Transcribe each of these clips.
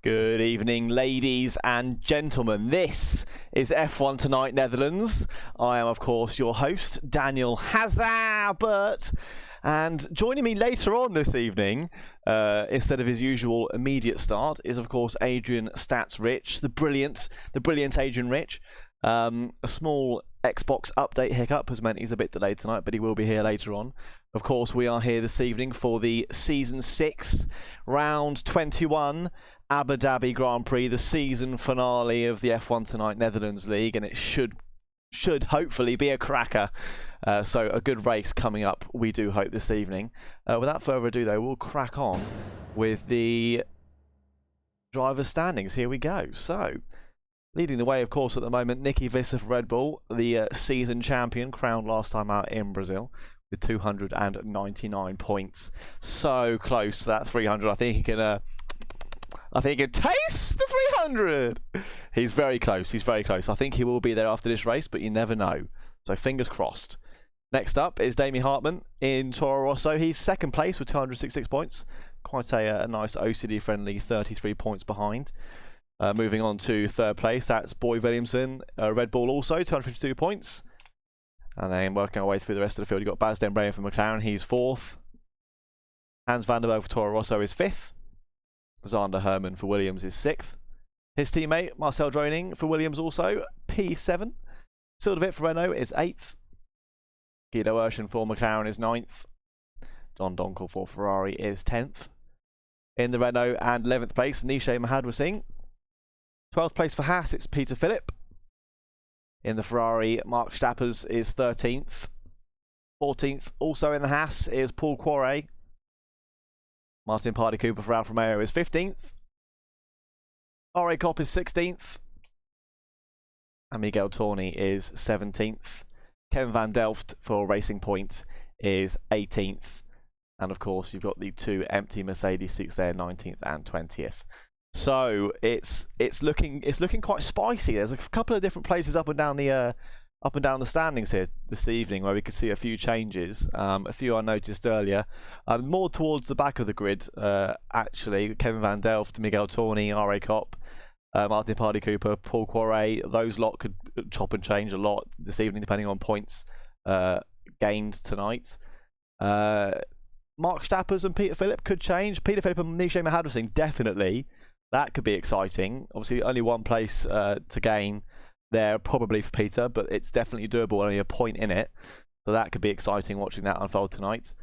Good evening, ladies and gentlemen. This is F1 Tonight Netherlands. I am, of course, your host, Daniel Hazzah Burt. And joining me later on this evening, instead of his usual immediate start, is, of course, Adrian Stats Rich, the brilliant Adrian Rich. A small Xbox update hiccup has meant he's a bit delayed tonight, but he will be here later on. Of course, we are here this evening for the Season 6, Round 21, Abu Dhabi Grand Prix, the season finale of the F1 Tonight Netherlands League, and it should hopefully be a cracker. So a good race coming up, we do hope, this evening. Without further ado, though, we'll crack on with the driver's standings. Here we go. So, leading the way, of course, at the moment, Nicky Visser for Red Bull, the season champion, crowned last time out in Brazil, with 299 points. So close to that 300. I think he can taste the 300. He's very close. He's very close. I think he will be there after this race, but you never know. So fingers crossed. Next up is Damien Hartman in Toro Rosso. He's second place with 266 points. Quite a nice OCD-friendly 33 points behind. Moving on to third place, that's Boy Williamson, Red Bull also, 252 points. And then working our way through the rest of the field, you've got Baz Den Breyen for McLaren, he's fourth. Hans van der Berg for Toro Rosso is fifth. Zander Herman for Williams is sixth. His teammate, Marcel Droning for Williams also, P7. Sildavit for Renault is eighth. Guido Urshan for McLaren is ninth. John Donkel for Ferrari is 10th. In the Renault and 11th place, Nishay Mahadwasingh. 12th place for Haas, it's Peter Philip. In the Ferrari, Mark Stappers is 13th. 14th, also in the Haas, is Paul Quarret. Martin Pardy Cooper for Alfa Romeo is 15th. R.A. Kopp is 16th. And Miguel Torni is 17th. Kevin Van Delft for Racing Point is 18th. And of course, you've got the two empty Mercedes seats there, 19th and 20th. So it's looking quite spicy. There's a couple of different places up and down the standings here this evening where we could see a few changes. A few I noticed earlier. More towards the back of the grid, actually. Kevin Van Delft, Miguel Torni, R.A. Kopp, Martin Pardy Cooper, Paul Quarret. Those lot could chop and change a lot this evening depending on points gained tonight. Mark Stappers and Peter Philip could change. Peter Philip and Nishay Mahadwasingh, definitely. That could be exciting. Obviously, only one place to gain there, probably for Peter, but it's definitely doable, only a point in it. So that could be exciting watching that unfold tonight.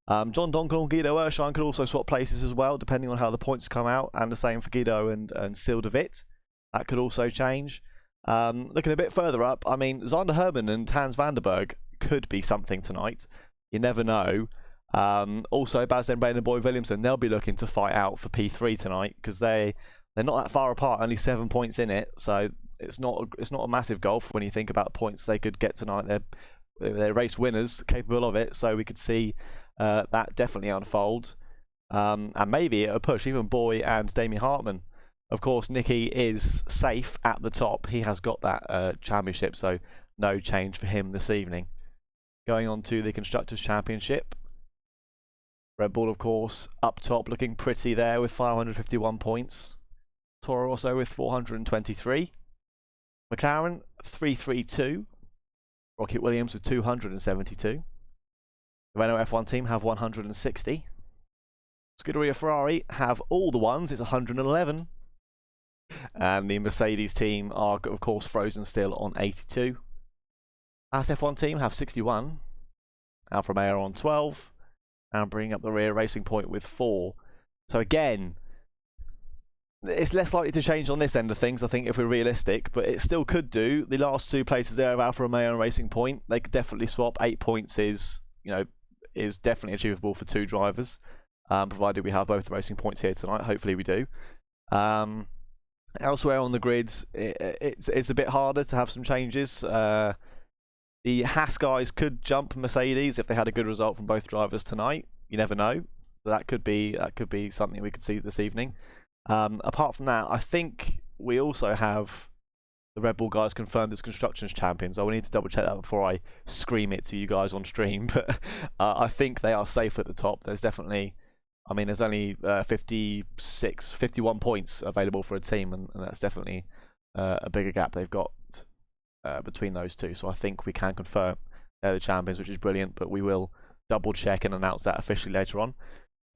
John Donkel and Guido Urshan could also swap places as well, depending on how the points come out, and the same for Guido and Sildavit. That could also change. Looking a bit further up, I mean, Zander Herman and Hans van der Berg could be something tonight. You never know. Also, Baz Den Breyen and Boy Williamson, they'll be looking to fight out for P3 tonight because they're not that far apart, only 7 points in it. So it's not a massive gulf when you think about points they could get tonight. They're race winners, capable of it. So we could see that definitely unfold, and maybe a push even Boy and Damien Hartman. Of course, Nicky is safe at the top. He has got that championship, so no change for him this evening. Going on to the Constructors' Championship. Red Bull, of course, up top, looking pretty there with 551 points. Toro also with 423. McLaren, 332. Rocket Williams with 272. The Renault F1 team have 160. Scuderia Ferrari have all the ones, it's 111. And the Mercedes team are, of course, frozen still on 82. Haas F1 team have 61. Alfa Romeo on 12. And bringing up the rear, Racing Point with 4. So again, it's less likely to change on this end of things, I think, if we're realistic, but it still could do. The last two places there of Alfa Romeo and Racing Point, they could definitely swap. 8 points is definitely achievable for two drivers, provided we have both the Racing Points here tonight. Hopefully we do. Elsewhere on the grids, it's a bit harder to have some changes. The Haas guys could jump Mercedes if they had a good result from both drivers tonight. You never know. So that could be something we could see this evening. Apart from that, I think we also have the Red Bull guys confirmed as Constructors Champions. I will need to double check that before I scream it to you guys on stream. But I think they are safe at the top. There's definitely I mean, there's only 51 points available for a team, and that's definitely a bigger gap they've got between those two. So I think we can confirm they're the champions, which is brilliant, but we will double check and announce that officially later on.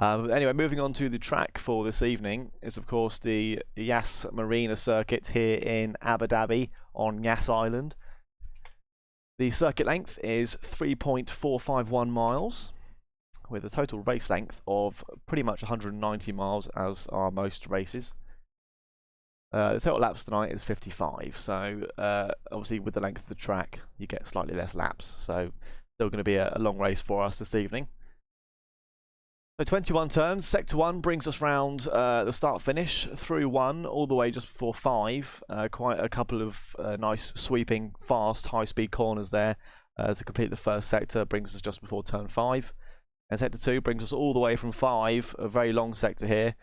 Anyway, moving on to the track for this evening is, of course, the Yas Marina Circuit here in Abu Dhabi on Yas Island. The circuit length is 3.451 miles, with a total race length of pretty much 190 miles, as are most races. The total laps tonight is 55, so obviously with the length of the track, you get slightly less laps, so still going to be a long race for us this evening. So 21 turns. Sector 1 brings us round the start-finish through 1 all the way just before 5. Quite a couple of nice sweeping, fast, high-speed corners there to complete the first sector. Brings us just before turn 5. And sector 2 brings us all the way from 5, a very long sector here,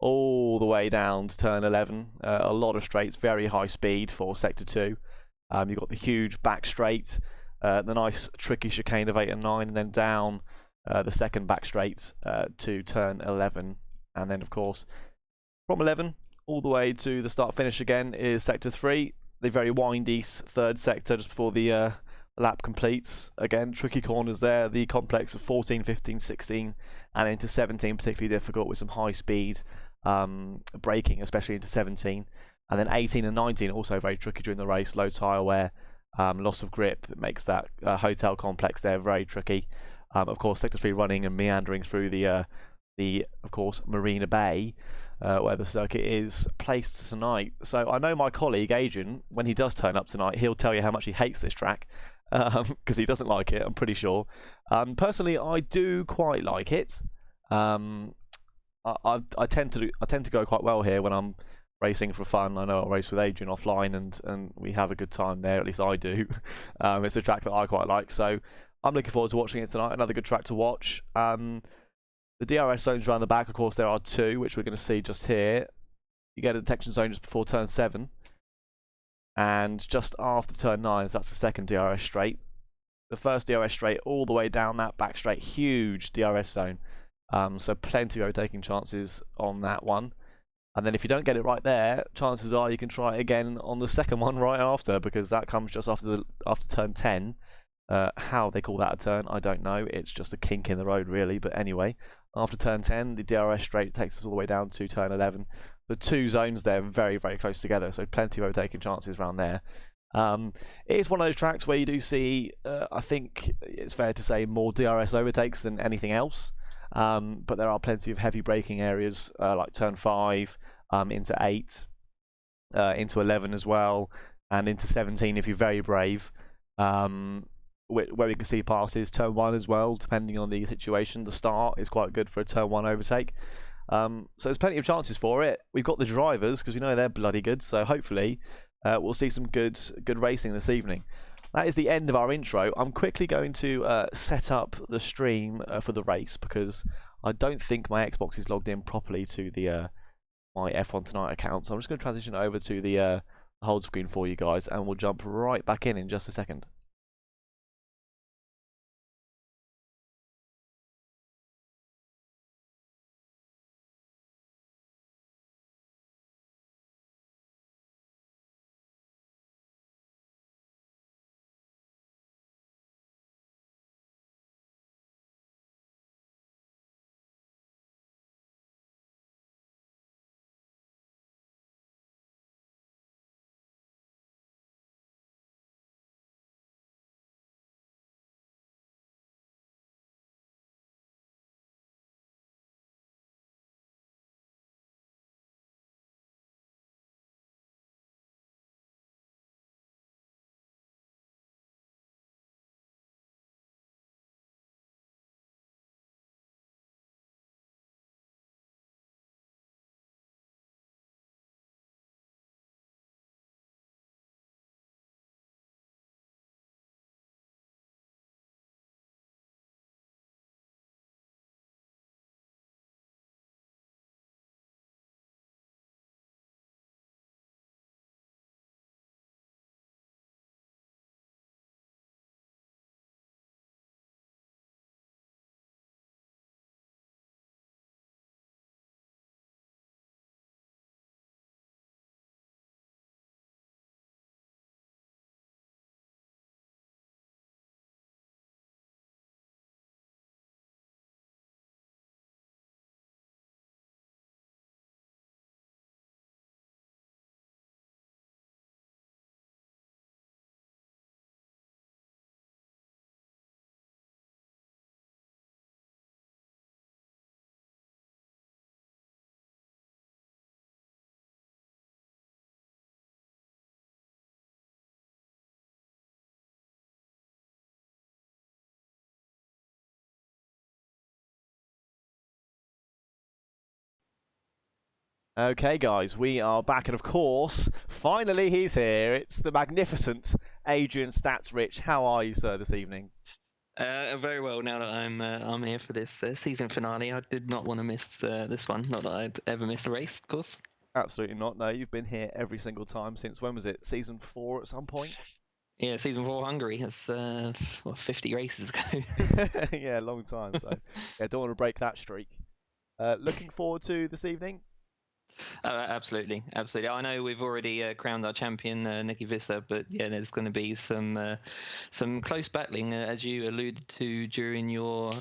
all the way down to turn 11. A lot of straights, very high speed for sector 2. You've got the huge back straight, the nice tricky chicane of 8 and 9, and then down the second back straight to turn 11. And then, of course, from 11 all the way to the start finish again is sector 3, the very windy third sector just before the lap completes. Again, tricky corners there, the complex of 14, 15, 16 and into 17 particularly difficult with some high speed braking, especially into 17. And then 18 and 19 also very tricky during the race, low tyre wear, loss of grip. It makes that hotel complex there very tricky. Of course, sector 3 running and meandering through the of course, Marina Bay, where the circuit is placed tonight. So I know my colleague Adrian, when he does turn up tonight, he'll tell you how much he hates this track, because he doesn't like it, I'm pretty sure. Personally, I do quite like it. I tend to go quite well here when I'm racing for fun. I know I'll race with Adrian offline, and we have a good time there, at least I do. It's a track that I quite like, so I'm looking forward to watching it tonight. Another good track to watch. The DRS zones around the back, of course, there are 2, which we're going to see just here. You get a detection zone just before turn 7. And just after turn 9, so that's the second DRS straight. The first DRS straight all the way down that back straight, huge DRS zone. So plenty of overtaking chances on that one. And then if you don't get it right there, chances are you can try it again on the second one right after, because that comes just after turn 10. How they call that a turn, I don't know. It's just a kink in the road, really. But anyway, after turn 10, the DRS straight takes us all the way down to turn 11. The 2 zones there very, very close together, so plenty of overtaking chances around there. It is one of those tracks where you do see, I think it's fair to say, more DRS overtakes than anything else. But there are plenty of heavy braking areas, like turn 5, into 8, into 11 as well, and into 17 if you're very brave. Where we can see passes, turn 1 as well, depending on the situation. The start is quite good for a turn 1 overtake. So there's plenty of chances for it. We've got the drivers, because we know they're bloody good, so hopefully we'll see some good racing this evening. That is the end of our intro. I'm quickly going to set up the stream for the race, because I don't think my Xbox is logged in properly to the my F1 Tonight account. So I'm just going to transition over to the hold screen for you guys, and we'll jump right back in just a second. Okay, guys, we are back, and of course, finally he's here. It's the magnificent Adrian Stats Rich. How are you, sir, this evening? Very well. Now that I'm here for this season finale, I did not want to miss this one. Not that I'd ever miss a race, of course. Absolutely not. No, you've been here every single time since, when was it? Season 4 at some point? Yeah, season 4 Hungary. That's 50 races ago. Yeah, a long time. So, yeah, don't want to break that streak. Looking forward to this evening. Absolutely, absolutely. I know we've already crowned our champion, Nicky Visser, but yeah, there's going to be some close battling, as you alluded to during your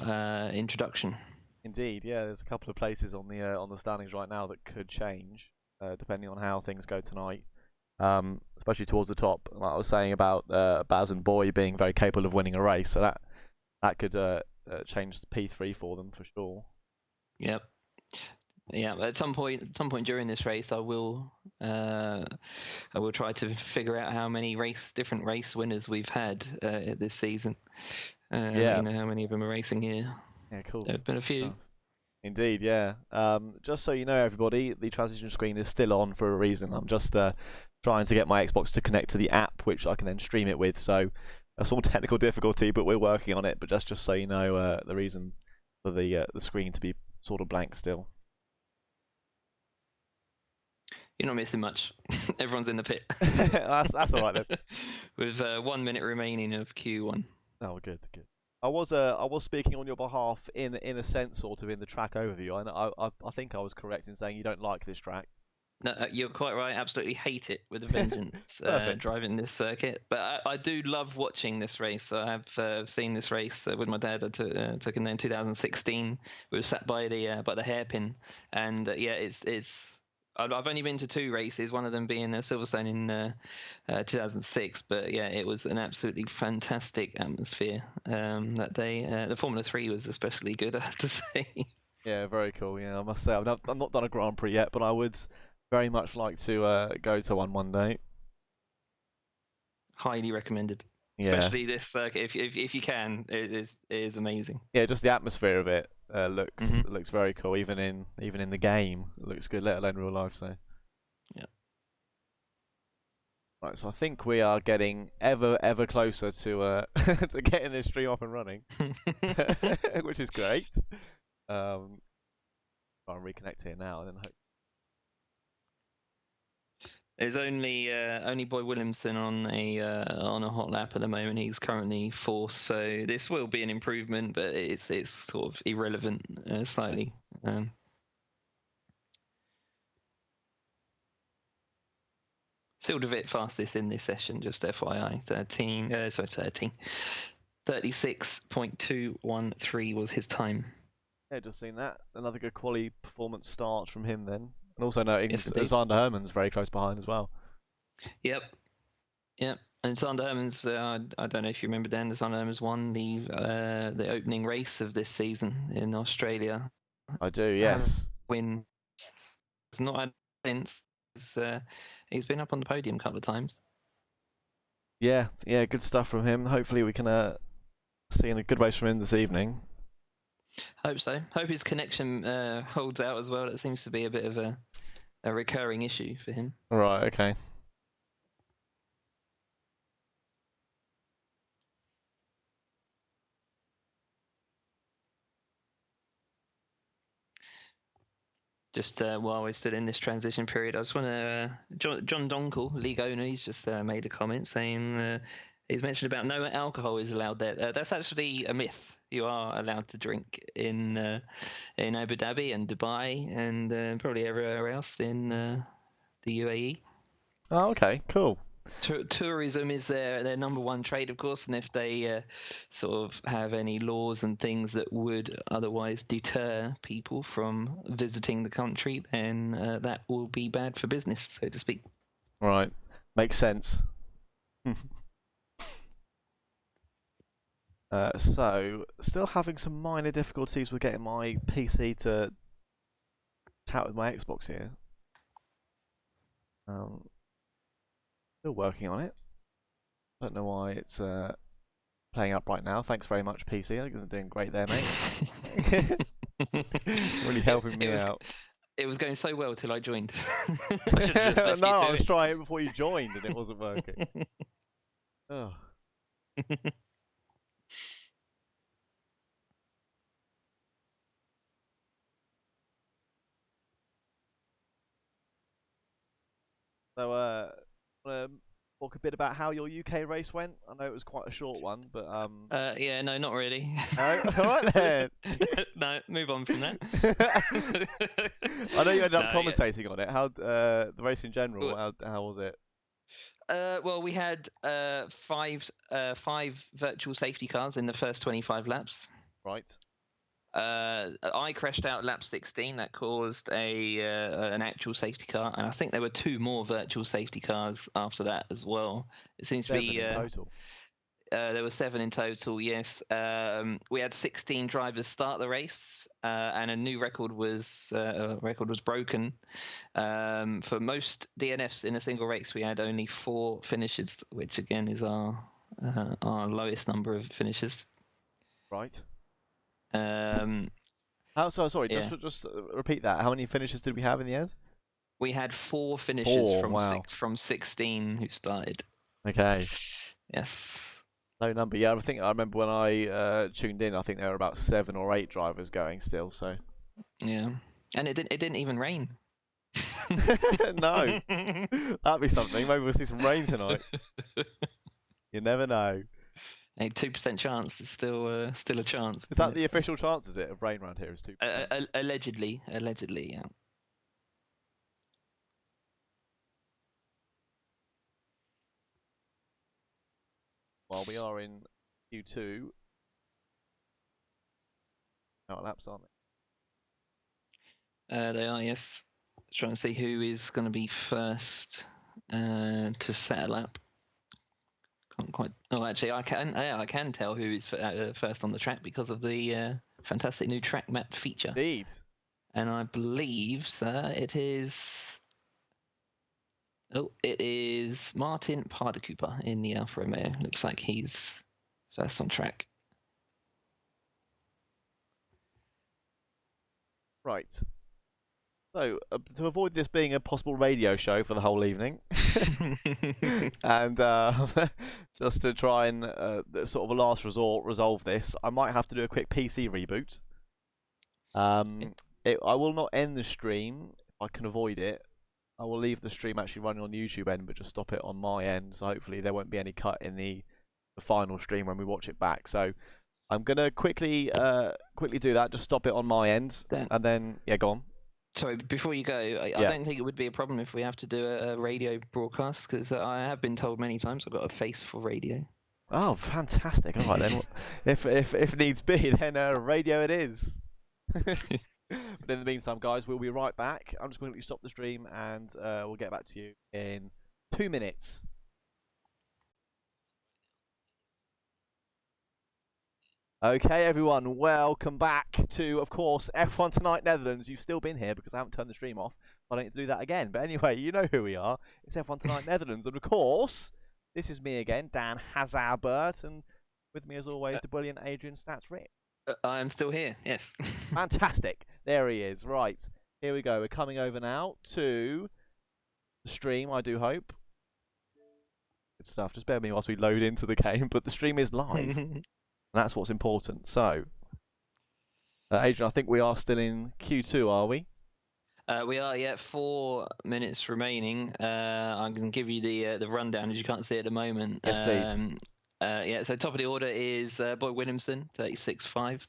introduction. Indeed, yeah. There's a couple of places on the standings right now that could change, depending on how things go tonight. Especially towards the top, like I was saying about Baz and Boy being very capable of winning a race, so that could change the P3 for them for sure. Yep. Yeah, at some point during this race, I will try to figure out how many different race winners we've had this season. Yeah. You know how many of them are racing here. Yeah, cool. There have been a few. Indeed, yeah. Just so you know, everybody, the transition screen is still on for a reason. I'm just trying to get my Xbox to connect to the app, which I can then stream it with. So a small technical difficulty, but we're working on it. But just so you know, the reason for the screen to be sort of blank still. You're not missing much. Everyone's in the pit. that's all right then. With 1 minute remaining of Q1. Oh, good. I was speaking on your behalf in a sense, sort of in the track overview. I think I was correct in saying you don't like this track. No, you're quite right. Absolutely hate it with a vengeance. Driving this circuit, but I do love watching this race. I have seen this race with my dad. I took him there in 2016. We were sat by the hairpin, and yeah, it's. I've only been to 2 races, one of them being Silverstone in 2006. But yeah, it was an absolutely fantastic atmosphere that day. The Formula 3 was especially good, I have to say. Yeah, very cool. Yeah, I must say I've not done a Grand Prix yet, but I would very much like to go to one day. Highly recommended. Yeah. Especially this circuit, if you can, it is amazing. Yeah, just the atmosphere of it looks very cool. Even in the game, it looks good. Let alone real life. So yeah. Right, so I think we are getting ever closer to to getting this stream up and running, which is great. I'll reconnect here now, and then hope. There's only Boy Williamson on a hot lap at the moment. He's currently 4th, so this will be an improvement, but it's sort of irrelevant slightly. Still a bit fastest in this session, just FYI. 36.213 was his time. Yeah, just seen that. Another good quality performance start from him then. And also noting Zander Herman's very close behind as well. Yep. And Zander Herman's, I don't know if you remember, Dan, Zander Herman's won the opening race of this season in Australia. I do, yes. Win. It's not had since. He's been up on the podium a couple of times. Yeah, good stuff from him. Hopefully we can see a good race from him this evening. Hope so. Hope his connection holds out as well. That seems to be a bit of a recurring issue for him. Right, okay. Just while we're still in this transition period, I just want to John Donkel, league owner, he's just made a comment saying he's mentioned about no alcohol is allowed there. That's actually a myth. You are allowed to drink in Abu Dhabi and Dubai and probably everywhere else in the UAE. Oh, okay, cool. Tourism is their #1 trade, of course, and if they sort of have any laws and things that would otherwise deter people from visiting the country, then that will be bad for business, so to speak. Right, makes sense. So, still having some minor difficulties with getting my PC to chat with my Xbox here. Still working on it. Don't know why it's playing up right now. Thanks very much, PC. I think you're doing great there, mate. Really helping me out. It was going so well till I joined. No, I was trying it before you joined and it wasn't working. Oh. So, talk a bit about how your UK race went. I know it was quite a short one, but yeah, no, not really. No? All right then. No, move on from that. I know you ended up commentating on it. How the race in general? How was it? Well, we had five virtual safety cars in the first 25 laps. Right. I crashed out lap 16. That caused an actual safety car, and I think there were 2 more virtual safety cars after that as well. It seems to be in total. There were 7 in total. Yes, we had 16 drivers start the race, and a new record was broken. For most DNFs in a single race, we had only 4 finishes, which again is our lowest number of finishes. Right. Sorry. Yeah. Just repeat that. How many finishes did we have in the end? We had 4 finishes 4, wow. from 16 who started. Okay. Yes. Low number. Yeah, I remember when I tuned in. I think there were about 7 or 8 drivers going still. So. Yeah, and it didn't even rain. No, that'd be something. Maybe we'll see some rain tonight. You never know. A 2% chance is still a chance. Is that the official chance? Is it of rain around here? Is 2%? Allegedly, yeah. Well, we are in Q2. Out laps, aren't they? They are, yes. Trying to see who is going to be first to set a lap. Can't quite. Oh, actually, I can tell who is first on the track because of the fantastic new track map feature. Indeed. And I believe, sir, it is. Oh, it is Martin Paardenkoper in the Alfa Romeo. Looks like he's first on track. Right. So, to avoid this being a possible radio show for the whole evening, and just to try and sort of a last resort resolve this, I might have to do a quick PC reboot. I will not end the stream if I can avoid it. I will leave the stream actually running on the YouTube end, but just stop it on my end. So hopefully there won't be any cut in the final stream when we watch it back. So I'm gonna quickly do that. Just stop it on my end, and then go on. Sorry, before you go, I don't think it would be a problem if we have to do a radio broadcast, because I have been told many times I've got a face for radio. Oh, fantastic! All right then, if needs be, then radio it is. But in the meantime, guys, we'll be right back. I'm just going to stop the stream, and we'll get back to you in 2 minutes. Okay, everyone, welcome back to, of course, F1 Tonight Netherlands. You've still been here because I haven't turned the stream off. I don't need to do that again. But anyway, you know who we are. It's F1 Tonight Netherlands. And, of course, this is me again, Dan Hazzah Burt. And with me, as always, the brilliant Adrian Stats Rich. I'm still here, yes. Fantastic. There he is. Right, here we go. We're coming over now to the stream, I do hope. Good stuff. Just bear with me whilst we load into the game. But the stream is live. And that's what's important. So, Adrian, I think we are still in Q2, are we? We are, yeah. 4 minutes remaining. I'm going to give you the rundown, as you can't see at the moment. Yes, please. So top of the order is Boy Williamson, 36.5.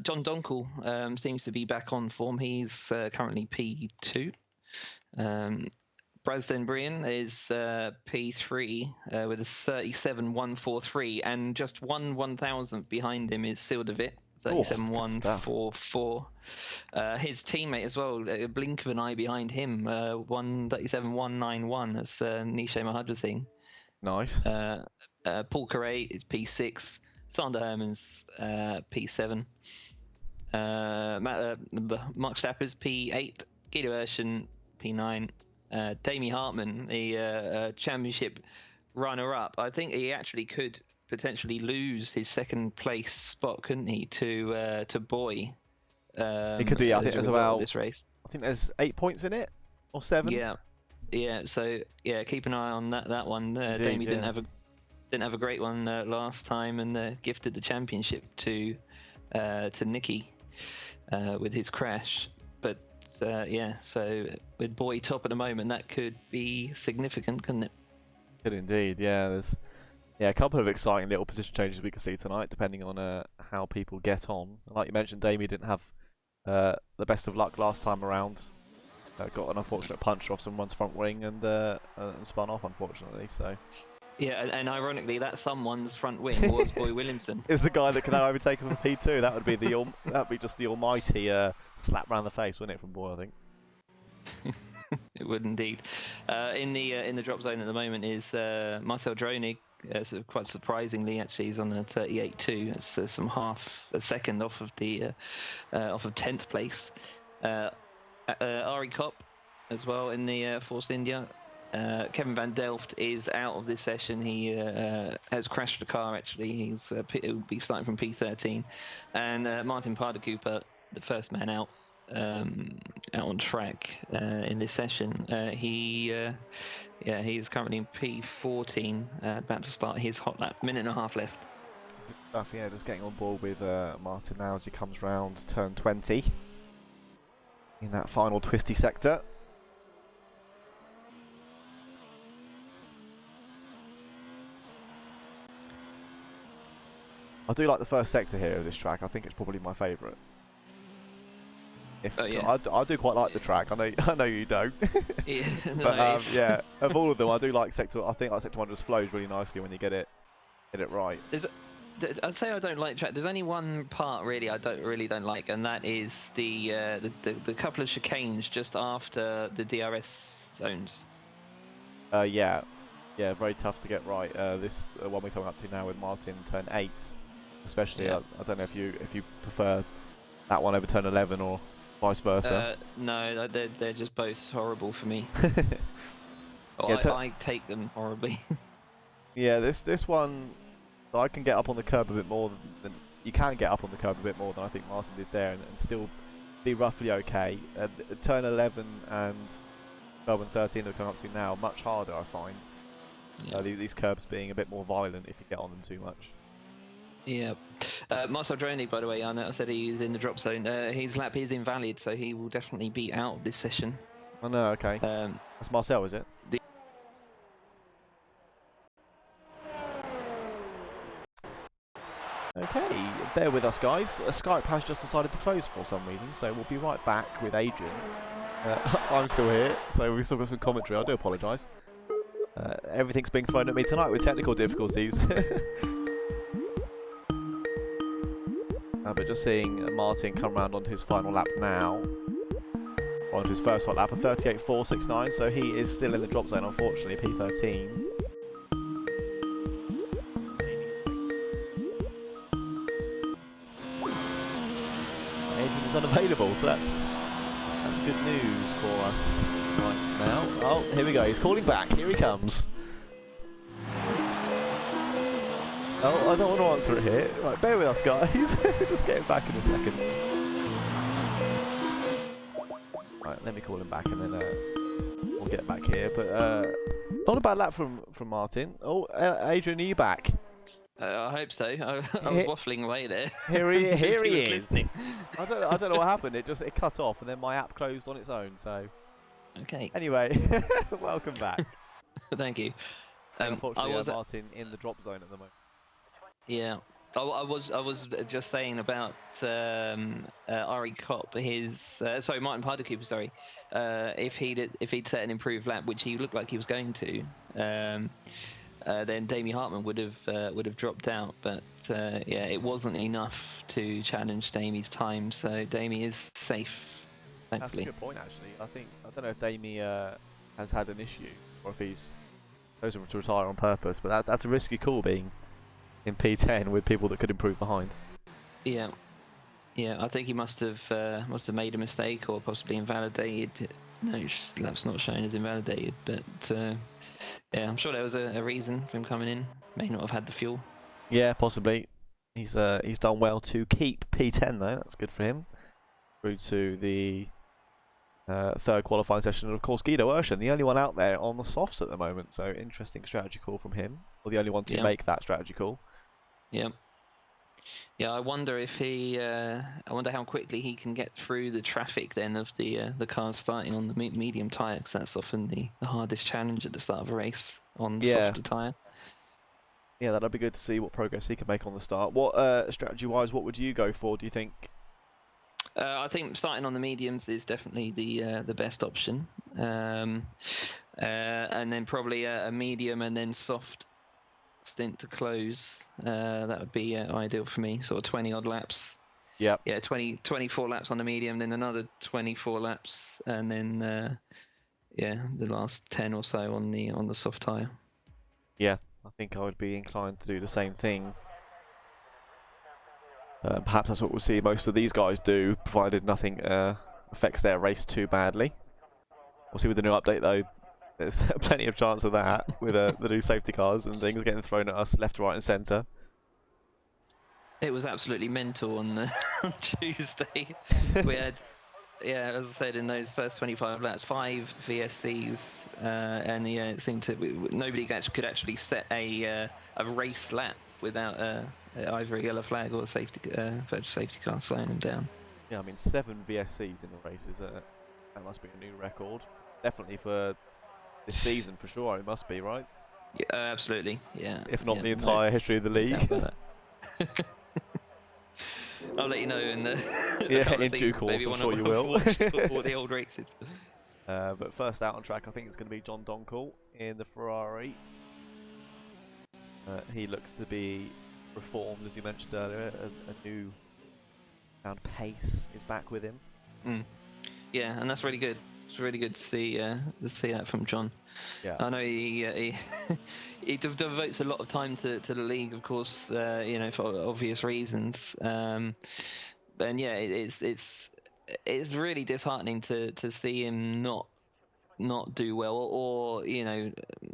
John Donkel seems to be back on form. He's currently P2. Brasden Brian is P3 with a 37.143, and just 1/1000th behind him is Sildervit, 37.144. His teammate as well, a blink of an eye behind him, 37.191. That's Nisha Mahadra. Nice. Paul Carey is P6. Sander Hermans P7. Mark Stapper's P8. Guido Urshan P9. Damie Hartman, the championship runner-up. I think he actually could potentially lose his second place spot, couldn't he, to Boy? He could do, I think, as well. This race. I think there's 8 points in it, or 7. Yeah, yeah. So yeah, keep an eye on that one. Damie didn't have a great one last time, and gifted the championship to Nicky with his crash. But yeah, so with Boy top at the moment, that could be significant, couldn't it? Could indeed. Yeah, there's a couple of exciting little position changes we can see tonight, depending on how people get on. Like you mentioned, Damie didn't have the best of luck last time around. Got an unfortunate punch off someone's front wing and spun off, unfortunately. So. Yeah, and ironically, that someone's front wing was Boy Williamson. Is the guy that can now overtake him for P2? That would be that'd be just the almighty slap round the face, wouldn't it, from Boy? I think. It would indeed. In the drop zone at the moment is Marcel Dronig. So quite surprisingly, actually, he's on a 38.2. It's some half a second off of 10th place. Ari Kopp as well in the Force India. Kevin Van Delft is out of this session. He has crashed the car. Actually, he'll be starting from P13, and Martin Paardekoper, the first man out on track in this session. He's currently in P14, about to start his hot lap. Minute and a half left. Yeah, just getting on board with Martin now as he comes round turn 20 in that final twisty sector. I do like the first sector here of this track. I think it's probably my favourite. Yeah. I do quite like the track. I know you don't. Yeah, but yeah, of all of them, I do like sector. I think like sector 1 just flows really nicely when you get it right. I'd say I don't like track. There's only one part really I don't like, and that is the couple of chicanes just after the DRS zones. Yeah, very tough to get right. This one we're coming up to now with Martin, turn 8, especially. Yeah. I don't know if you prefer that one over turn 11 or vice versa. No, they're just both horrible for me. I take them horribly. Yeah, this one, I can get up on the curb a bit more than you can get up on the curb a bit more than I think Martin did there, and still be roughly okay. Turn 11 and 12 and 13 that we're coming up to now, much harder I find. Yeah. These curbs being a bit more violent if you get on them too much. Yeah. Marcel Dronig, by the way, I said he's in the drop zone. His lap is invalid, so he will definitely be out of this session. Oh no, okay. That's Marcel, is it? Okay, bear with us guys. Skype has just decided to close for some reason, so we'll be right back with Adrian. I'm still here, so we've still got some commentary. I do apologise. Everything's being thrown at me tonight with technical difficulties. But just seeing Martin come around onto his final lap now. Onto his first hot lap, a 38.469, so he is still in the drop zone, unfortunately, P13. Adrian is unavailable, so that's good news for us right now. Oh, here we go, he's calling back, here he comes. Oh, I don't want to answer it here. Right, bear with us, guys. Just getting back in a second. Right, let me call him back and then we'll get back here. But not a bad lap from Martin. Oh, Adrian, are you back? I hope so. I was waffling away there. Here he is. I don't know what happened. It cut off and then my app closed on its own. So. Okay. Anyway, welcome back. Thank you. Unfortunately, Martin in the drop zone at the moment. Yeah, I was just saying about Ari Kopp. Martin Paardekoper. Sorry, if he'd set an improved lap, which he looked like he was going to, then Damie Hartman would have dropped out. But yeah, it wasn't enough to challenge Damie's time. So Damie is safe, thankfully. That's a good point, actually. I don't know if Damie has had an issue or if he's chosen to retire on purpose. But that's a risky call, being in P10 with people that could improve behind. Yeah, I think he must have made a mistake or possibly invalidated. No, lap's not shown as invalidated, but yeah, I'm sure there was a reason for him coming in. May not have had the fuel. Yeah, possibly. He's done well to keep P10 though. That's good for him. Through to the third qualifying session, and of course Guido Urshan, the only one out there on the softs at the moment. So interesting strategy call from him, or the only one to make that strategy call. Yeah. Yeah, I wonder if he. I wonder how quickly he can get through the traffic then of the cars starting on the medium tyre, because that's often the hardest challenge at the start of a race on softer tyre. Yeah, that'd be good to see what progress he can make on the start. What strategy-wise, what would you go for? Do you think? I think starting on the mediums is definitely the best option, and then probably a medium and then soft stint to close. That would be ideal for me. Sort of 20 odd laps. Yeah. Yeah, 24 laps on the medium, then another 24 laps, and then the last 10 or so on the soft tyre. Yeah, I think I would be inclined to do the same thing. Perhaps that's what we'll see most of these guys do, provided nothing affects their race too badly. We'll see with the new update though. There's plenty of chance of that with the new safety cars and things getting thrown at us left, right and centre. It was absolutely mental on Tuesday. We had, as I said, in those first 25 laps, 5 VSCs, and it seemed to nobody could actually set a race lap without either a yellow flag or a safety car slowing them down. Yeah, I mean 7 VSCs in the races. That must be a new record. Definitely for this season, for sure. It must be, right? Yeah, absolutely. Yeah. If not the entire history of the league. I'll let you know in the in due course. I'm sure you will. All the old races. But first out on track, I think it's going to be John Donkel in the Ferrari. He looks to be reformed, as you mentioned earlier. A new found pace is back with him. Yeah, and that's really good. It's really good to see that from John. Yeah. I know he devotes a lot of time to the league, of course, for obvious reasons. And yeah, it's really disheartening to see him not do well, or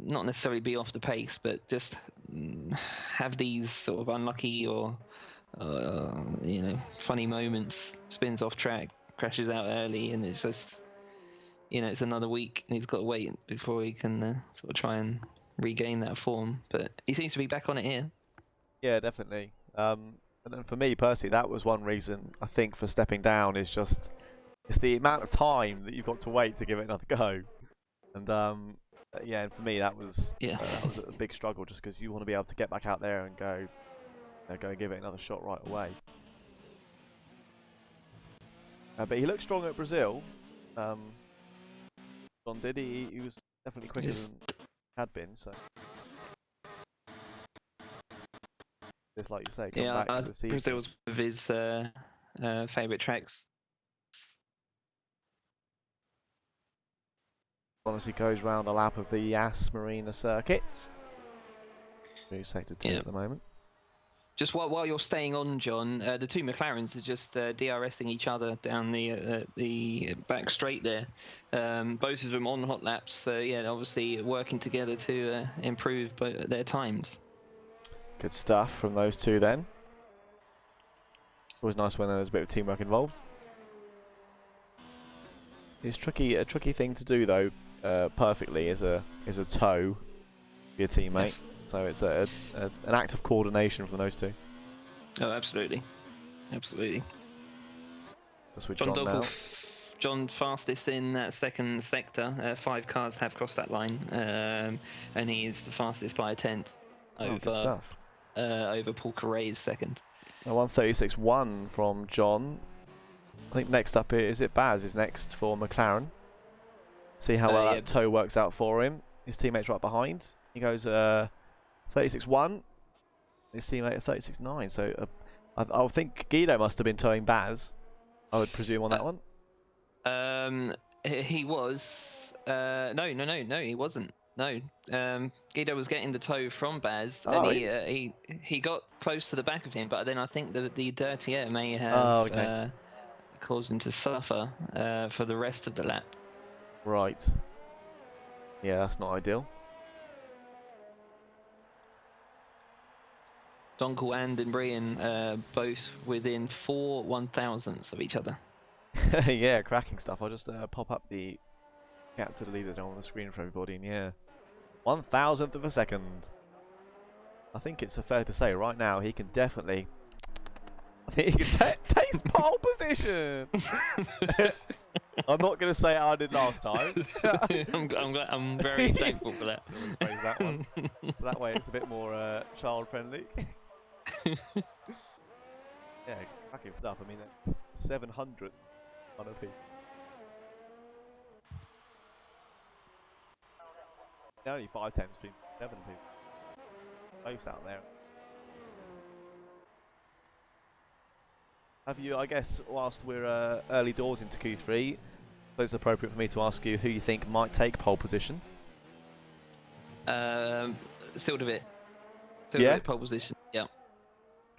not necessarily be off the pace, but just have these sort of unlucky or funny moments, spins off track, crashes out early, and it's just it's another week and he's got to wait before he can sort of try and regain that form. But he seems to be back on it here. Yeah, definitely. And then for me personally, that was one reason I think for stepping down is just it's the amount of time that you've got to wait to give it another go. And and for me that was a big struggle, just because you want to be able to get back out there and go and give it another shot right away. But he looked strong at Brazil. John did. He was definitely quicker than had been. So just like you say, come back to the season. Brazil was one of his favourite tracks. Honestly, goes round a lap of the Yas Marina Circuit. Through sector 2 at the moment. Just while you're staying on, John, the two McLarens are just DRSing each other down the back straight there. Both of them on hot laps. So yeah, obviously working together to improve their times. Good stuff from those two then. Always nice when there's a bit of teamwork involved. It's a tricky thing to do though. Perfectly is a tow for your teammate. Yes. So it's an act of coordination from those two. Oh, absolutely. Absolutely. That's with John now. John fastest in that second sector. 5 cars have crossed that line. And he's the fastest by a tenth over Paul Carre's second. 1:36.1 from John. I think next up is it Baz is next for McLaren. See how well that tow works out for him. His teammate's right behind. He goes 36.1. His teammate at 36.9. So I would think Guido must have been towing Baz, I would presume, on that one. He was. No, he wasn't. No. Guido was getting the tow from Baz, and he got close to the back of him, but then I think that the dirty air may have caused him to suffer for the rest of the lap. Right. Yeah, that's not ideal. Donkel and Imbrian both within 4 1,000ths of each other. Yeah, cracking stuff. I'll just pop up the gap to the leader on the screen for everybody, and yeah, 1,000th of a second. I think it's fair to say right now he can definitely. I think he can taste pole position. I'm not going to say how I did last time. I'm very thankful for that. Rephrase that one. That way it's a bit more child friendly. Yeah, cracking stuff. I mean, that's 700 on a P. Only 5 tenths between 7 people. Close out there. Have you, I guess, whilst we're early doors into Q3, it's appropriate for me to ask you who you think might take pole position? Still a bit. Yeah? A bit pole position. Yeah.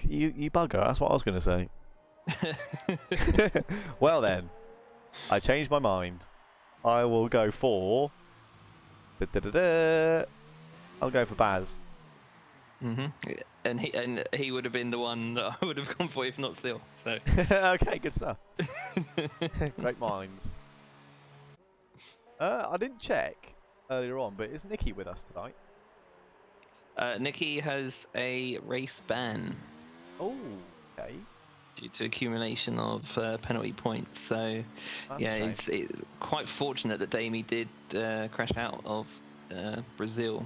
You bugger. That's what I was going to say. Well then, I changed my mind. I will go for. I'll go for Baz. And he would have been the one that I would have gone for if not still. So. Okay, good stuff. Great minds. I didn't check earlier on, but is Nikki with us tonight? Nikki has a race ban. Oh, okay. Due to accumulation of penalty points, so That's yeah, it's quite fortunate that Damie did crash out of Brazil.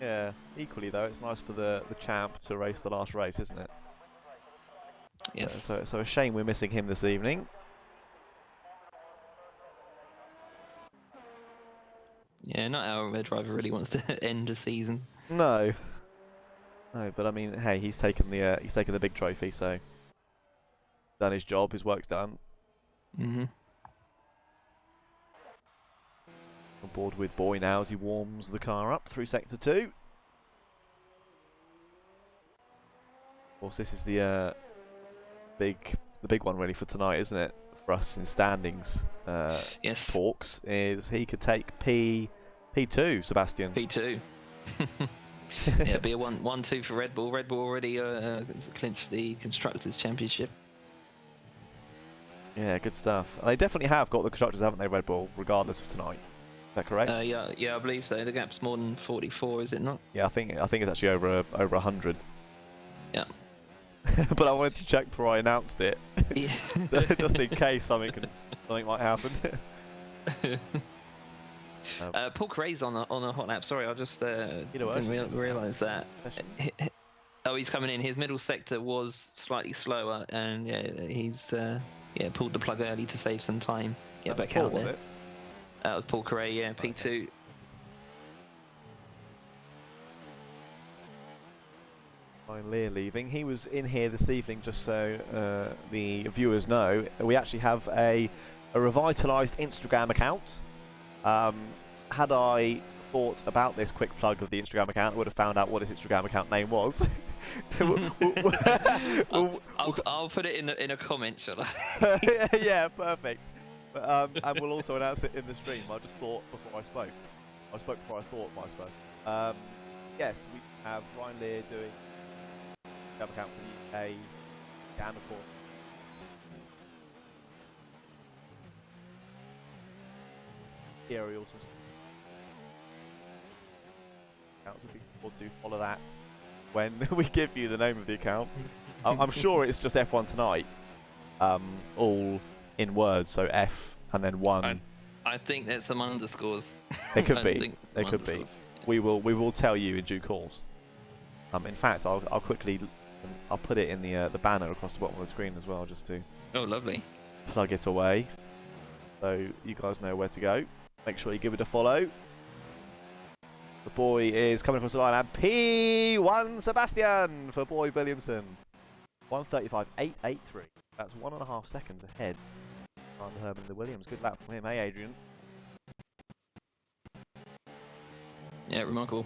Yeah, equally though, it's nice for the champ to race the last race, isn't it? Yes. So a shame we're missing him this evening. Yeah, not our driver really wants to end the season. No. No, but I mean, hey, he's taken the big trophy, so done his job, his work's done. On board with Boy now as he warms the car up through sector 2. Of course, this is the big one really for tonight, isn't it? For us in standings. Yes. Talks is he could take P2, Sebastian. P2. Yeah, it'd be a 1-2 for Red Bull. Red Bull already clinched the Constructors' Championship. Yeah, good stuff. They definitely have got the Constructors, haven't they, Red Bull, regardless of tonight? Is that correct? Yeah, I believe so. The gap's more than 44, is it not? Yeah, I think it's actually over 100. Yeah. But I wanted to check before I announced it, Yeah. just in case something might happen. Paul Cray's on a hot lap. Sorry, I just didn't realise that. Oh, he's coming in. His middle sector was slightly slower, and yeah, he's pulled the plug early to save some time. Get back out there. That was Paul Cray, yeah, P2. Ryan Lear leaving. He was in here this evening, just so the viewers know. We actually have a revitalised Instagram account. Had I thought about this quick plug of the Instagram account, I would have found out what his Instagram account name was. I'll put it in a comment, shall I? Yeah, perfect. But, and we'll also announce it in the stream. I just thought before I spoke. I spoke before I thought, I suppose. Yes, we have Ryan Lear doing Instagram account for the UK, and of course aerials. Accounts would be able to follow that when we give you the name of the account. I'm sure it's just F1 tonight, all in words, so F and then 1. I think there's some underscores. It could be. It could be. We will tell you in due course. In fact, I'll quickly put it in the banner across the bottom of the screen as well, just to lovely plug it away, so you guys know where to go. Make sure you give it a follow. The boy is coming across the line, and P1 Sebastian for Boy Williamson. 1:35.883. That's 1.5 seconds ahead. On Herman the Williams. Good lap from him, hey Adrian? Yeah, remarkable.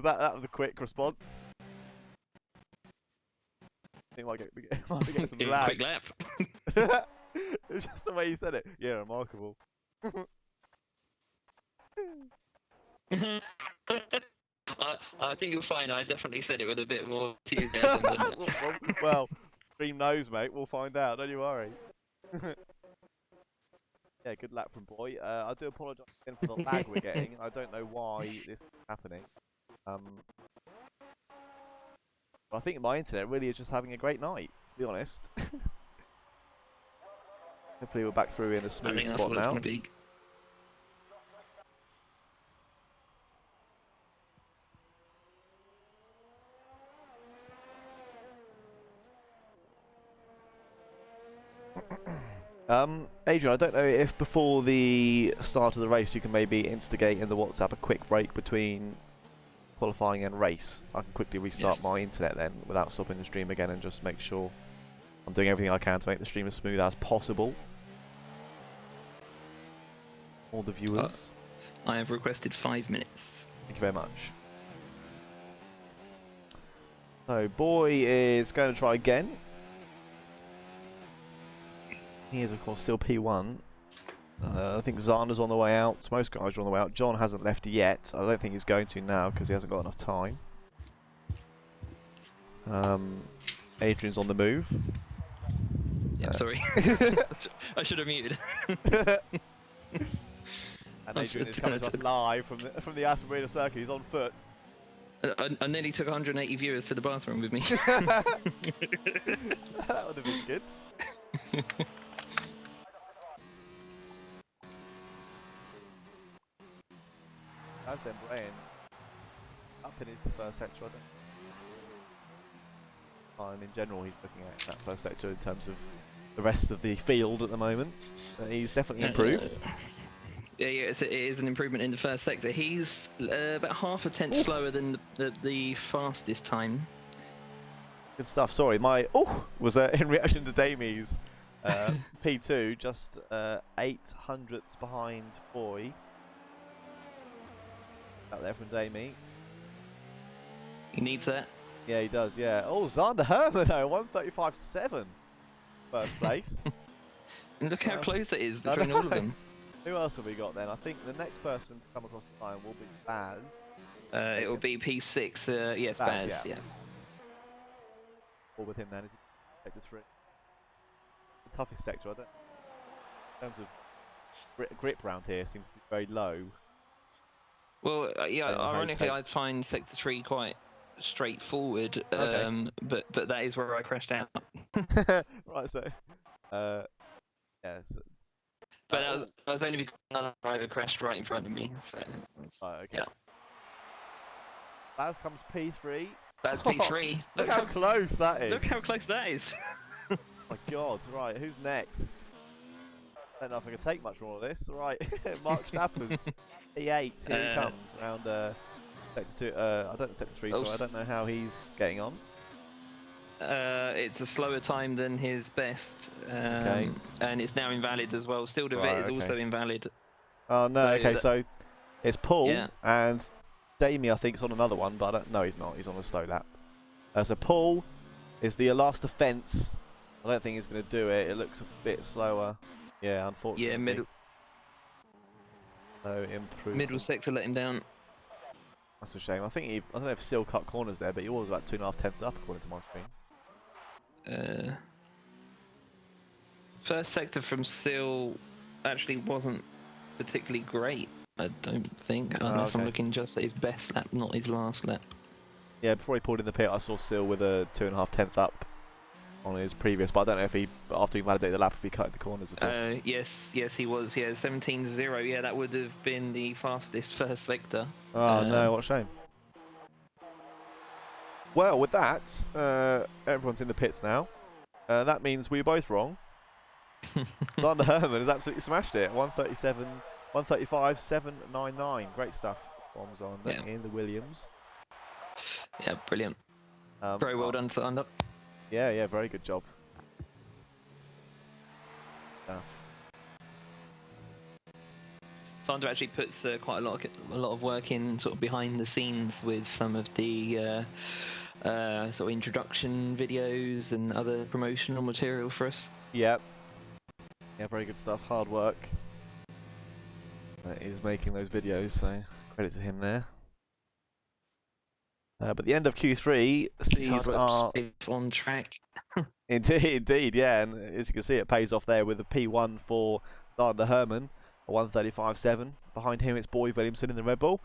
That was a quick response. I think might get some lag. Quick lap. It was just the way you said it. Yeah, remarkable. I think you'll find I definitely said it with a bit more enthusiasm. Well, Stream knows, mate. We'll find out. Don't you worry. Yeah, good lap from Boy. I do apologise again for the lag we're getting. I don't know why this is happening. But I think my internet really is just having a great night, to be honest. Hopefully we're back through in a smooth spot now. It's be. Adrian, I don't know if before the start of the race you can maybe instigate in the WhatsApp a quick break between qualifying and race. I can quickly restart my internet then without stopping the stream again and just make sure I'm doing everything I can to make the stream as smooth as possible. All the viewers. I have requested 5 minutes. Thank you very much. So, Boy is going to try again. He is, of course, still P1. I think Xander's on the way out. Most guys are on the way out. John hasn't left yet. I don't think he's going to now because he hasn't got enough time. Adrian's on the move. Yeah, sorry. I should have muted. And Adrian is coming to us live from the Yas Marina Circuit. He's on foot. I nearly took 180 viewers to the bathroom with me. That would have been good. As then Brian up in his first sector, in general he's looking at that first sector in terms of the rest of the field at the moment. He's definitely improved. Yeah, it is an improvement in the first sector. He's about half a tenth slower than the fastest time. Good stuff. Sorry, my was in reaction to Damie's P2, just 800ths behind Boy. Out there from Damie. He needs that. Yeah, he does, yeah. Oh, Xander Herman though, 135.7. First place. And look how close it is between all of them. Who else have we got then? I think the next person to come across the line will be Baz. It will be P6, yes, Baz, yeah. All with him then, is he? Sector 3. The toughest sector, I don't... In terms of grip round here, seems to be very low. Well, yeah, ironically, I find Sector 3 quite straightforward, but that is where I crashed out. Right, so... yeah, so... But that was only because another driver crashed right in front of me, so... Right, okay. Yeah. Baz comes P3. Baz P3. Look how close that is. Look how close that is. Oh my god, right, who's next? I don't know if I can take much more of this. Right, Mark Stappers, E8, here he comes, around Sector 2, I don't know, Sector 3, so I don't know how he's getting on. It's a slower time than his best, okay. And it's now invalid as well. Still de Vet is also invalid. Oh no, okay, so it's Paul and Damie, I think, is on another one, but I don't, no, he's not, he's on a slow lap. So Paul is the last offence. I don't think he's going to do it, it looks a bit slower. Yeah, unfortunately. Yeah, middle. No improvement. Middle sector let him down. That's a shame. I think I don't know if Seal cut corners there, but he was about 2.5 tenths up according to my screen. First sector from Seal actually wasn't particularly great, I don't think, unless I'm looking just at his best lap, not his last lap. Yeah, before he pulled in the pit, I saw Seal with a 2.5 tenth up on his previous, but I don't know if he, after he validated the lap, if he cut the corners at all. Yes, he was. Yeah, 17.0. Yeah, that would have been the fastest first sector. Oh no, what a shame. Well, with that, everyone's in the pits now. That means we were both wrong. Xander Herman has absolutely smashed it. 135.799. Great stuff from Xander in the Williams. Yeah, brilliant. Very well done, Xander. Yeah, very good job. Xander actually puts quite a lot of work in, sort of behind the scenes, with some of the sort of introduction videos and other promotional material for us. Yep. Yeah, very good stuff. Hard work. He's making those videos, so credit to him there. But the end of Q3 sees our on track. indeed, yeah, and as you can see, it pays off there with a P1 for Sander Herman, a 1:35.7. Behind him, it's Boy Williamson in the Red Bull.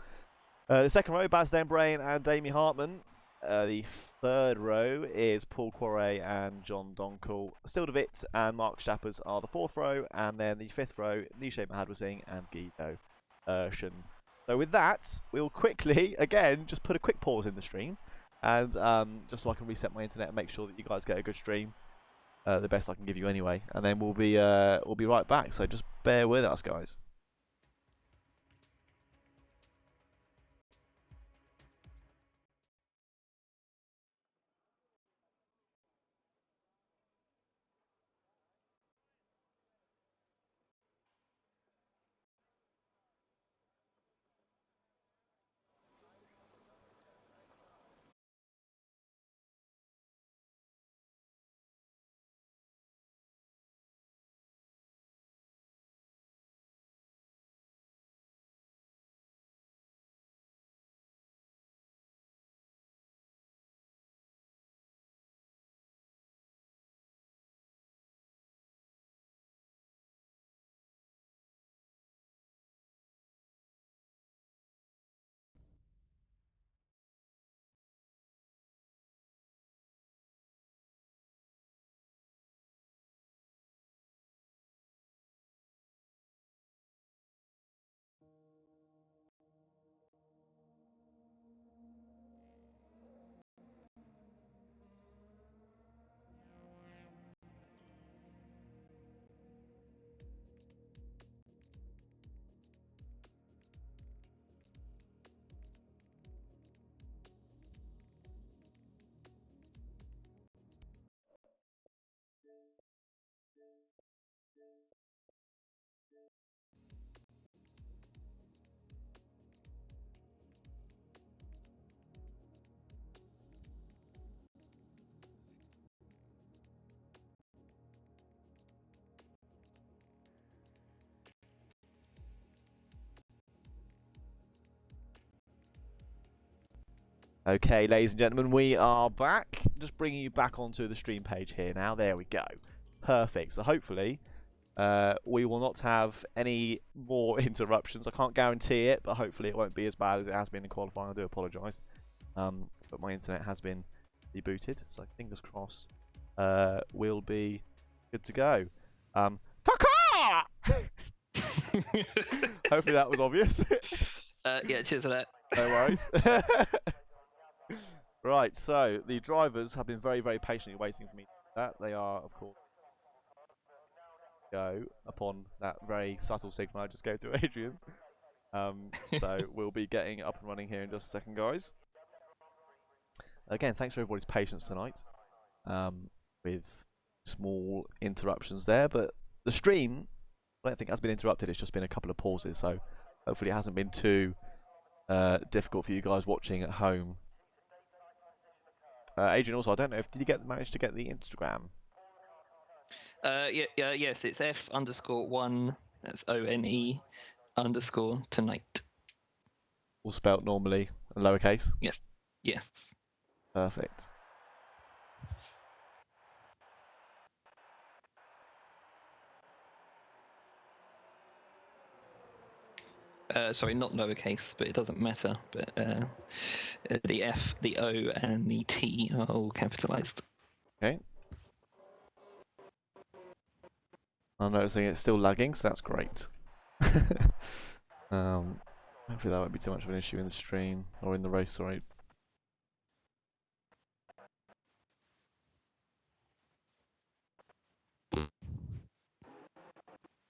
The second row, Baz Denbrain and Damien Hartman. The third row is Paul Quarret and John Donkel. Still de Witt and Mark Stappers are the fourth row, and then the fifth row, Nishay Mahadwar and Guido Urshan. So with that, we'll quickly, again, just put a quick pause in the stream, and just so I can reset my internet and make sure that you guys get a good stream, the best I can give you anyway, and then we'll be right back. So just bear with us, guys. Okay, ladies and gentlemen, we are back. Just bringing you back onto the stream page here now. There we go. Perfect. So hopefully we will not have any more interruptions. I can't guarantee it, but hopefully it won't be as bad as it has been in qualifying. I do apologise. But my internet has been rebooted, so fingers crossed we'll be good to go. Hopefully that was obvious. Yeah, cheers for that. No worries. Right, so the drivers have been very, very patiently waiting for me to do that. They are, of course, go upon that very subtle signal I just gave to Adrian. So we'll be getting up and running here in just a second, guys. Again, thanks for everybody's patience tonight with small interruptions there, but the stream, I don't think has been interrupted. It's just been a couple of pauses, so hopefully it hasn't been too difficult for you guys watching at home. Adrian, also, I don't know if did you manage to get the Instagram? Yes, it's F_1. That's ONE _ tonight. All spelt normally and lowercase. Yes. Perfect. Sorry, not lowercase, but it doesn't matter. But the F, the O, and the T are all capitalized. Okay. I'm noticing it's still lagging, so that's great. Hopefully that won't be too much of an issue in the stream or in the race. Sorry.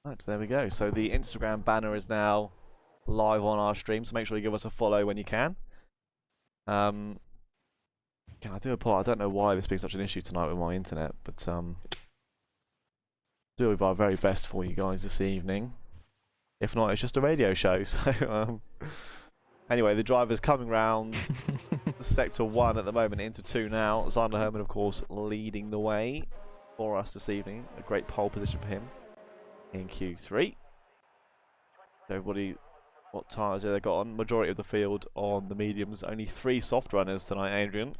Right, there we go. So the Instagram banner is now live on our stream, so make sure you give us a follow when you can. I do apologize. I don't know why this being such an issue tonight with my internet, but do our very best for you guys this evening. If not, it's just a radio show. So anyway, the driver's coming round sector 1 at the moment into 2 now. Sander Herman, of course, leading the way for us this evening. A great pole position for him in Q3. Everybody what tyres have they got on? Majority of the field on the mediums. Only 3 soft runners tonight, Adrian.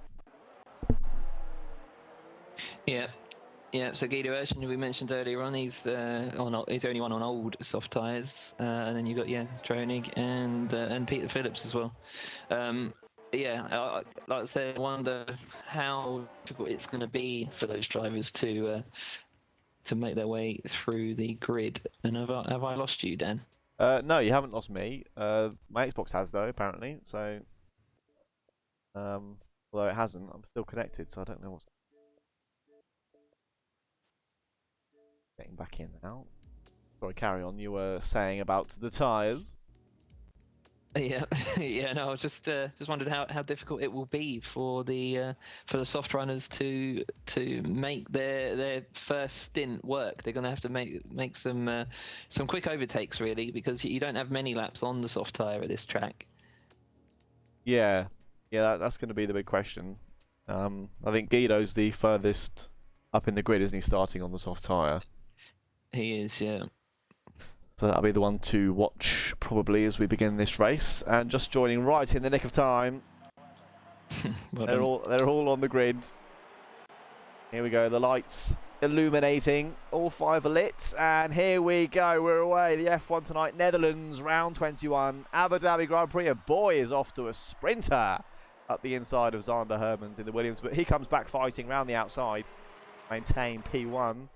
Yeah. Yeah, so Guido Urchin, who we mentioned earlier on, he's the only one on old soft tyres, and then you got Dronig and Peter Phillips as well. Like I said, I wonder how difficult it's going to be for those drivers to make their way through the grid. And have I lost you, Dan? No, you haven't lost me. My Xbox has though, apparently. So, although it hasn't, I'm still connected, so I don't know what's getting back in now. Sorry, carry on. You were saying about the tyres. Yeah, yeah. No, I was just wondered how difficult it will be for the soft runners to make their first stint work. They're going to have to make some quick overtakes really, because you don't have many laps on the soft tyre at this track. Yeah, that's going to be the big question. I think Guido's the furthest up in the grid, isn't he? Starting on the soft tyre. He is, yeah. So that'll be the one to watch probably as we begin this race. And just joining right in the nick of time. They're all on the grid. Here we go. The lights illuminating. All 5 are lit. And here we go. We're away. The F1 tonight. Netherlands round 21. Abu Dhabi Grand Prix. A boy is off to a sprinter up the inside of Zander Hermans in the Williams. But he comes back fighting round the outside. Maintain P1.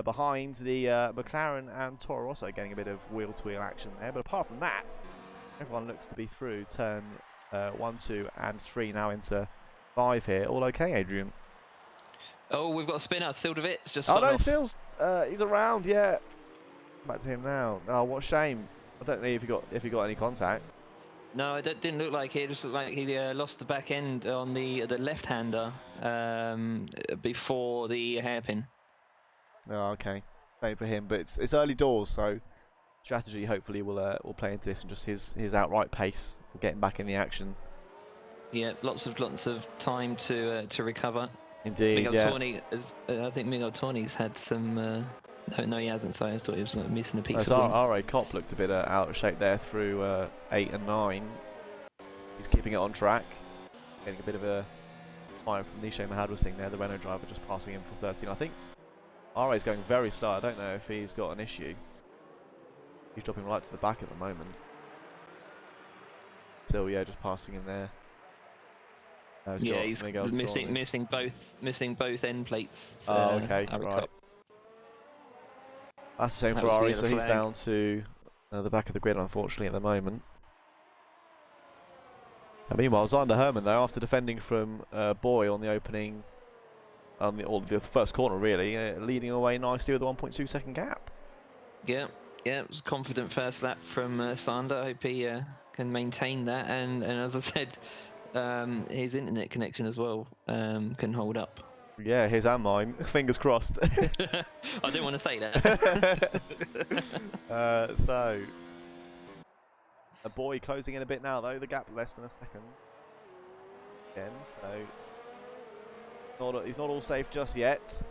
Behind the McLaren and Toro Rosso, getting a bit of wheel-to-wheel action there. But apart from that, everyone looks to be through turn 1, 2 and 3 now into 5 here. All okay, Adrian? Oh, we've got a spin out. Sildervit just. Oh no, Stills, he's around. Yeah, back to him now. Oh, what a shame. I don't know if he got any contact. No, it didn't look like it. It just looked like he lost the back end on the left-hander before the hairpin. Oh, okay. Same for him, but it's early doors, so strategy hopefully will play into this, and just his outright pace will get him back in the action. Yeah, lots of time to recover. Indeed, I think Miguel Torni's had some. No, he hasn't. So I thought he was missing a piece. So R.A. Kopp looked a bit out of shape there through 8 and 9. He's keeping it on track, getting a bit of a fire from Nishay Mahadwasingh there, the Renault driver, just passing him for 13. I think R.A.'s going very slow. I don't know if he's got an issue. He's dropping right to the back at the moment. Still, yeah, just passing him there. He's missing both end plates. Oh, okay, right. That's the same for R.A., so he's down to the back of the grid, unfortunately, at the moment. And meanwhile, Zander Herman, though, after defending from Boy on the opening, the first corner, really, leading away nicely with a 1.2 second gap. Yeah, it was a confident first lap from Zander. I hope he can maintain that, and as I said, his internet connection as well can hold up. Yeah, his and mine. Fingers crossed. I didn't want to say that. So, a Boy closing in a bit now, though. The gap less than a second. Again, so he's not all safe just yet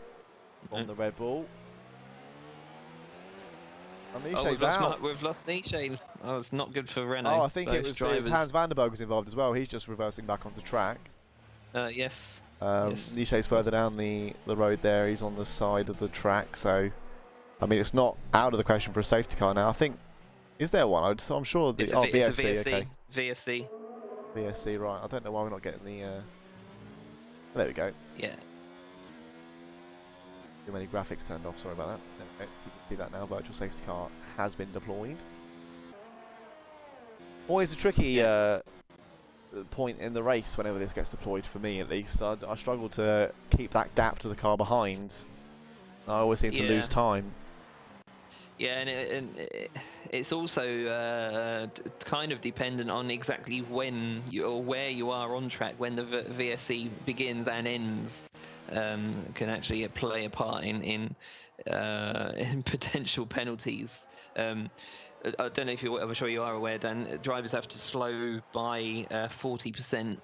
on the Red Bull. We've lost Nishay. Oh, it's not good for Renault. Oh, I think it was Hans Vanderberg was involved as well. He's just reversing back onto track. Yes. Yes. Nishay's further down the road there. He's on the side of the track. So, I mean, it's not out of the question for a safety car now. I think, is there one? I'm sure. VSC. Okay. VSC, right. I don't know why we're not getting the... there we go. Yeah. Too many graphics turned off, sorry about that. Okay, you can see that now. Virtual safety car has been deployed. Always a tricky point in the race whenever this gets deployed, for me at least. I struggle to keep that gap to the car behind. I always seem to lose time. Yeah, and it's also kind of dependent on exactly when or where you are on track, when the VSC begins and ends. Can actually play a part in potential penalties. I don't know if I'm sure you are aware, Dan. Drivers have to slow by 40%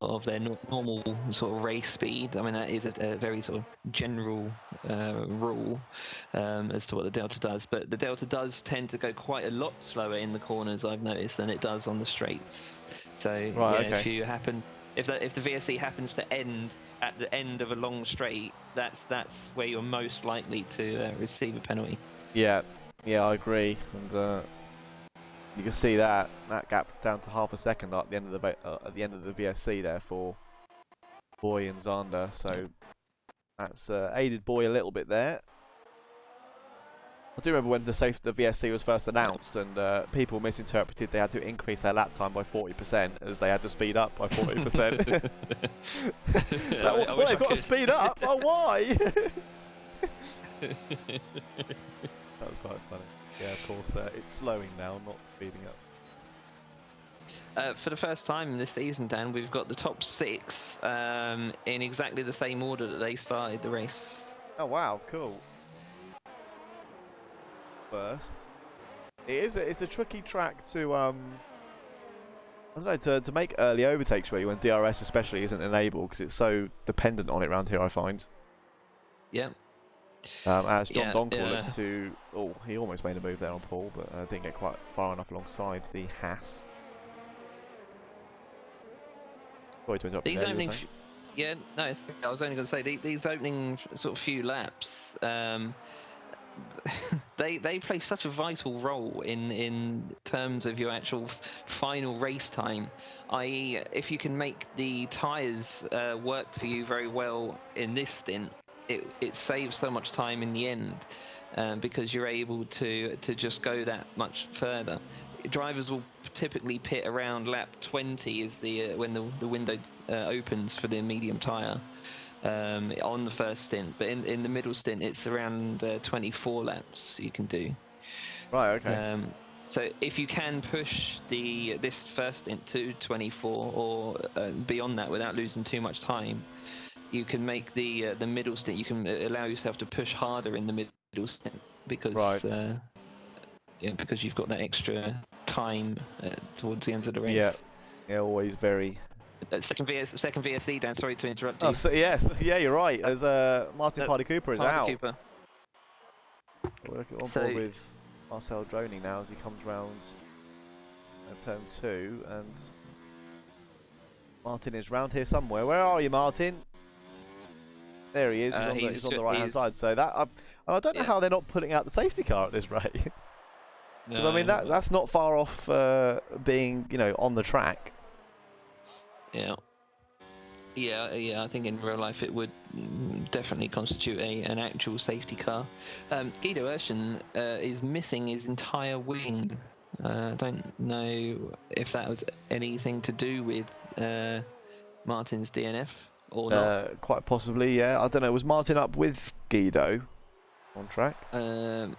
of their normal sort of race speed. I mean, that is a very sort of general rule as to what the Delta does. But the Delta does tend to go quite a lot slower in the corners, I've noticed, than it does on the straights. So if the VSC happens to end at the end of a long straight, that's where you're most likely to receive a penalty. Yeah, I agree, and you can see that gap down to half a second at the end of the VSC there for Boy and Zander. So that's aided Boy a little bit there. I do remember when the VSC was first announced, and people misinterpreted they had to increase their lap time by 40% as they had to speed up by 40%. So, they've got to speed up. Oh, why? That was quite funny. Yeah, of course, it's slowing now, not speeding up. For the first time this season, Dan, we've got the top 6 in exactly the same order that they started the race. Oh wow, cool. First, it's a tricky track to I don't know, to make early overtakes really, when DRS especially isn't enabled, because it's so dependent on it around here, I find. Yeah. As John Donkel looks to... Oh, he almost made a move there on Paul, but didn't get quite far enough alongside the Haas. Sorry to interrupt. These opening... I was only going to say, these opening sort of few laps, they play such a vital role in terms of your actual final race time. I.e., if you can make the tyres work for you very well in this stint, it saves so much time in the end, because you're able to just go that much further. Drivers will typically pit around lap 20 is when the window opens for the medium tyre on the first stint, but in the middle stint it's around 24 laps you can do. Right, okay. So if you can push this first stint to 24 or beyond that without losing too much time, you can make the middle stint, you can allow yourself to push harder in the middle stint, because because you've got that extra time towards the end of the race. Yeah, always very... Second VSC, Dan, sorry to interrupt you. Oh, so, yes, yeah, you're right. As Martin Party Cooper is out. Cooper. We're looking on board with Marcel Droney now as he comes round turn 2, and Martin is round here somewhere. Where are you, Martin? There he is. He's on the right hand side. So that I don't know how they're not putting out the safety car at this rate. Because I mean that's not far off being on the track. Yeah. I think in real life it would definitely constitute an actual safety car. Guido Urshan is missing his entire wing. I don't know if that was anything to do with Martin's DNF or not. Quite possibly, yeah. I don't know. Was Martin up with Guido on track? I'm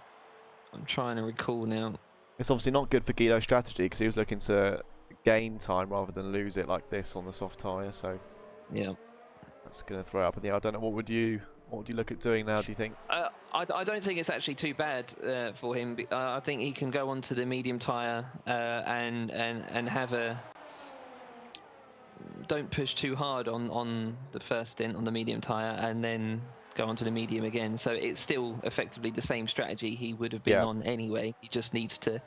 trying to recall now. It's obviously not good for Guido's strategy, because he was looking to gain time rather than lose it like this on the soft tyre. So yeah, that's going to throw up in the air. I don't know. What would you look at doing now, do you think? I don't think it's actually too bad for him. I think he can go onto the medium tyre and have a... Don't push too hard on the first stint on the medium tyre, and then go onto the medium again. So it's still effectively the same strategy he would have been on anyway. He just needs to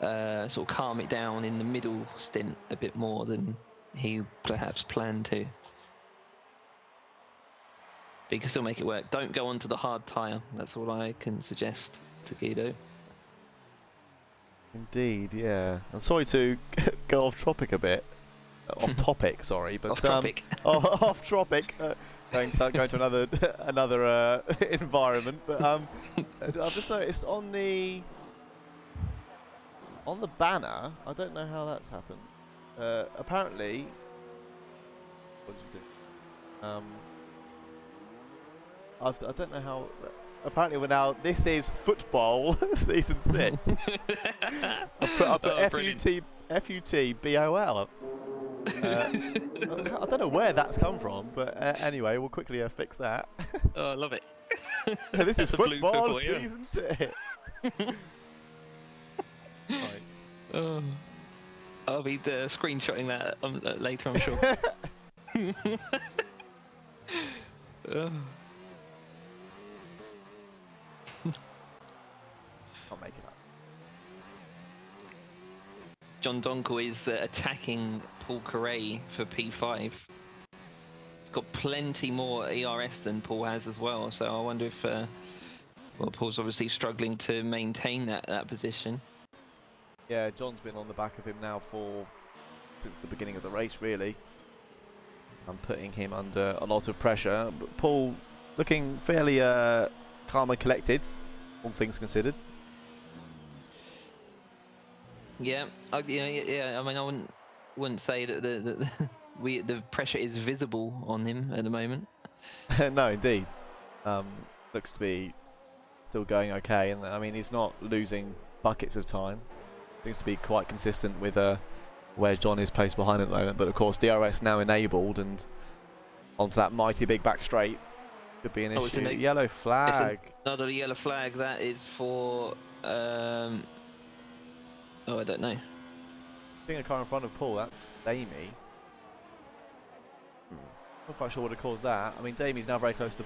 sort of calm it down in the middle stint a bit more than he perhaps planned to. But you can still make it work. Don't go onto the hard tyre. That's all I can suggest to Guido. Indeed, yeah. I'm sorry to go off topic a bit. Off topic, sorry, but off topic. Off topic. Going to another environment, but I've just noticed on the banner. I don't know how that's happened. Apparently, what did you do? I don't know how. Apparently, we're now. This is football season 6. I've put FUTBOL. I don't know where that's come from, but anyway, we'll quickly fix that. Oh, I love it. This is football season 6. Right. Oh. I'll be screenshotting that later, I'm sure. Oh. Can't make it up. John Donkel is attacking Paul Carey for P5. He's got plenty more ERS than Paul has as well, so I wonder if well, Paul's obviously struggling to maintain that position. Yeah, John's been on the back of him now since the beginning of the race, really. I'm putting him under a lot of pressure. But Paul looking fairly calm and collected, all things considered. Yeah, yeah. I mean, I wouldn't say that the pressure is visible on him at the moment. No, indeed. Looks to be still going okay, and I mean he's not losing buckets of time. Seems to be quite consistent with where John is placed behind at the moment. But of course, DRS now enabled, and onto that mighty big back straight could be an issue. Yellow flag. Another yellow flag. That is for. Oh, I don't know. I think a car in front of Paul. That's Damie. Not quite sure what it caused that. I mean, Damie's now very close to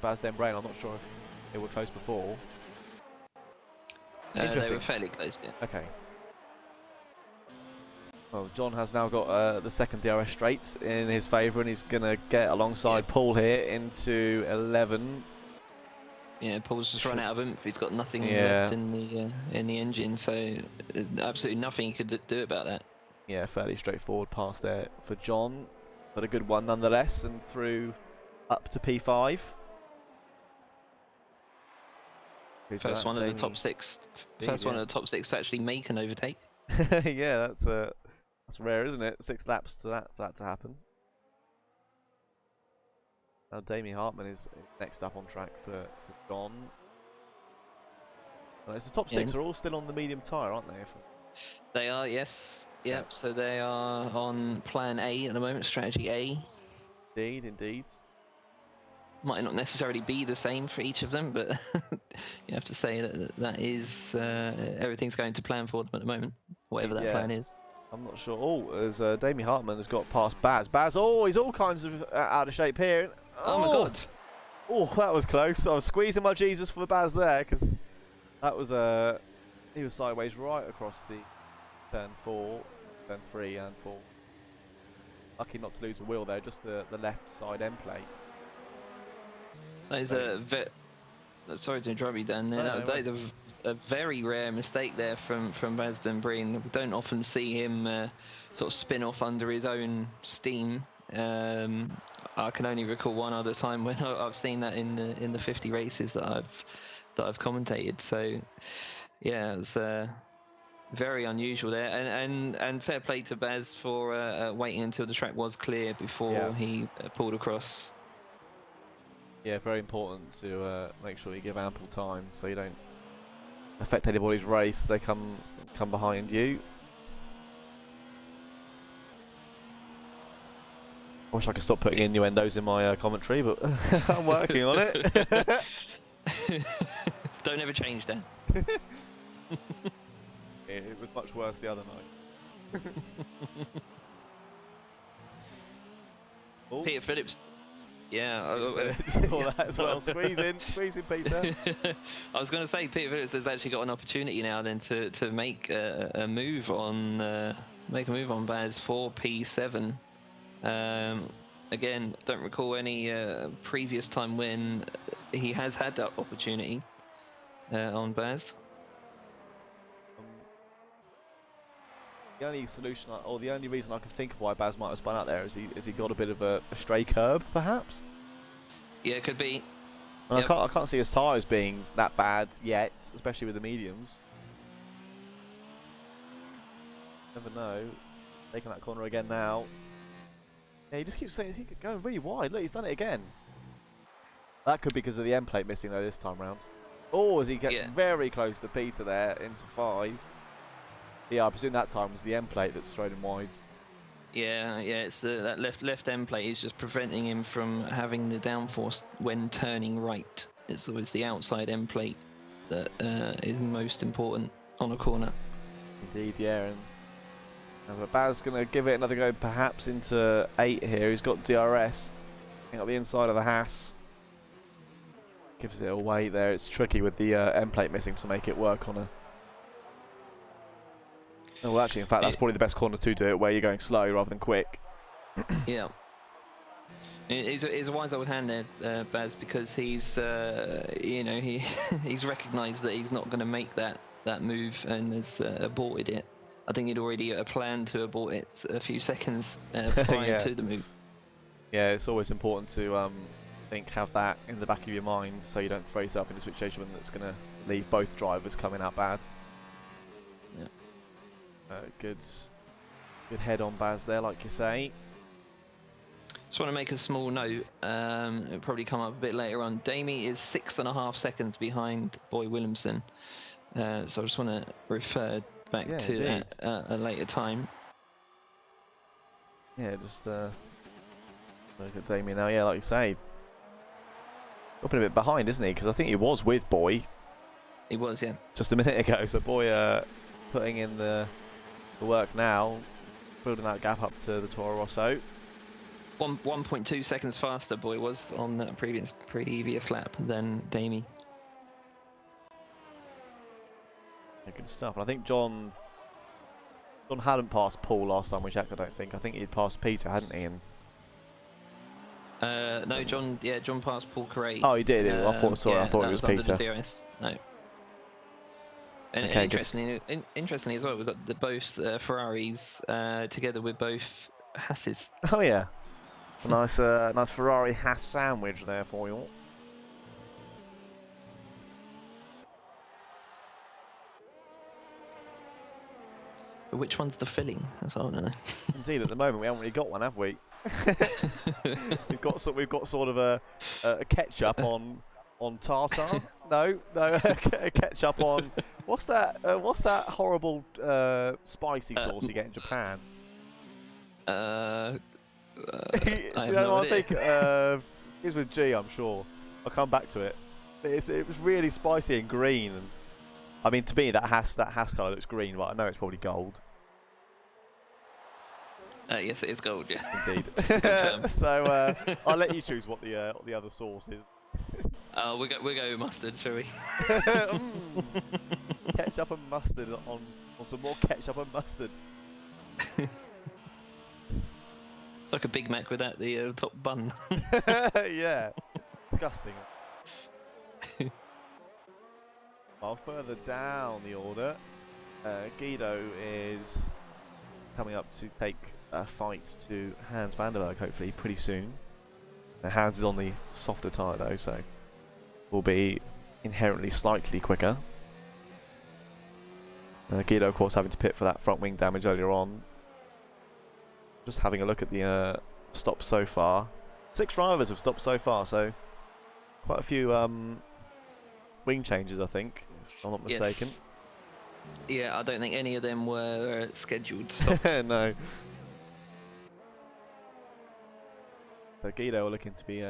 Baz Denbrain. I'm not sure if they were close before. Interesting. They were fairly close, yeah. Okay. Well, John has now got the second DRS straight in his favour, and he's going to get alongside Paul here into 11. Yeah, Paul's just run out of oomph. He's got nothing left in the engine, so absolutely nothing he could do about that. Yeah, fairly straightforward pass there for John, but a good one nonetheless, and through up to P5. First one of the top six. First one of the top six to actually make an overtake. Yeah, that's rare, isn't it? 6 laps for that to happen. Now Damie Hartman is next up on track for John. Well, it's the top 6 are all still on the medium tyre, aren't they? They are, yes. Yep, so they are on plan A at the moment, strategy A. Indeed. Might not necessarily be the same for each of them, but you have to say that is everything's going to plan for them at the moment, whatever that plan is. I'm not sure. Oh, as Damie Hartman has got past Baz. Baz, he's all kinds of out of shape here. Oh my God. Oh, that was close. I was squeezing my Jesus for Baz there, because that was he was sideways right across the turn 3 and 4. Lucky not to lose a wheel there, just the left side end plate. That is sorry to interrupt you, Dan. That is a very rare mistake there from Baz Denbrain. We don't often see him sort of spin off under his own steam. I can only recall one other time when I've seen that in the 50 races that I've commentated. So yeah, it's very unusual there, and fair play to Baz for waiting until the track was clear before he pulled across. Yeah, very important to make sure you give ample time so you don't affect anybody's race as they come behind you. I wish I could stop putting innuendos in my commentary, but I'm working on it. Don't ever change, Dan. It was much worse the other night. Peter Phillips. Yeah, I just saw that as well. Squeeze in, Peter. I was going to say Peter Phillips has actually got an opportunity now then to make a move on Baz for P7. Again, don't recall any previous time when he has had that opportunity on Baz. The only solution, or the only reason I can think of why Baz might have spun out there is he got a bit of a stray curb, perhaps. Yeah, it could be. Yep. I can't see his tyres being that bad yet, especially with the mediums. Never know. Taking that corner again now. Yeah, he just keeps saying he's going really wide. Look, he's done it again. That could be because of the end plate missing though this time round. Oh, as he gets very close to Peter there into 5. Yeah, I presume that time was the end plate that's thrown him wide. Yeah, it's that left end plate is just preventing him from having the downforce when turning right. It's always the outside end plate that is most important on a corner. Indeed, yeah. And Baz going to give it another go, perhaps into 8 here. He's got DRS. I think on the inside of the Haas. Gives it away there. It's tricky with the end plate missing to make it work on a... Oh, well, actually, in fact, that's probably the best corner to do it, where you're going slow rather than quick. Yeah. He's a wise old hand there, Baz, because he's, you know, he's recognised that he's not going to make that move and has aborted it. I think he'd already planned to abort it a few seconds prior to the move. Yeah, it's always important to have that in the back of your mind so you don't throw yourself into a situation that's going to leave both drivers coming out bad. Yeah. Good head on Baz there, like you say. Just want to make a small note. It'll probably come up a bit later on. Damie is 6.5 seconds behind Boy Williamson. So I just want to refer back to that at a later time. Yeah, just look at Damien now. Yeah, like you say, up a bit behind, isn't he? Because I think he was with Boy. He was, yeah. Just a minute ago. So Boy putting in the work now, building that gap up to the Toro Rosso. 1.2 seconds faster Boy was on the previous lap than Damie. Yeah, good stuff. And I think John hadn't passed Paul last time we checked. I don't think. I think he'd passed Peter, hadn't he? And no, John passed Paul Carey. Oh, he did. I thought it was Peter. DRS. No. And okay, interestingly as well, we've got both Ferraris together with both Hasses. Oh yeah, a nice Ferrari Haas sandwich there for you. Which one's the filling? That's all I don't know. Indeed, at the moment we haven't really got one, have we? we've got sort of a ketchup on tartar. No, ketchup on what's that horrible spicy sauce you get in Japan? I think it's with G, I'm sure. I'll come back to it. It was really spicy and green, and I mean, to me that Haas colour looks green, but I know it's probably gold. Yes, it is gold. Yeah. Indeed. So I'll let you choose what the other sauce is. We'll go with mustard, shall we? Ketchup and mustard on some more ketchup and mustard. It's like a Big Mac without the top bun. Yeah, disgusting. While further down the order, Guido is coming up to take a fight to Hans van der Berg, hopefully pretty soon. Now, Hans is on the softer tyre though, so will be inherently slightly quicker. Guido, of course, having to pit for that front wing damage earlier on. Just having a look at the stops so far. 6 drivers have stopped so far, so quite a few wing changes, I think, if I'm not mistaken. Yes. Yeah, I don't think any of them were scheduled stops. No. So Guido are looking to be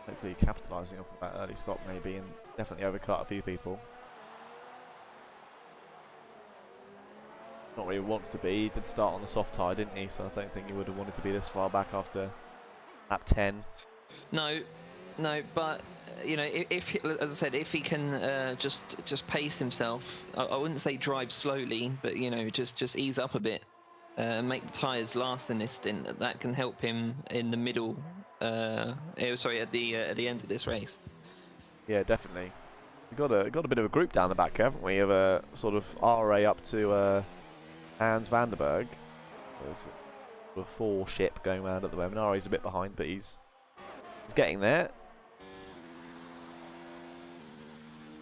hopefully capitalising off of that early stop maybe, and definitely overcut a few people. Not really wants to be. He did start on the soft tyre, didn't he? So I don't think he would have wanted to be this far back after lap 10. No, but you know, if as I said, if he can just pace himself, I wouldn't say drive slowly, but you know, just ease up a bit, make the tyres last in this stint. That can help him in the middle. Sorry, at the end of this race. Yeah, definitely. We've got a bit of a group down the back, haven't we? Of a sort of RA up to Hans van der Berg. There's a 4 ship going around at the moment. RA's a bit behind, but he's getting there.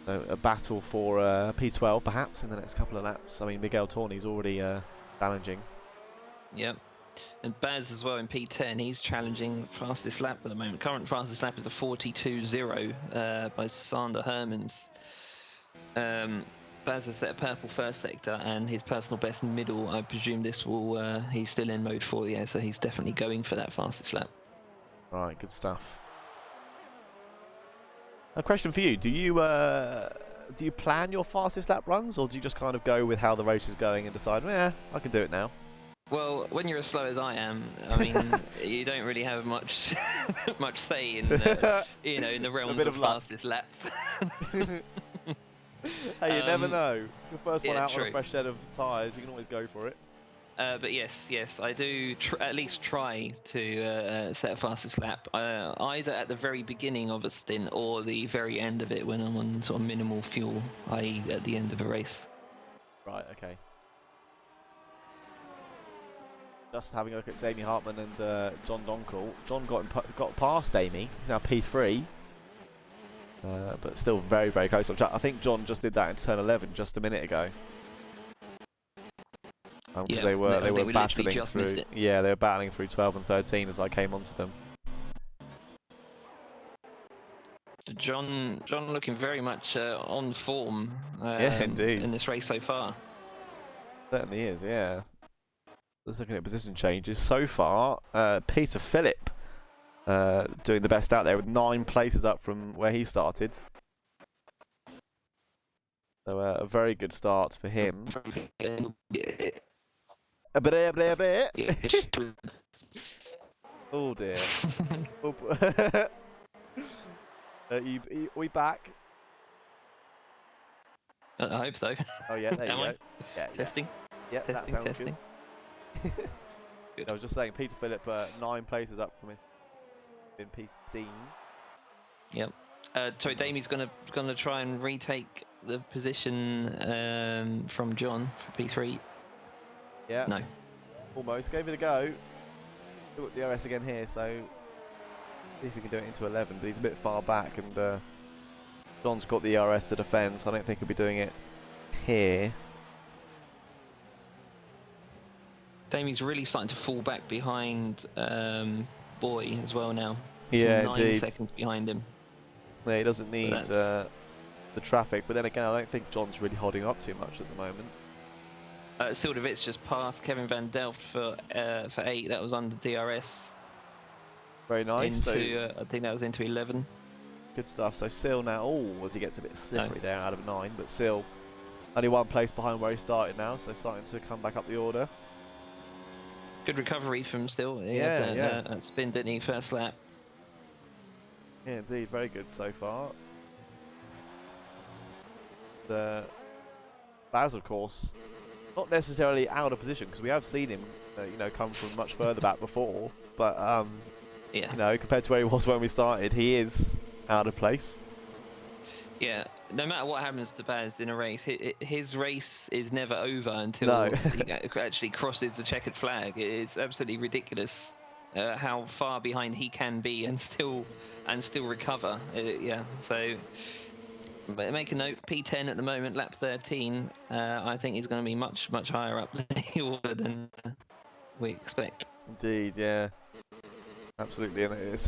So a battle for P12 perhaps in the next couple of laps. I mean, Miguel Torni's already challenging. Yep. And Baz as well in P10, he's challenging fastest lap at the moment. Current fastest lap is a 42.0 by Sander Hermans. Baz has set a purple first sector and his personal best middle. I presume this will, he's still in mode 4, yeah, so he's definitely going for that fastest lap. Right, good stuff. A question for you: do you do you plan your fastest lap runs, or do you just kind of go with how the race is going and decide, yeah, I can do it now? Well, when you're as slow as I am, I mean, you don't really have much much say in you know, in the realms of fastest laps. Hey, you never know. Your first one out true. on a fresh set of tyres, you can always go for it. But yes, I do at least try to set a fastest lap, either at the very beginning of a stint or the very end of it when I'm on sort of minimal fuel, i.e. at the end of a race. Right, okay. Just having a look at Damie Hartman and John Donkel. John got past Damie. He's now P3. But still very, very close on track. I think John just did that in turn 11 just a minute ago. Because they were battling through. Yeah, they were battling through 12 and 13 as I came onto them. John looking very much on form. Yeah, indeed. In this race so far. Certainly is. Yeah. Just looking at position changes so far. Peter Phillip doing the best out there with 9 places up from where he started. So a very good start for him. Oh dear. Are we back? I hope so. Oh yeah, there you go. Yeah, testing. Yeah, that sounds testing. good. Good. I was just saying, Peter Phillip 9 places up from him in P16. Yep. So Damie's gonna try and retake the position from John for P3. Yeah. No. Almost. Gave it a go. Look at DRS again here, so see if we can do it into 11, but he's a bit far back, and John's got the ERS to defend, so I don't think he'll be doing it here. Damie's really starting to fall back behind Boy as well now. Yeah, 9 indeed. seconds behind him. Yeah, he doesn't need the traffic, but then again, I don't think John's really holding up too much at the moment. Sildervitz just passed Kevin Van Delft for 8. That was under DRS. Very nice. Into, I think that was into 11. Good stuff. So Sil now, as he gets a bit slippery there out of 9, but Sil only 1 place behind where he started now, so starting to come back up the order. Good recovery from Sil. Yeah. That spin, didn't he, first lap? Yeah, indeed. Very good so far. Baz, of course, not necessarily out of position, because we have seen him, come from much further back before. But yeah, compared to where he was when we started, he is out of place. Yeah, no matter what happens to Baz in a race, his race is never over until he actually crosses the checkered flag. It is absolutely ridiculous how far behind he can be and still recover. Yeah, so. But make a note, P10 at the moment, lap 13. I think he's going to be much higher up the order than we expect. Indeed, yeah, absolutely, and it's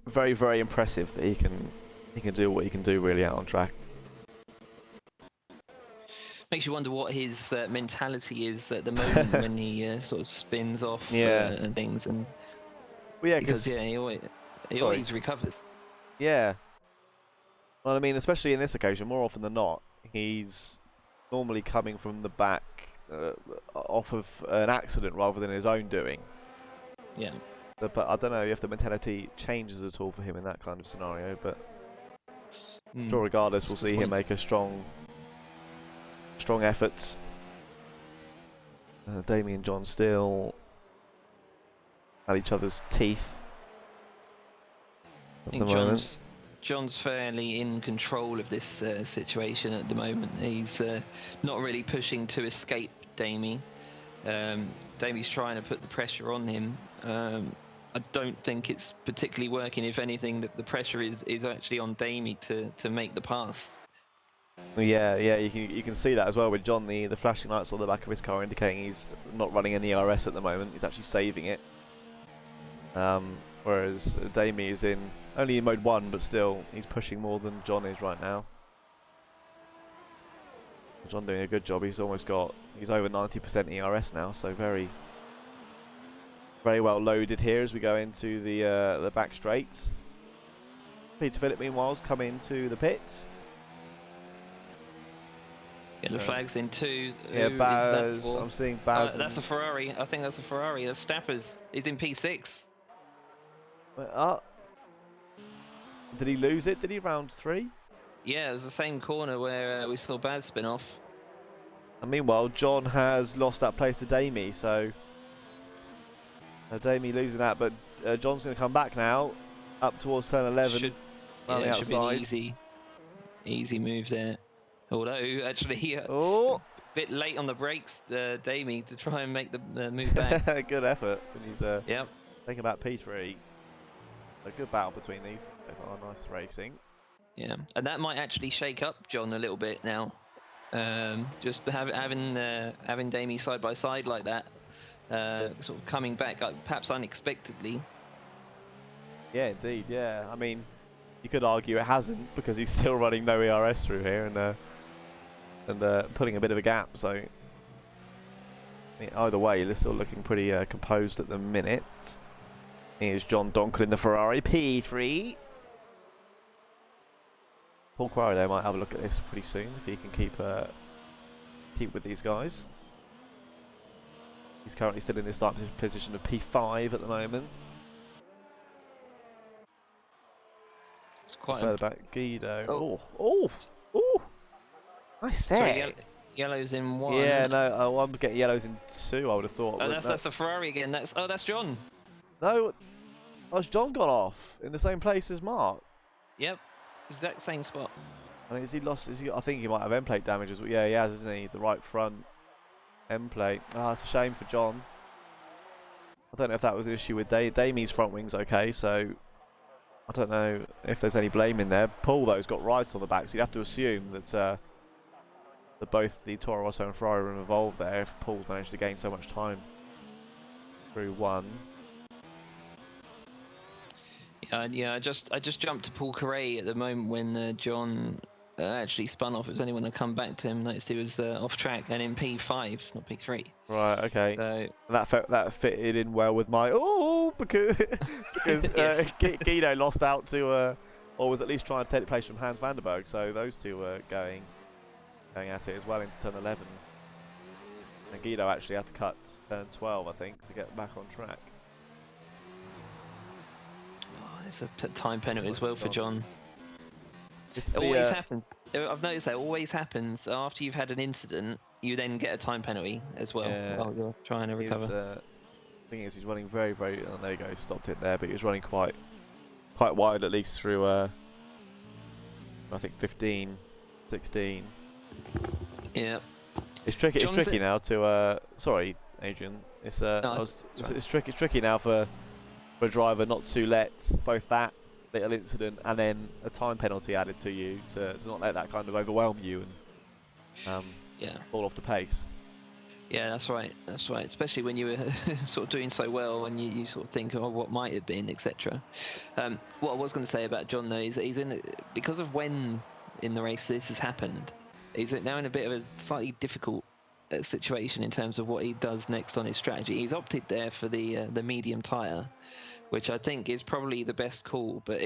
very, very impressive that he can do what he can do really out on track. Makes you wonder what his mentality is at the moment when he sort of spins off and things, and because he always recovers. Yeah. Well, I mean, especially in this occasion, more often than not, he's normally coming from the back off of an accident rather than his own doing. Yeah. But I don't know if the mentality changes at all for him in that kind of scenario, but I'm sure regardless, we'll see him make a strong effort. Damie and John still at each other's teeth at the moment. John's fairly in control of this situation at the moment. He's not really pushing to escape Damie. Damie's trying to put the pressure on him. I don't think it's particularly working. If anything, the pressure is actually on Damie to make the pass. Yeah, you can see that as well with John. The flashing lights on the back of his car indicating he's not running any RS at the moment. He's actually saving it. Whereas Damie is only in mode 1, but still he's pushing more than John is right now. John doing a good job. He's over 90% ERS now, so very, very well loaded here as we go into the back straights. Peter Phillip meanwhile's come into the pits. Get the flags in too. Yeah, Who Baz. is that for? I'm seeing Baz. That's a Ferrari. I think that's a Ferrari. That's Stappers. He's in P6. Did he lose it? Did he round 3? Yeah, it was the same corner where we saw Baz spin off. And meanwhile, John has lost that place to Damie, so Damie losing that, but John's going to come back now, up towards turn 11, around the outside. Should be an easy move there. Although, actually, oh, bit late on the brakes, Damie, to try and make the move back. Good effort. And he's taking back P3. A good battle between these. Oh, nice racing. Yeah, and that might actually shake up John a little bit now. Just having Damie side by side like that, sort of coming back, perhaps unexpectedly. Yeah, indeed. Yeah, I mean, you could argue it hasn't because he's still running no ERS through here and putting a bit of a gap. So I mean, either way, they're still looking pretty composed at the minute. Here's John Donkin in the Ferrari P3. Paul Quarry though might have a look at this pretty soon if he can keep with these guys. He's currently still in this starting position of P5 at the moment. It's quite further back, Guido. Oh! Nice set. Yellow's in 1. Yeah, no, I'm getting yellows in 2. I would have thought. Oh, that's a Ferrari again. That's John. No, has John gone off in the same place as Mark? Yep, exact same spot. I mean, has he lost? I think he might have end plate damage as well. Yeah, he has, isn't he? The right front end plate. Ah, it's a shame for John. I don't know if that was an issue with Damie's front wings. Okay, so I don't know if there's any blame in there. Paul though's got rights on the back, so you'd have to assume that both the Toro Rosso and Ferrari were involved there. If Paul's managed to gain so much time through 1. Yeah, I just jumped to Paul Carey at the moment when John actually spun off. It was only when I come back to him noticed he was off track and in P5, not P3. Right. Okay. So that fitted in well with my because Guido lost out to or was at least trying to take the place from Hans Vanderberg. So those two were going at it as well into turn 11. And Guido actually had to cut turn 12, I think, to get back on track. It's a time penalty as well for John. It always happens. I've noticed that always happens after you've had an incident. You then get a time penalty as well while you're trying to recover. The thing is, he's running very, very. Oh, there you go. He stopped it there, but he was running quite wide at least through. I think 15, 16. Yeah. It's tricky. It's tricky now to. Sorry, Adrian. It's it's tricky now for a driver not to let both that little incident and then a time penalty added to you to not let that kind of overwhelm you and fall off the pace. Yeah, that's right. That's right. Especially when you were sort of doing so well and you sort of think, oh, what might have been, etc. What I was going to say about John though is that he's because of when in the race this has happened, he's now in a bit of a slightly difficult situation in terms of what he does next on his strategy. He's opted there for the medium tyre, which I think is probably the best call, but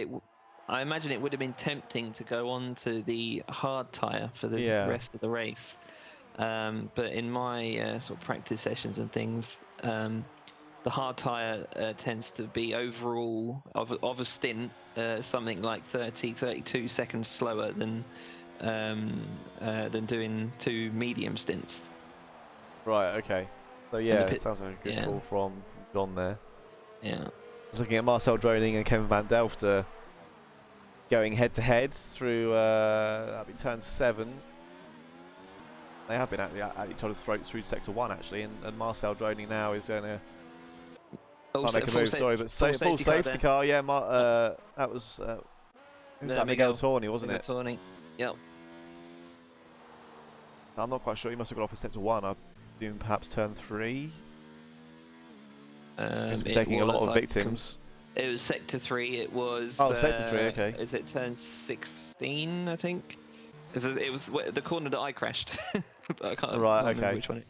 I imagine it would have been tempting to go on to the hard tyre for the rest of the race. But in my sort of practice sessions and things, the hard tyre tends to be overall of a stint something like 32 seconds slower than doing 2 medium stints. Right, okay. So yeah, it sounds like a good call from John there. Yeah. I was looking at Marcel Droning and Kevin Van Delft going head-to-head through that'd be turn 7. They have been at each other's throats through sector 1 actually, and Marcel Droning now is going to make a move. Sorry, but full safety car. Yeah, that was who was that? Miguel Torney, wasn't it? Miguel Torney. Yep. I'm not quite sure. He must have got off at sector 1. I presume perhaps turn 3. He's been taking a lot of victims. It was sector 3. It was. Oh, sector 3. Okay. Is it turn 16? I think. It was the corner that I crashed. But I can't remember which one.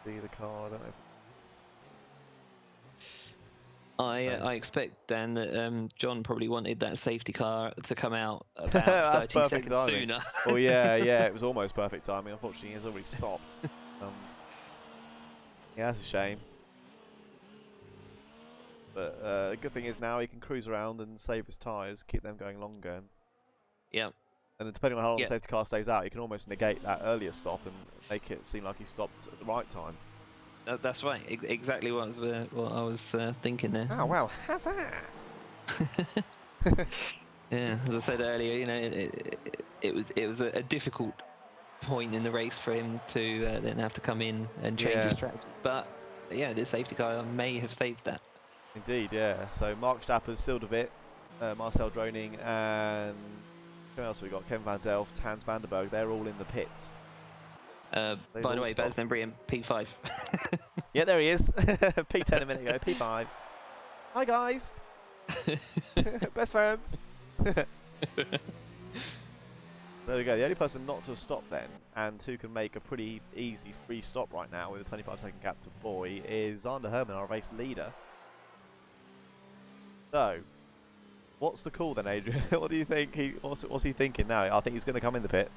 See the car. I don't know. I expect, Dan, that John probably wanted that safety car to come out about 30 seconds timing. sooner. Well, yeah, it was almost perfect timing. Unfortunately, he's already stopped. Yeah, that's a shame. But the good thing is now he can cruise around and save his tyres, keep them going longer. Yeah. And then depending on how long the safety car stays out, you can almost negate that earlier stop and make it seem like he stopped at the right time. That's right. Exactly what I was thinking there. Oh well, Hazzah! Yeah, as I said earlier, you know, it was a difficult point in the race for him to then have to come in and change his strategy. But yeah, the safety car may have saved that. Indeed, yeah. So Mark Stapper, Sil de Wit, Marcel Droning, and who else have we got? Kevin Van Delft, Hans van der Berg. They're all in the pits. By the way, Baz Lembrian, P5. Yeah, there he is. P10 a minute ago, P5. Hi guys. Best friends. There we go. The only person not to stop then, and who can make a pretty easy free stop right now with a 25-second gap to Boy, is Zander Herman, our race leader. So, what's the call then, Adrian? What do you think? What's he thinking now? I think he's going to come in the pit.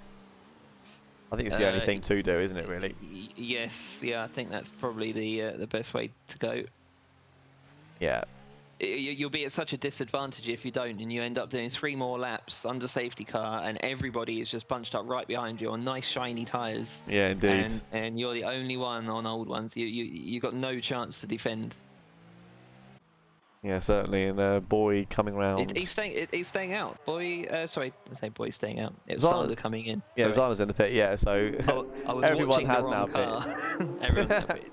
I think it's the only thing to do, isn't it, really? Yes, yeah, I think that's probably the best way to go. Yeah. You'll be at such a disadvantage if you don't, and you end up doing 3 more laps under safety car, and everybody is just bunched up right behind you on nice shiny tyres. Yeah, indeed. And you're the only one on old ones. You got no chance to defend. Yeah, certainly. And Boy coming round. He's staying out. Boy, sorry, I say Boy staying out. It's Zander coming in. Yeah, Zander's in the pit. Yeah, so everyone has now pit. Everyone's now pit.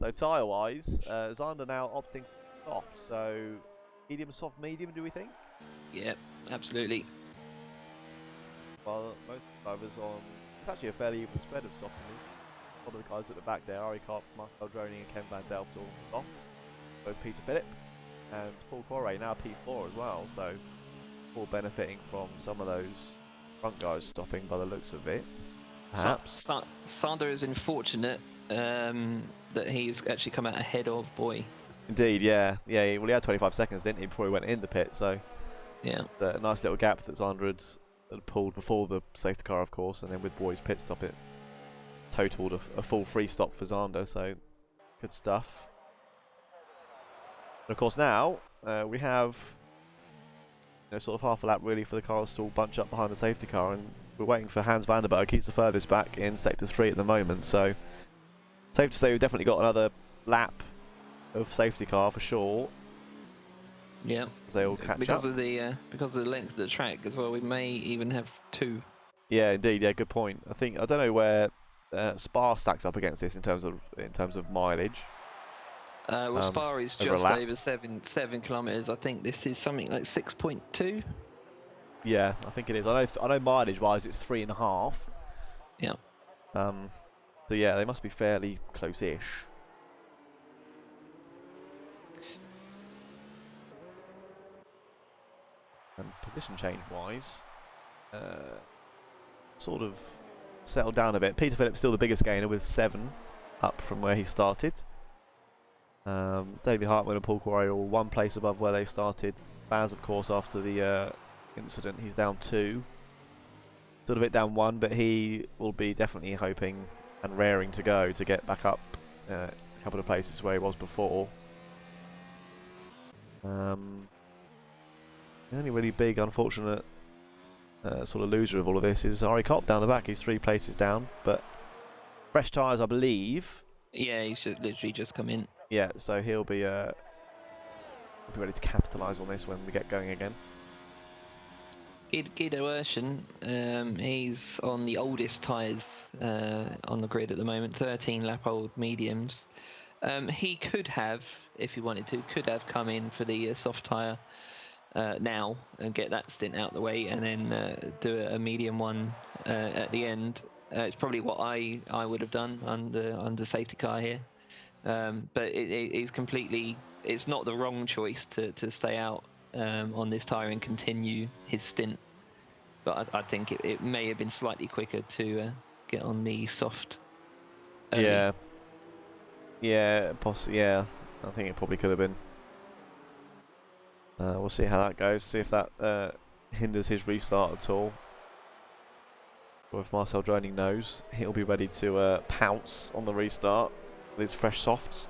So tyre-wise, Zander now opting soft. So medium, soft, medium. Do we think? Yeah, absolutely. Well, most drivers on. It's actually a fairly even spread of soft. A lot of the guys at the back there, Ari Kopp, Marcel Droning, and Ken Van Delft all soft. So is Peter Phillip. And Paul Corey now P4 as well, so all benefiting from some of those front guys stopping by the looks of it. Perhaps. Zander has been fortunate that he's actually come out ahead of Boy. Indeed, yeah. Well, he had 25 seconds, didn't he, before he went in the pit, so yeah. A nice little gap that Zander had pulled before the safety car, of course, and then with Boy's pit stop it totaled a full free stop for Zander, so good stuff. And of course now, we have sort of half a lap really for the cars to all bunch up behind the safety car, and we're waiting for Hans van der Berg. He's the furthest back in Sector 3 at the moment, so safe to say we've definitely got another lap of safety car for sure. Yeah, as they all catch up. Because of the length of the track as well, we may even have 2. Yeah, indeed. Yeah, good point. I don't know where Spa stacks up against this in terms of mileage. Well, Spa is just over 7 kilometres. I think this is something like 6.2. Yeah, I think it is. I know mileage-wise it's 3.5. Yeah. So yeah, they must be fairly close-ish. And position change-wise, sort of settled down a bit. Peter Phillips still the biggest gainer with 7 up from where he started. David Hartman and Paul Quarry are all 1 place above where they started. Baz, of course, after the incident, he's down 2. Still a bit down 1, but he will be definitely hoping and raring to go to get back up a couple of places where he was before. The only really big, unfortunate sort of loser of all of this is Ari Kopp down the back. He's 3 places down, but fresh tyres, I believe. Yeah, he's literally just come in. Yeah, so he'll be ready to capitalise on this when we get going again. Guido Urshan, he's on the oldest tyres on the grid at the moment, 13-lap-old mediums. He could have, if he wanted to, come in for the soft tyre now and get that stint out the way, and then do a medium one at the end. It's probably what I would have done under safety car here. But it's not the wrong choice to stay out on this tyre and continue his stint. But I think it may have been slightly quicker to get on the soft early. Yeah, I think it probably could have been. We'll see how that goes. See if that hinders his restart at all. Or if Marcel Droning knows, he'll be ready to pounce on the restart with his fresh softs.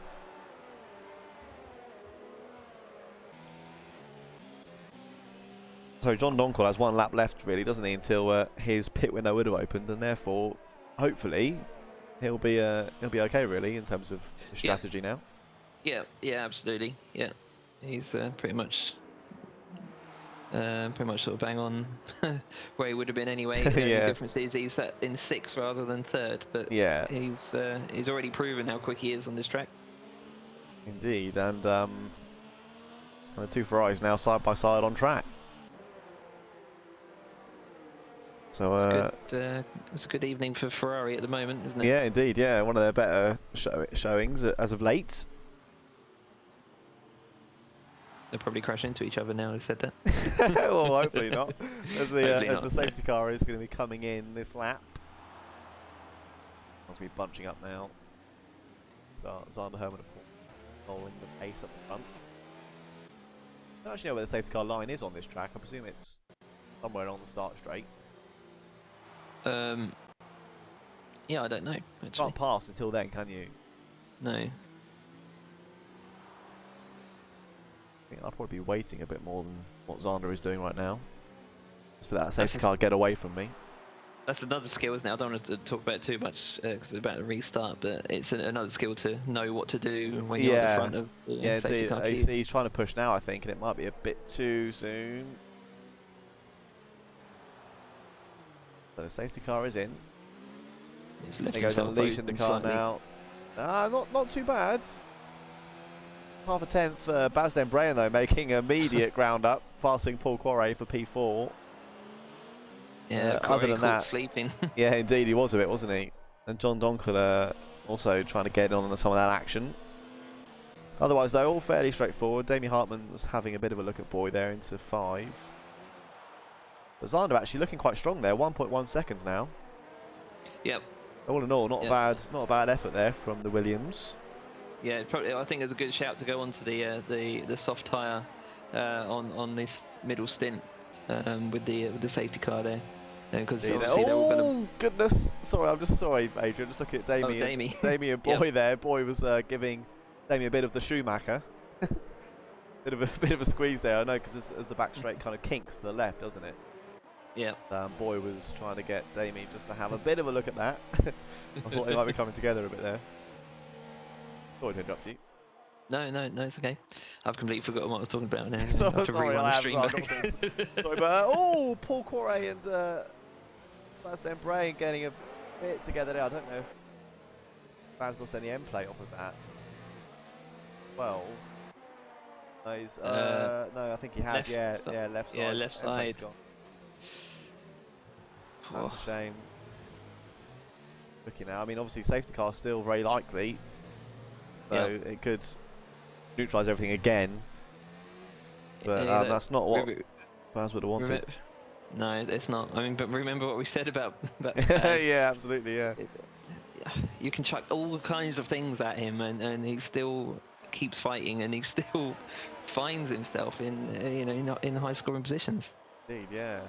So John Donkel has 1 lap left, really, doesn't he, until his pit window would have opened, and therefore, hopefully, he'll be okay, really, in terms of the strategy now. Yeah, absolutely. Yeah, he's pretty much sort of bang on where he would have been anyway. The only difference is he's in 6th rather than 3rd, but yeah, he's already proven how quick he is on this track. Indeed, and the 2 Ferraris now side by side on track. So it's a good evening for Ferrari at the moment, isn't it? Yeah, indeed. Yeah, one of their better showings as of late. They'll probably crash into each other now. Who said that? Well, hopefully not. As the safety car is going to be coming in this lap. Must be bunching up now. Zander Herman, of course, following the pace up the front. I don't actually know where the safety car line is on this track. I presume it's somewhere on the start straight. Yeah, I don't know. Actually. Can't pass until then, can you? No. I think I'll probably be waiting a bit more than what Zander is doing right now. Just to let that safety car get away from me. That's another skill, isn't it? I don't want to talk about it too much because it's about the restart, but it's another skill to know what to do when you're at the front of the safety car queue. He's trying to push now, I think, and it might be a bit too soon. So the safety car is in. He goes unleashing the car now. Not too bad. Half a tenth. Baz Dembrain though making immediate ground up, passing Paul Quarret for P4. Yeah, other than that, sleeping. Yeah, indeed he was a bit, wasn't he? And John Donkel also trying to get on some of that action. Otherwise, though, all fairly straightforward. Damien Hartman was having a bit of a look at Boy there into 5. But Zander actually looking quite strong there, 1.1 seconds now. Yep. All in all, not a bad effort there from the Williams. Yeah, probably. I think it was a good shout to go onto the soft tyre on this middle stint with the safety car there. Because obviously they're all going to... goodness! Sorry, I'm just sorry, Adrian. Just looking at Damien. Damien Boy there. Boy was giving Damien a bit of the Schumacher. bit of a squeeze there. I know because as the back straight kind of kinks to the left, doesn't it? Yeah. Boy was trying to get Damien just to have a bit of a look at that. I thought they might be coming together a bit there. Sorry to interrupt you. No, it's okay. I've completely forgotten what I was talking about now. Sorry, I have. Sorry, but Paul Quarret and Baz Dembrain getting a bit together there. I don't know if Baz lost any end plate off of that. Well, no, no, I think he has. Left side. Yeah, left side. That's a shame. Looking now, I mean, obviously safety car still very likely, so it could neutralise everything again. But that's not what Baz would have wanted. No, it's not. I mean, but remember what we said about yeah, absolutely, yeah. You can chuck all kinds of things at him, and he still keeps fighting, and he still finds himself in in high scoring positions. Indeed, yeah.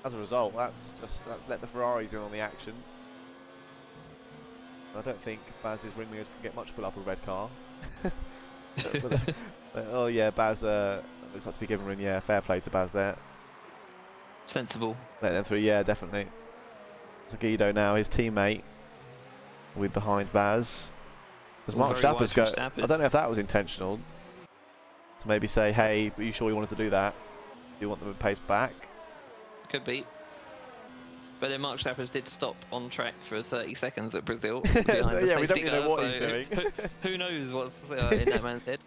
As a result, that's let the Ferraris in on the action. I don't think Baz's ringleaders can get much full up a red car. Oh yeah, Baz looks like to be giving room. Yeah, fair play to Baz there. Sensible. Let them through, yeah, definitely. So Guido now, his teammate, will be behind Baz. Because Mark Stapper's go. I don't know if that was intentional. To maybe say, hey, are you sure you wanted to do that? Do you want them to pace back? Could be. But then Mark Stappers did stop on track for 30 seconds at Brazil. So yeah, we don't even know what he's doing. Who knows what's in that man's head?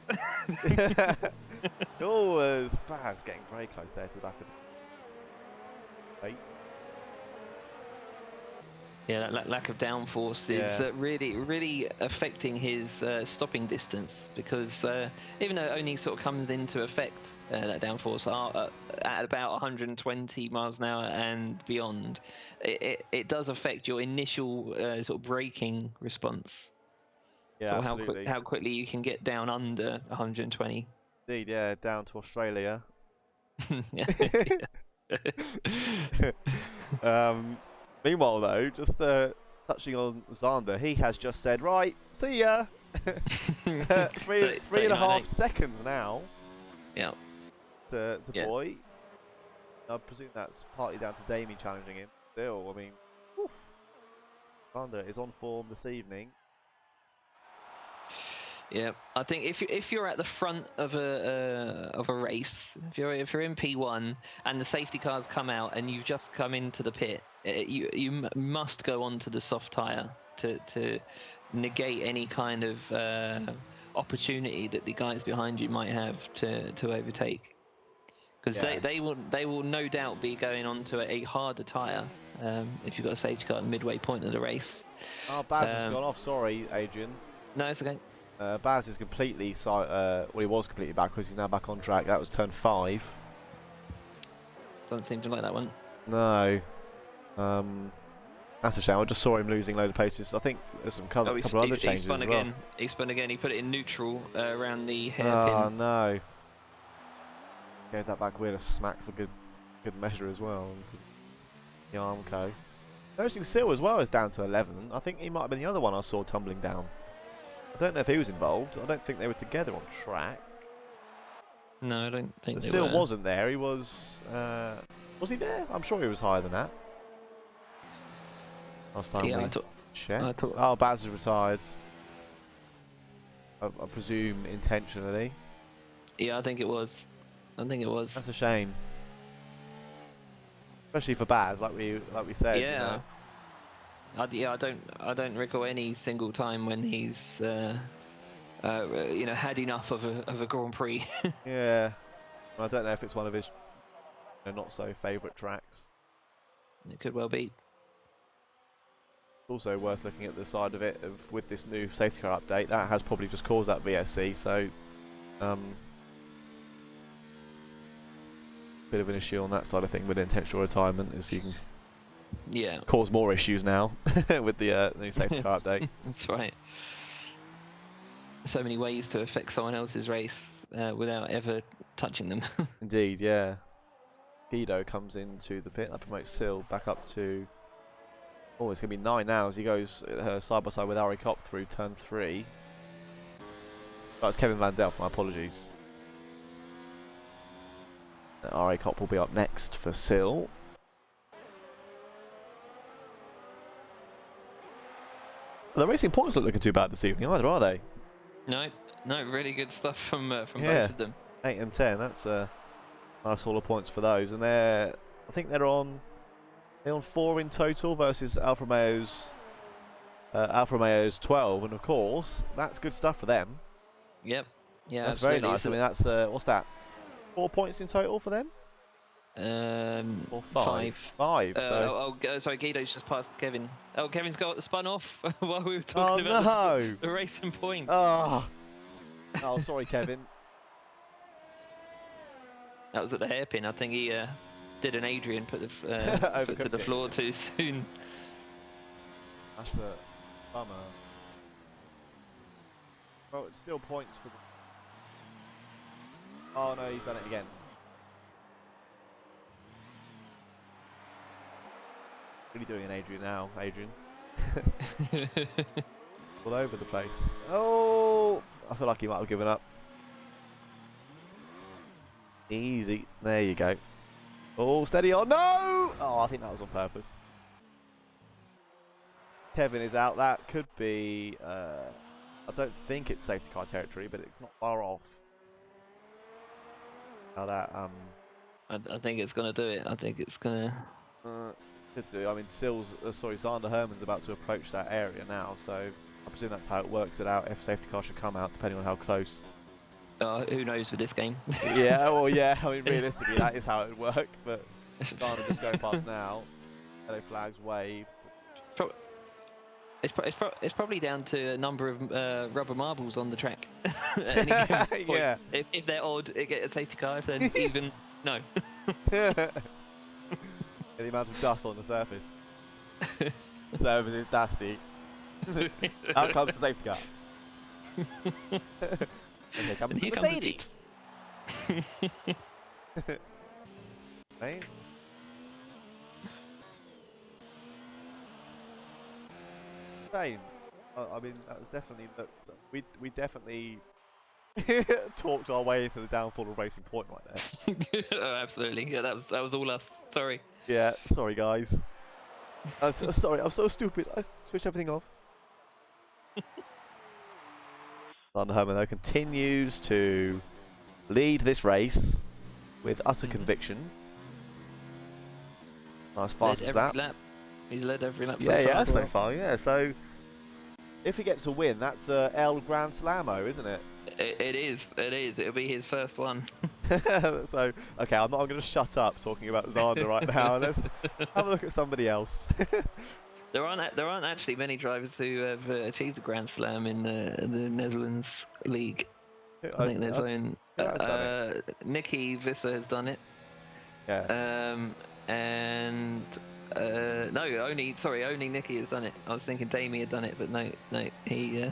Oh, Baz getting very close there to the back of the eight. Yeah, that lack of downforce is really affecting his stopping distance, because even though it only sort of comes into effect, that downforce at about 120 miles an hour and beyond, it does affect your initial sort of braking response. Yeah, absolutely. How quickly you can get down under 120. Indeed, yeah, down to Australia. Meanwhile, though, just touching on Zander, he has just said, right, see ya. three and a half seconds now. Yeah. To Boy. I presume that's partly down to Damie challenging him. Still, I mean, Zander is on form this evening. Yeah, I think if you're at the front of a race, if you're in P1 and the safety cars come out and you've just come into the pit, you must go onto the soft tyre to negate any kind of opportunity that the guys behind you might have to overtake, because they will no doubt be going onto a harder tyre if you've got a safety car at the midway point of the race. Oh, Baz has gone off. Sorry, Adrian. No, it's okay. Baz is completely, well, he was completely backwards. He's now back on track. That was turn 5. Doesn't seem to like that one. No. That's a shame. I just saw him losing a load of paces. I think there's some couple of other changes as well. He spun again. He put it in neutral around the hairpin. Oh, no. Gave that back wheel a smack for good measure as well. Into the Armco. Noticing Seal as well is down to 11. I think he might have been the other one I saw tumbling down. I don't know if he was involved. I don't think they were together on track. No, I don't think they Seal were. wasn't there. He was he there? I'm sure he was higher than that. Last time we checked. Oh, Baz is retired. I presume intentionally. Yeah, I think it was. That's a shame. Especially for Baz, like we said. Yeah. You know? I don't recall any single time when he's had enough of a Grand Prix. Yeah, I don't know if it's one of his not so favourite tracks. It could well be. Also worth looking at the side of it with this new safety car update that has probably just caused that VSC. So, bit of an issue on that side of thing with intentional retirement is you can. Yeah. Cause more issues now with the new safety car update. That's right. So many ways to affect someone else's race without ever touching them. Indeed, yeah. Guido comes into the pit. That promotes Sil back up to. Oh, it's going to be 9 now as he goes side by side with Ari Kopp through turn 3. That's Kevin Van Delft, my apologies. Ari Kopp will be up next for Sil. The racing points not looking too bad this evening either, are they? No, really good stuff from both of them. 8 and 10, that's a nice haul of points for those. And I think they're on 4 in total versus Alfa Romeo's 12. And of course, that's good stuff for them. Yep. Yeah, that's absolutely. very nice. I mean, that's what's that? 4 points in total for them? Or 5? 5. Sorry, Guido's just passed Kevin. Oh, Kevin's got spun off while we were talking about the racing point. Oh, sorry, Kevin. That was at the hairpin. I think he did an Adrian, put the foot to the floor too soon. That's a bummer. Well, it's still points for the. Oh no, he's done it again. Really doing an Adrian now, Adrian. All over the place. Oh, I feel like he might have given up. Easy. There you go. Oh, steady on. No! Oh, I think that was on purpose. Kevin is out. That could be. I don't think it's safety car territory, but it's not far off. Now that I think it's gonna do it. I think it's gonna. Could do. I mean, Zander Herman's about to approach that area now, so I presume that's how it works it out. If safety car should come out, depending on how close. Who knows with this game? Yeah, well, yeah. I mean, realistically, that is how it would work. But Zander just going past now. Yellow flags wave. It's probably down to a number of rubber marbles on the track. At any given point. Yeah. If they're odd, it gets a safety car. If they're even, no. The amount of dust on the surface. Surface is dusty. Out comes the safety car. Okay, comes the Mercedes. Right? Shane, I mean, that was definitely we definitely talked our way into the downfall of Racing Point right there. Oh, absolutely. Yeah, that was all us. Sorry. Yeah, sorry guys. Sorry, I'm so stupid. I switched everything off. Dan Hazzah though continues to lead this race with utter conviction. Nice fast as that. Lap. He's led every lap. Yeah, so far. Yeah, so if he gets a win, that's El Gran Slamo, isn't it? It is. It'll be his first one. So, okay, I'm not going to shut up talking about Zander right now. Let's have a look at somebody else. There aren't actually many drivers who have achieved a Grand Slam in the Netherlands League. I think there's only Nicky Visser has done it. Yeah. And only Nicky has done it. I was thinking Damie had done it, but no, he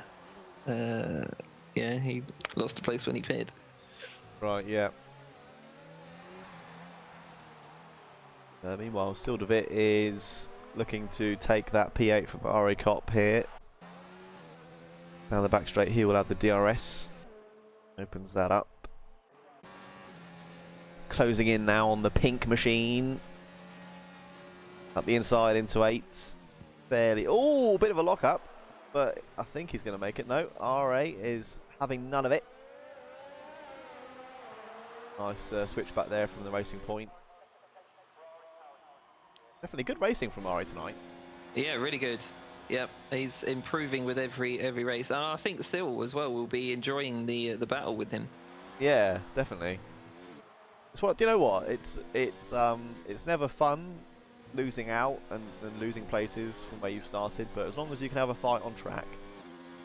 he lost a place when he pitted. Right, yeah. Meanwhile, Sildavit is looking to take that P8 from Ari Kopp here. Down the back straight, he will have the DRS. Opens that up. Closing in now on the pink machine. Up the inside into 8. Barely. Oh, bit of a lock up. But I think he's going to make it. No, R8 is having none of it. Nice switch back there from the Racing Point. Definitely good racing from Ari tonight. Yeah, really good. Yep, he's improving with every race, and I think Sil as well will be enjoying the battle with him. Yeah, definitely. It's what, do you know what? It's never fun losing out and losing places from where you've started, but as long as you can have a fight on track,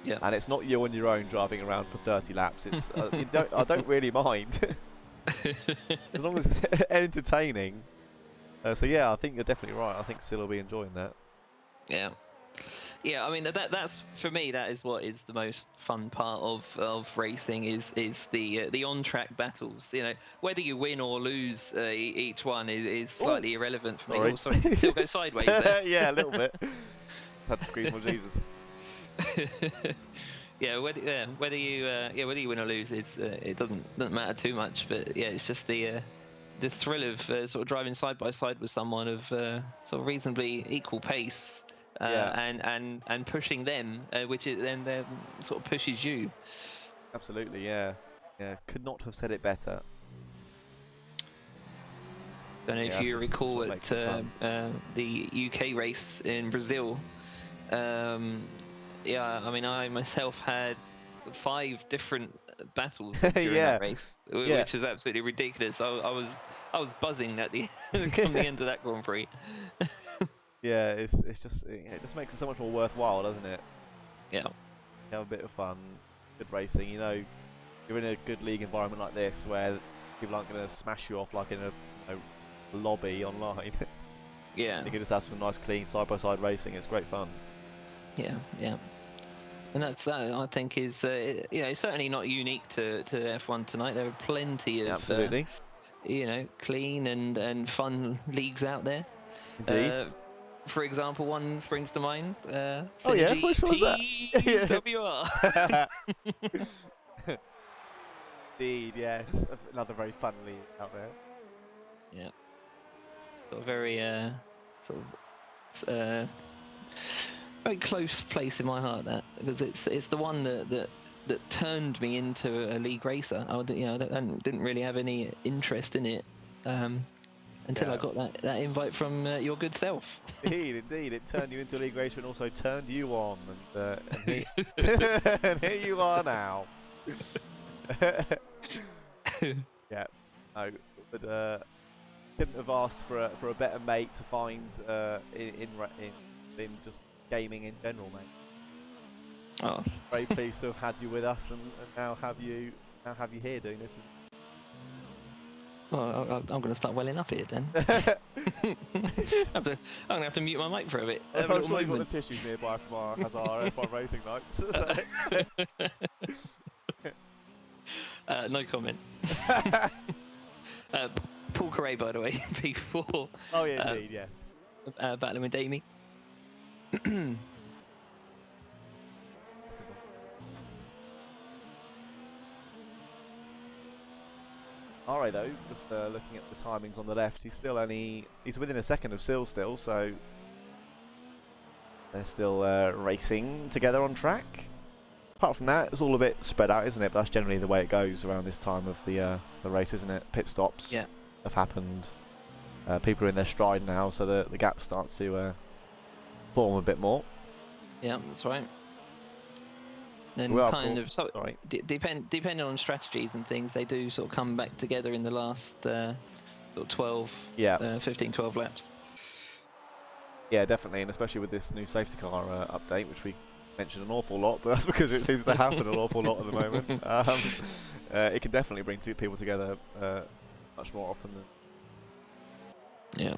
yeah, and it's not you on your own driving around for 30 laps, it's I don't really mind as long as it's entertaining. So yeah, I think you're definitely right. I think Sil will be enjoying that. Yeah. Yeah, I mean that's for me. That is what is the most fun part of racing is the on-track battles. You know, whether you win or lose each one is slightly irrelevant for me. Sorry. Oh, sorry, still go sideways there. Yeah, a little bit. Had to squeeze more Jesus. Yeah, whether you win or lose, it doesn't matter too much. But yeah, it's just the thrill of sort of driving side by side with someone of sort of reasonably equal pace. And pushing them, which is then sort of pushes you. Absolutely, yeah. Could not have said it better. Don't know if you recall at the UK race in Brazil. I mean, I myself had 5 different battles during that race, which is absolutely ridiculous. I was buzzing at the come the end of that Grand Prix. Yeah, it just makes it so much more worthwhile, doesn't it? Yeah. You have a bit of fun, good racing. You know, you're in a good league environment like this where people aren't going to smash you off like in a lobby online. Yeah. You can just have some nice, clean side-by-side racing. It's great fun. Yeah. And that's I think is certainly not unique to F1 tonight. There are plenty of absolutely, clean and fun leagues out there. Indeed. For example, one springs to mind. Oh yeah, which was that? WR. Indeed, yes. Another very fun league out there. Yeah. Got a very very close place in my heart, that, because it's the one that turned me into a league racer. I didn't really have any interest in it. Until I got that invite from your good self. Indeed. It turned you into a league racer and also turned you on. And here you are now. Yeah. No, but couldn't have asked for a better mate to find in just gaming in general, mate. Oh. Very pleased to have had you with us and now have you here doing this. Well, I'm going to start welling up here then. I'm going to have to mute my mic for a bit. I'm sure you've got the tissues nearby from our F1 racing nights. No comment. Paul Correa, by the way, before. Oh yeah, indeed, yes. Battling with Damie. Alright though, just looking at the timings on the left, he's within a second of Seal still, so they're still racing together on track. Apart from that, it's all a bit spread out, isn't it? But that's generally the way it goes around this time of the race, isn't it? Pit stops have happened. People are in their stride now, so the gap starts to form a bit more. Yeah, that's right. And depending on strategies and things, they do sort of come back together in the last sort of 12, 15, 12 laps. Yeah, definitely, and especially with this new safety car update, which we mentioned an awful lot, but that's because it seems to happen an awful lot at the moment. It can definitely bring two people together much more often than... Yeah.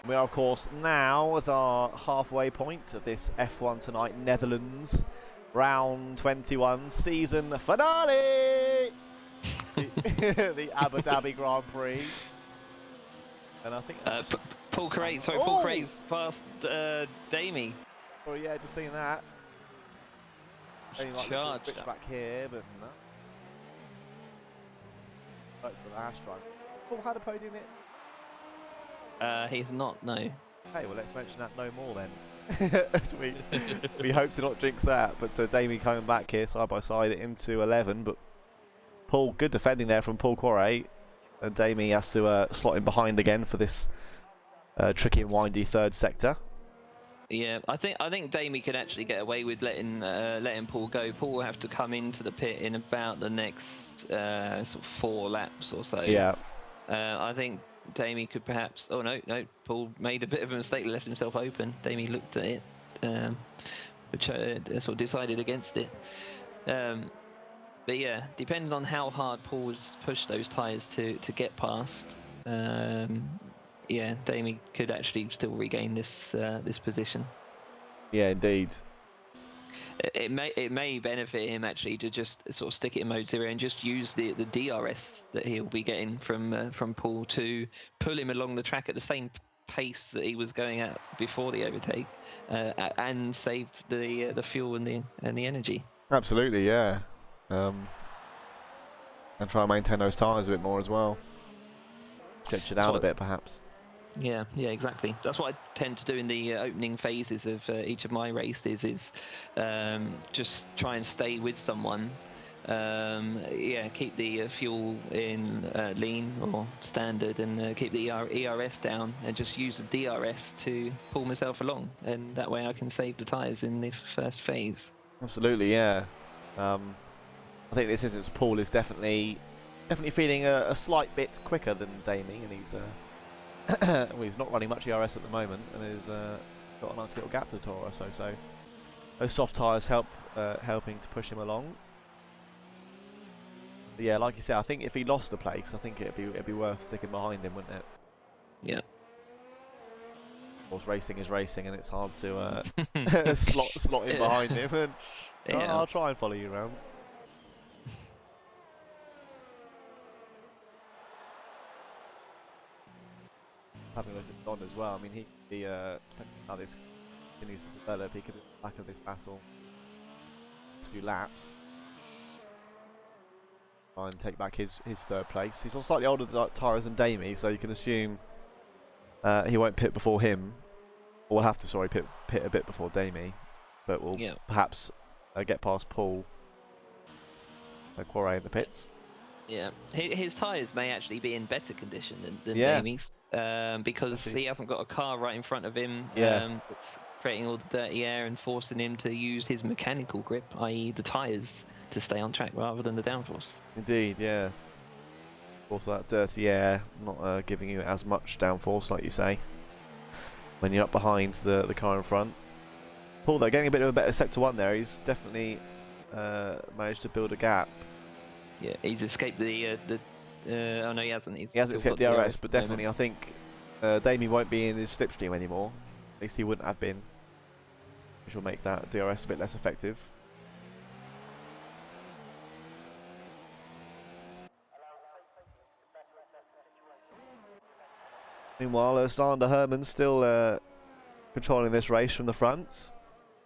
We are, of course, now at our halfway point of this F1 Tonight Netherlands Round 21 season finale! The Abu Dhabi Grand Prix. And I think... Paul Correa's past Damie. Oh yeah, just seeing that. Only like little bits back here, but no. Vote for the hash drive. Paul had a podium it. He's not, no. Hey, well, let's mention that no more then. we hope to not jinx that, but Damie coming back here side by side into 11. But Paul, good defending there from Paul Correa, and Damie has to slot in behind again for this tricky and windy third sector. Yeah, I think Damie could actually get away with letting Paul go. Paul will have to come into the pit in about the next sort of 4 laps or so. Yeah. I think Damie could perhaps... Oh, no. Paul made a bit of a mistake, left himself open. Damie looked at it, which sort of decided against it. But yeah, depending on how hard Paul has pushed those tyres to get past, yeah, Damie could actually still regain this position. Yeah, indeed. It may benefit him actually to just sort of stick it in mode 0 and just use the DRS that he'll be getting from Paul to pull him along the track at the same pace that he was going at before the overtake, and save the fuel and the energy. Absolutely, yeah. And try and maintain those tyres a bit more as well. Stretch it out a bit, perhaps. Yeah, exactly. That's what I tend to do in the opening phases of each of my races, is just try and stay with someone. Keep the fuel in lean or standard, and keep the ERS down, and just use the DRS to pull myself along, and that way I can save the tyres in the first phase. Absolutely, yeah. I think this instance, Paul is definitely feeling a slight bit quicker than Damie, and he's well, he's not running much ERS at the moment, and he's got a nice little gap to Toro, so those soft tyres helping to push him along. But yeah, like you said, I think if he lost the place, I think it'd be worth sticking behind him, wouldn't it? Yeah. Of course, racing is racing, and it's hard to slot in behind him, and I'll try and follow you around. Having a look at Don as well. I mean, he depending on how this continues to develop, he could be at the back of this battle. Do laps. Try and take back his third place. He's on slightly older tyres than Damie, so you can assume he won't pit before him. Or we'll have to, pit a bit before Damie. But we'll perhaps get past Paul. Correa in the pits. Yeah, his tyres may actually be in better condition than Damie's, because he hasn't got a car right in front of him that's creating all the dirty air and forcing him to use his mechanical grip, i.e. the tyres, to stay on track rather than the downforce. Indeed, yeah. Also that dirty air not giving you as much downforce, like you say, when you're up behind the car in front. Paul, though, getting a bit of a better sector 1 there. He's definitely managed to build a gap. Yeah, he's escaped the oh no, he hasn't. He hasn't escaped DRS, but definitely I think Damie won't be in his slipstream anymore. At least he wouldn't have been, which will make that DRS a bit less effective. Meanwhile, Sander Herman still controlling this race from the front.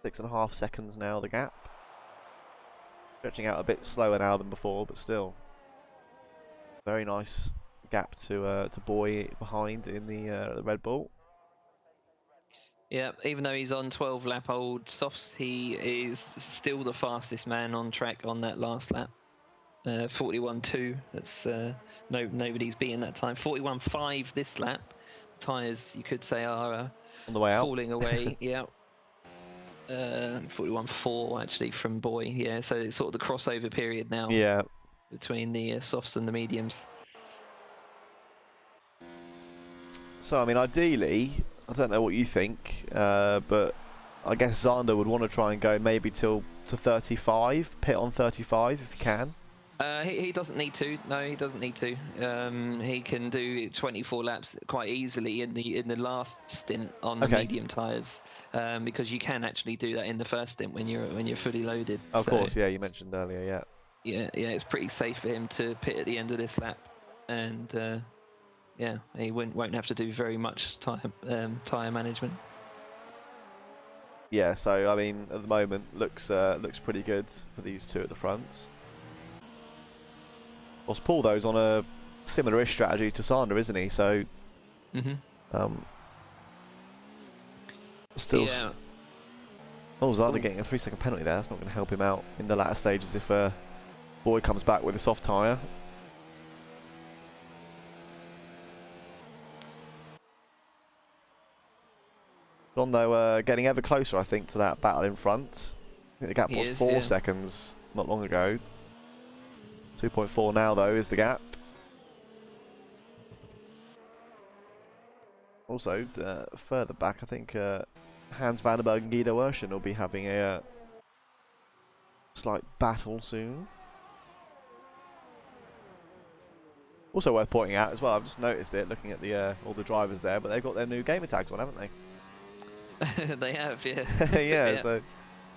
6.5 seconds now, the gap. Stretching out a bit slower now than before, but still. Very nice gap to Boy behind in the Red Bull. Yeah, even though he's on 12-lap-old softs, he is still the fastest man on track on that last lap. 41.2. That's nobody's beaten that time. 41.5 this lap. Tyres, you could say, are on the way out, falling away. Yeah. 41.4 actually from Boy. Yeah, so it's sort of the crossover period now. Yeah. Between the softs and the mediums. So I mean, ideally, I don't know what you think, but I guess Zander would want to try and go maybe to 35, pit on 35 if he can. He doesn't need to. No, he doesn't need to. He can do 24 laps quite easily in the last stint on the medium tyres, because you can actually do that in the first stint when you're fully loaded. Of course, yeah, you mentioned earlier, yeah. Yeah, it's pretty safe for him to pit at the end of this lap, and yeah, he won't have to do very much tyre management. Yeah, so I mean, at the moment, looks pretty good for these two at the front. Well, Paul, though's on a similar-ish strategy to Sander, isn't he? So, still. Yeah. Oh, Zander getting a 3-second penalty there. That's not going to help him out in the latter stages if Boy comes back with a soft tyre. John, though, getting ever closer, I think, to that battle in front. I think the gap was 4 seconds not long ago. 2.4 now, though, is the gap. Also, further back, I think Hans Vandenberg and Guido Urshan will be having a slight battle soon. Also worth pointing out as well, I've just noticed it looking at the all the drivers there, but they've got their new gamer tags on, haven't they? They have, yeah. Yeah, so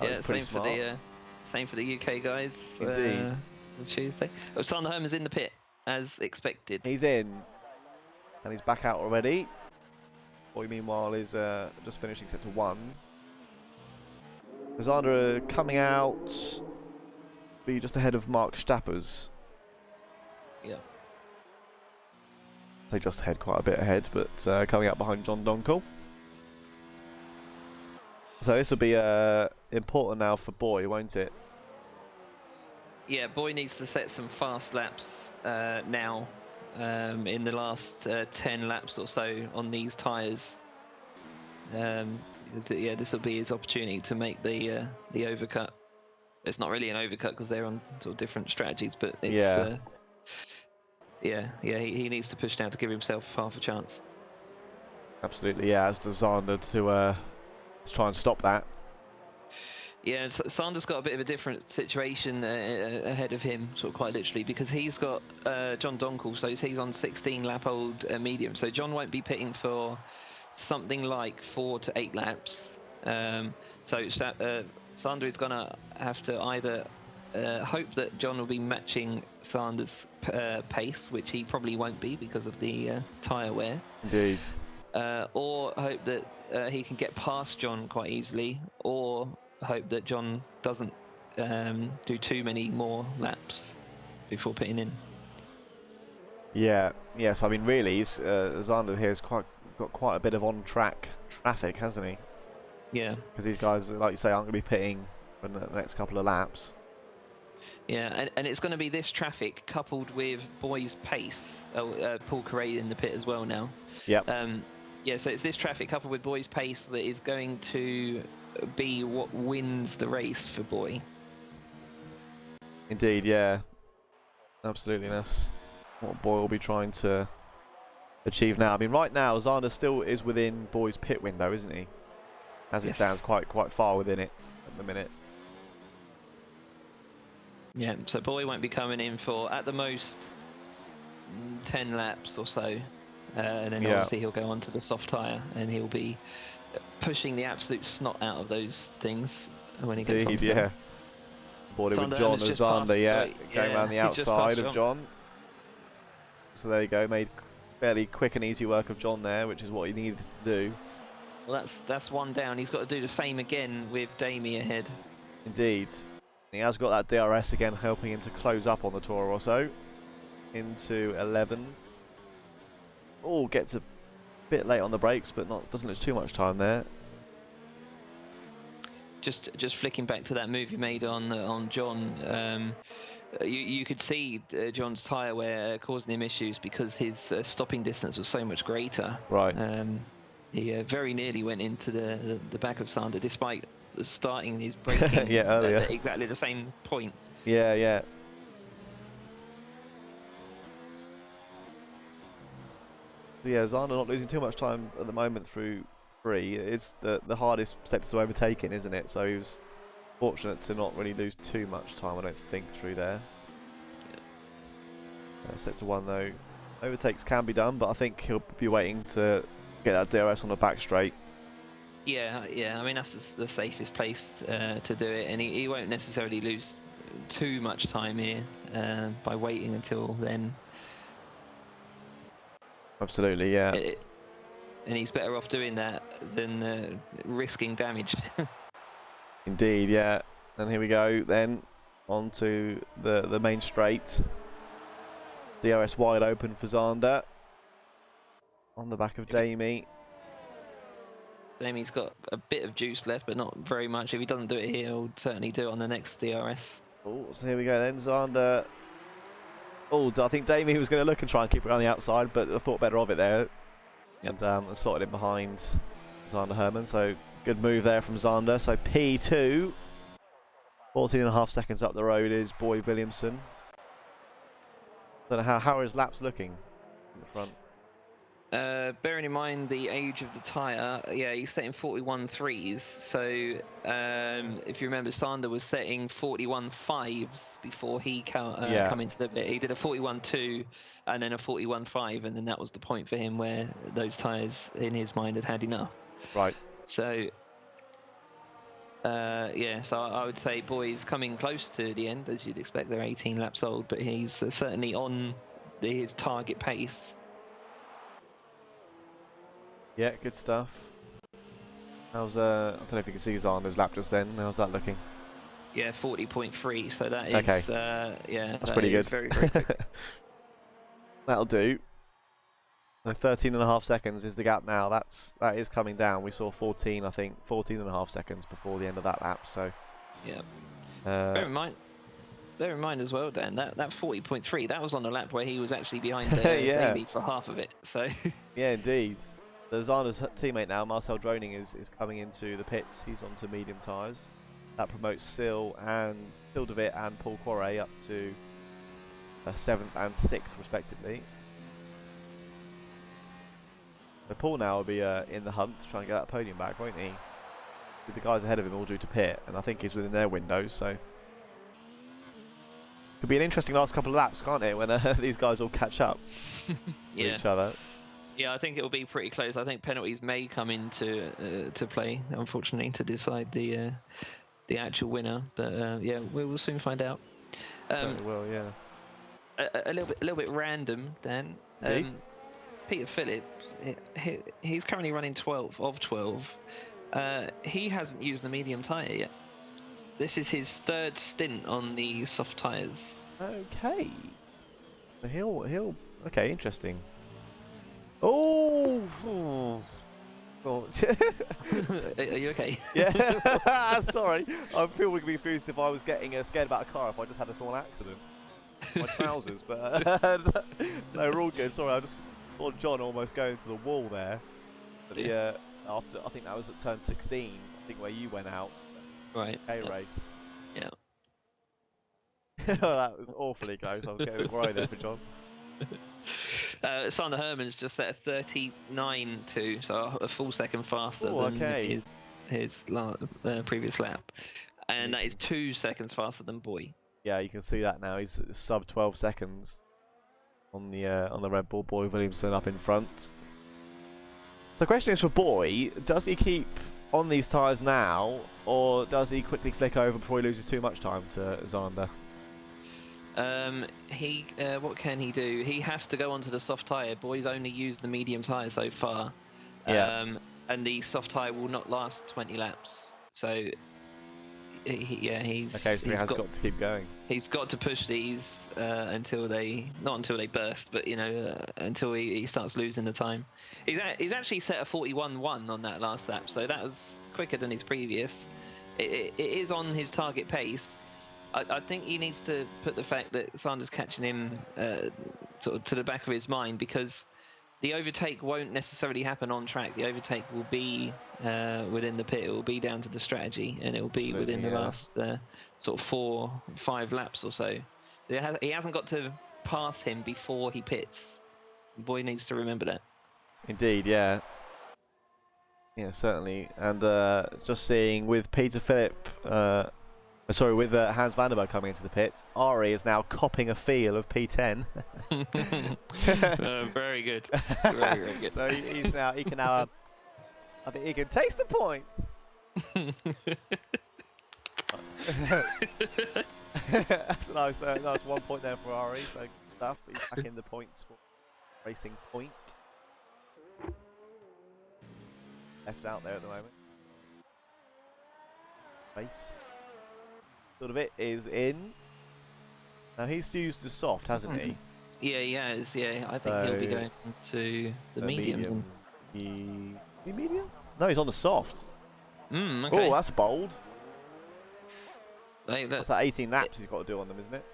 that's pretty smart. Same for the UK guys. Indeed. Tuesday. Oh, Sander Herman's in the pit, as expected. He's in, and he's back out already. Boy, meanwhile, is just finishing sector 1. Zander coming out, be just ahead of Mark Stappers. Yeah. They just ahead, quite a bit ahead, but coming out behind John Donkel. So this will be important now for Boy, won't it? Yeah, Boy needs to set some fast laps now in the last 10 laps or so on these tyres. Yeah, this will be his opportunity to make the overcut. It's not really an overcut because they're on sort of different strategies, but it's he needs to push down to give himself half a chance. Absolutely, yeah, as does Zander to try and stop that. Yeah, Sander's got a bit of a different situation ahead of him, sort of quite literally, because he's got John Donkel, so he's on 16-lap-old medium. So John won't be pitting for something like 4 to 8 laps. So Sander is going to have to either hope that John will be matching Sander's pace, which he probably won't be because of the tyre wear. Indeed. Or hope that he can get past John quite easily, or hope that John doesn't do too many more laps before pitting in. Yeah, yes. I mean, really, Zander here has got quite a bit of on-track traffic, hasn't he? Yeah. Because these guys, like you say, aren't going to be pitting for the next couple of laps. Yeah, and it's going to be this traffic coupled with Boy's pace. Paul Correa in the pit as well now. Yep. Yeah, so it's this traffic coupled with Boy's pace that is going to be what wins the race for Boy. Indeed, yeah. Absolutely, that's what Boy will be trying to achieve now. I mean, right now, Zander still is within Boy's pit window, isn't he? As it stands, quite far within it at the minute. Yeah, so Boy won't be coming in for, at the most, 10 laps or so. And then obviously he'll go onto the soft tyre and he'll be pushing the absolute snot out of those things when he gets onto them. Boarded with John and Zander, going around the outside of John. So there you go, made fairly quick and easy work of John there, which is what he needed to do. Well, that's one down. He's got to do the same again with Damie ahead. Indeed. He has got that DRS again, helping him to close up on the Toro Rosso into 11. Oh, gets a bit late on the brakes, but doesn't lose too much time there. Just flicking back to that move you made on John. You could see John's tyre wear causing him issues because his stopping distance was so much greater. Right. He very nearly went into the back of Sander, despite starting his braking yeah, earlier. at exactly the same point. Yeah, yeah. Yeah, Zander not losing too much time at the moment through 3. It's the hardest sector to overtake in, isn't it? So he was fortunate to not really lose too much time, I don't think, through there. Yeah. Sector 1 though, overtakes can be done, but I think he'll be waiting to get that DRS on the back straight. Yeah, I mean that's the safest place to do it, and he won't necessarily lose too much time here by waiting until then. Absolutely, yeah. And he's better off doing that than risking damage. Indeed, yeah. And here we go then onto the main straight. DRS wide open for Zander on the back of Damie. Damie's got a bit of juice left, but not very much. If he doesn't do it here, he'll certainly do it on the next DRS. Oh, so here we go then. Zander. Oh, I think Damie was going to look and try and keep it on the outside, but I thought better of it there. Yep. And slotted in behind Zander Herman. So good move there from Zander. So P2. 14.5 seconds up the road is Boy Williamson. Don't know how are his laps looking in the front. Bearing in mind the age of the tyre, yeah, he's setting 41.3s. So if you remember, Sander was setting 41.5s before he come into the bit. He did a 41.2 and then a 41.5, and then that was the point for him where those tyres, in his mind, had enough. Right. So yeah, so I would say Boy's coming close to the end, as you'd expect. They're 18 laps old, but he's certainly on his target pace. Yeah, good stuff. How's I don't know if you can see Zander's lap just then. How's that looking? Yeah, 40.3. So that is okay. Yeah, that's pretty good. Very, very quick. That'll do. So 13.5 seconds is the gap now. That is coming down. We saw 14, I think, 14.5 seconds before the end of that lap. So yeah. Bear in mind as well, Dan, that 40.3, that was on a lap where he was actually behind Damie for half of it. So yeah, indeed. The Zander's teammate now, Marcel Droning, is coming into the pits. He's onto medium tyres. That promotes Sil De Wit and Paul Quarret up to 7th and 6th respectively. So Paul now will be in the hunt to try and get that podium back, won't he? With the guys ahead of him all due to pit, and I think he's within their windows, so could be an interesting last couple of laps, can't it, when these guys all catch up with each other. Yeah, I think it will be pretty close. I think penalties may come into to play, unfortunately, to decide the actual winner. But yeah, we will soon find out. Certainly will, yeah. A little bit random, Dan. Peter Phillips, he's currently running 12 of 12. He hasn't used the medium tyre yet. This is his 3rd stint on the soft tyres. Okay. He'll. Okay, interesting. Oh. Oh. Are you okay? Yeah. Sorry, I feel we'd be confused if I was getting scared about a car if I just had a small accident. My trousers, but no, we're all good. Sorry, I just thought John almost going to the wall there. But yeah, after I think that was at turn 16. I think where you went out. Right. Race. Yeah. That was awfully close. I was getting a bit worried there for John. Sander Herman's just set a 39.2, so a full second faster than his previous lap, and that is 2 seconds faster than Boy. Yeah, you can see that now. He's sub 12 seconds on the Red Bull. Boy Williamson up in front. The question is for Boy: does he keep on these tyres now, or does he quickly flick over before he loses too much time to Zander? What can he do? He has to go onto the soft tyre. Boys only used the medium tyre so far. Yeah. And the soft tyre will not last 20 laps. So, he's Okay, so he has got to keep going. He's got to push these until not until they burst, but until he starts losing the time. He's actually set a 41.1 on that last lap, so that was quicker than his previous. It is on his target pace. I think he needs to put the fact that Sanders catching him sort of to the back of his mind, because the overtake won't necessarily happen on track. The overtake will be within the pit. It will be down to the strategy, and it will be within the last sort of 4-5 laps or so. He hasn't got to pass him before he pits. The boy needs to remember that. Indeed, yeah. Yeah, certainly. And just seeing with Peter Philip, with Hans van der Berg coming into the pit, Ari is now copping a feel of P10. Very good. Very, very good. So he can now, I think he can taste the points. That's a nice 1 point there for Ari. So stuff, he's back in the points for Racing Point. Left out there at the moment. Race. Sort of it is in. Now he's used the soft, hasn't he? Yeah, he has. Yeah, I think he'll be going to the medium. Medium? No, he's on the soft. Okay. Oh, that's bold. That's that 18 laps he's got to do on them, isn't it?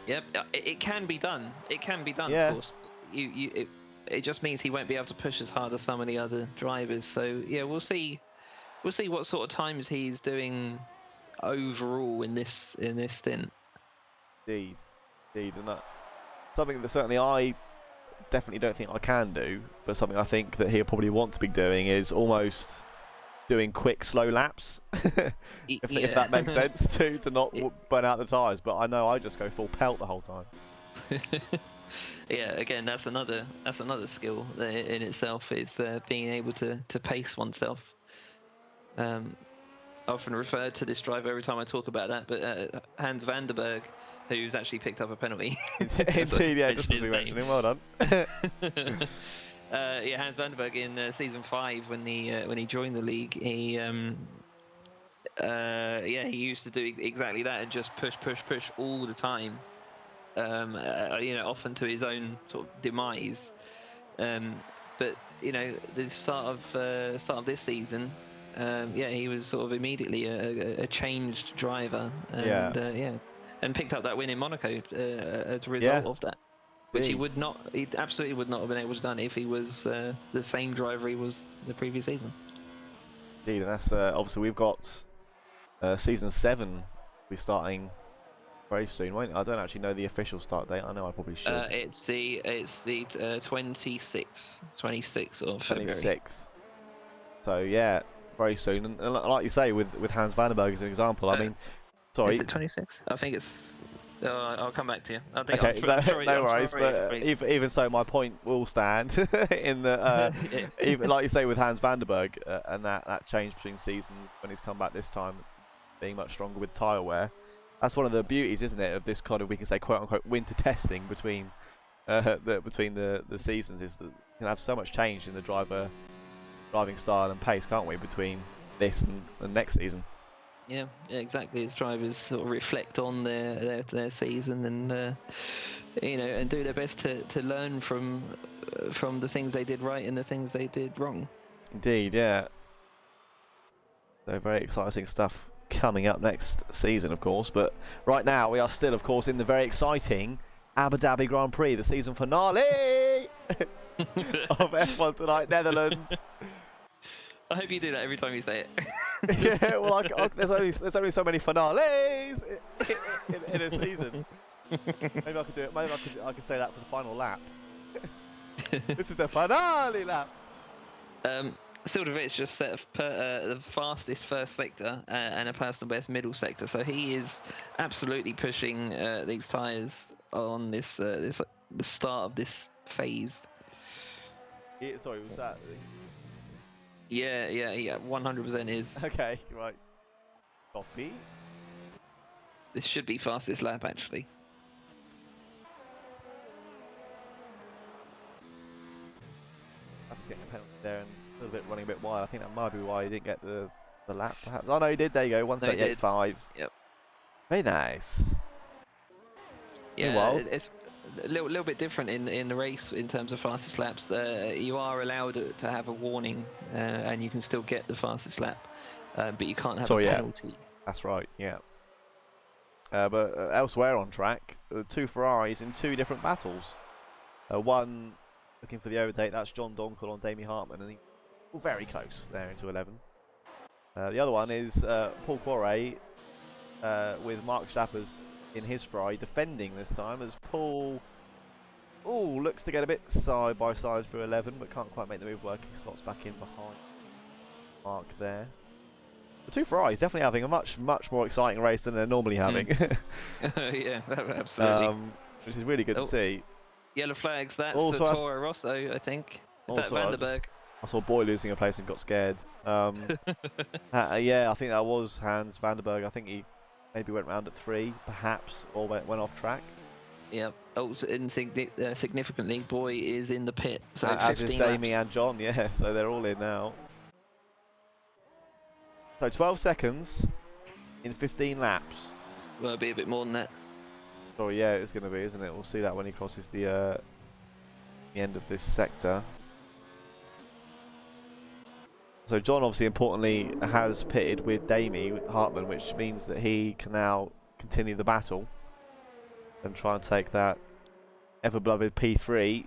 Yep, it can be done. It can be done, yeah. Of course. It just means he won't be able to push as hard as some of the other drivers. So yeah, we'll see what sort of times he's doing overall in this stint. Indeed, and something that certainly I definitely don't think I can do, but something I think that he'll probably want to be doing is almost doing quick, slow laps, if that makes sense, to not burn out the tyres. But I know I just go full pelt the whole time. Yeah, again, that's another skill in itself, is being able to pace oneself. I often refer to this driver every time I talk about that, but Hans van der Berg, who's actually picked up a penalty. Indeed, yeah, just as we mentioned him. Well done. Hans van der Berg in season 5, when he joined the league, he used to do exactly that and just push all the time. Often to his own sort of demise. But the start of this season, he was sort of immediately a changed driver, and and picked up that win in Monaco as a result of that, which he absolutely would not have been able to done if he was the same driver he was the previous season. Indeed, and that's obviously we've got season 7 we're starting very soon, won't it? I don't actually know the official start date. I know I probably should. It's the 26th of February. 26th. So yeah, very soon. And like you say, with Hans van der Berg as an example, I mean, sorry. Is it 26th? I think it's. I'll come back to you. I think okay, no worries. But even so, my point will stand in the even like you say with Hans van der Berg and that change between seasons when he's come back this time, being much stronger with tyre wear. That's one of the beauties, isn't it, of this kind of, we can say, quote unquote, winter testing between the seasons, is that you can have so much change in the driving style and pace, can't we, between this and next season? Yeah, exactly. As drivers sort of reflect on their season and and do their best to learn from the things they did right and the things they did wrong. Indeed, yeah. So very exciting stuff coming up next season, of course, but right now we are still, of course, in the very exciting Abu Dhabi Grand Prix, the season finale of F1 tonight, Netherlands. I hope you do that every time you say it. Yeah, well, there's only so many finales in a season. Maybe I could do it. Maybe I could say that for the final lap. This is the finale lap. Silvervich just set the fastest first sector and a personal best middle sector, so he is absolutely pushing these tyres on the start of this phase. Yeah, sorry, was that? Yeah, 100% is. Okay, right. Copy. This should be fastest lap, actually. getting a penalty there and still a bit running a bit wide. I think that might be why he didn't get the lap, perhaps. Oh no, he did. There you go. 1:38.5. Yep. Very nice. Yeah, Meanwhile, it's a little bit different in the race in terms of fastest laps. You are allowed to have a warning, and you can still get the fastest lap, but you can't have a penalty. That's right. Yeah. But elsewhere on track, two Ferraris in two different battles. One looking for the overtake. That's John Donkel on Damie Hartman, and he's very close there into 11. The other one is Paul Quarret with Mark Stappers in his Ferrari defending this time as Paul looks to get a bit side by side through 11 but can't quite make the move work. He slots back in behind Mark there. The two Ferraris definitely having a much more exciting race than they're normally having. Yeah, absolutely. Which is really good to see. Yellow flags, that's Toro Rosso, I think. Is that Vandenberg? I saw Boy losing a place and got scared. Yeah, I think that was Hans Vandenberg. I think he maybe went round at 3, perhaps, or went off track. Yep. Also, significantly, Boy is in the pit. So as is Damie and John, yeah. So they're all in now. So 12 seconds in 15 laps. Well, it'll be a bit more than that. Oh yeah, it's going to be, isn't it? We'll see that when he crosses the end of this sector. So John, obviously, importantly, has pitted with Damie Hartman, which means that he can now continue the battle and try and take that ever-beloved P3.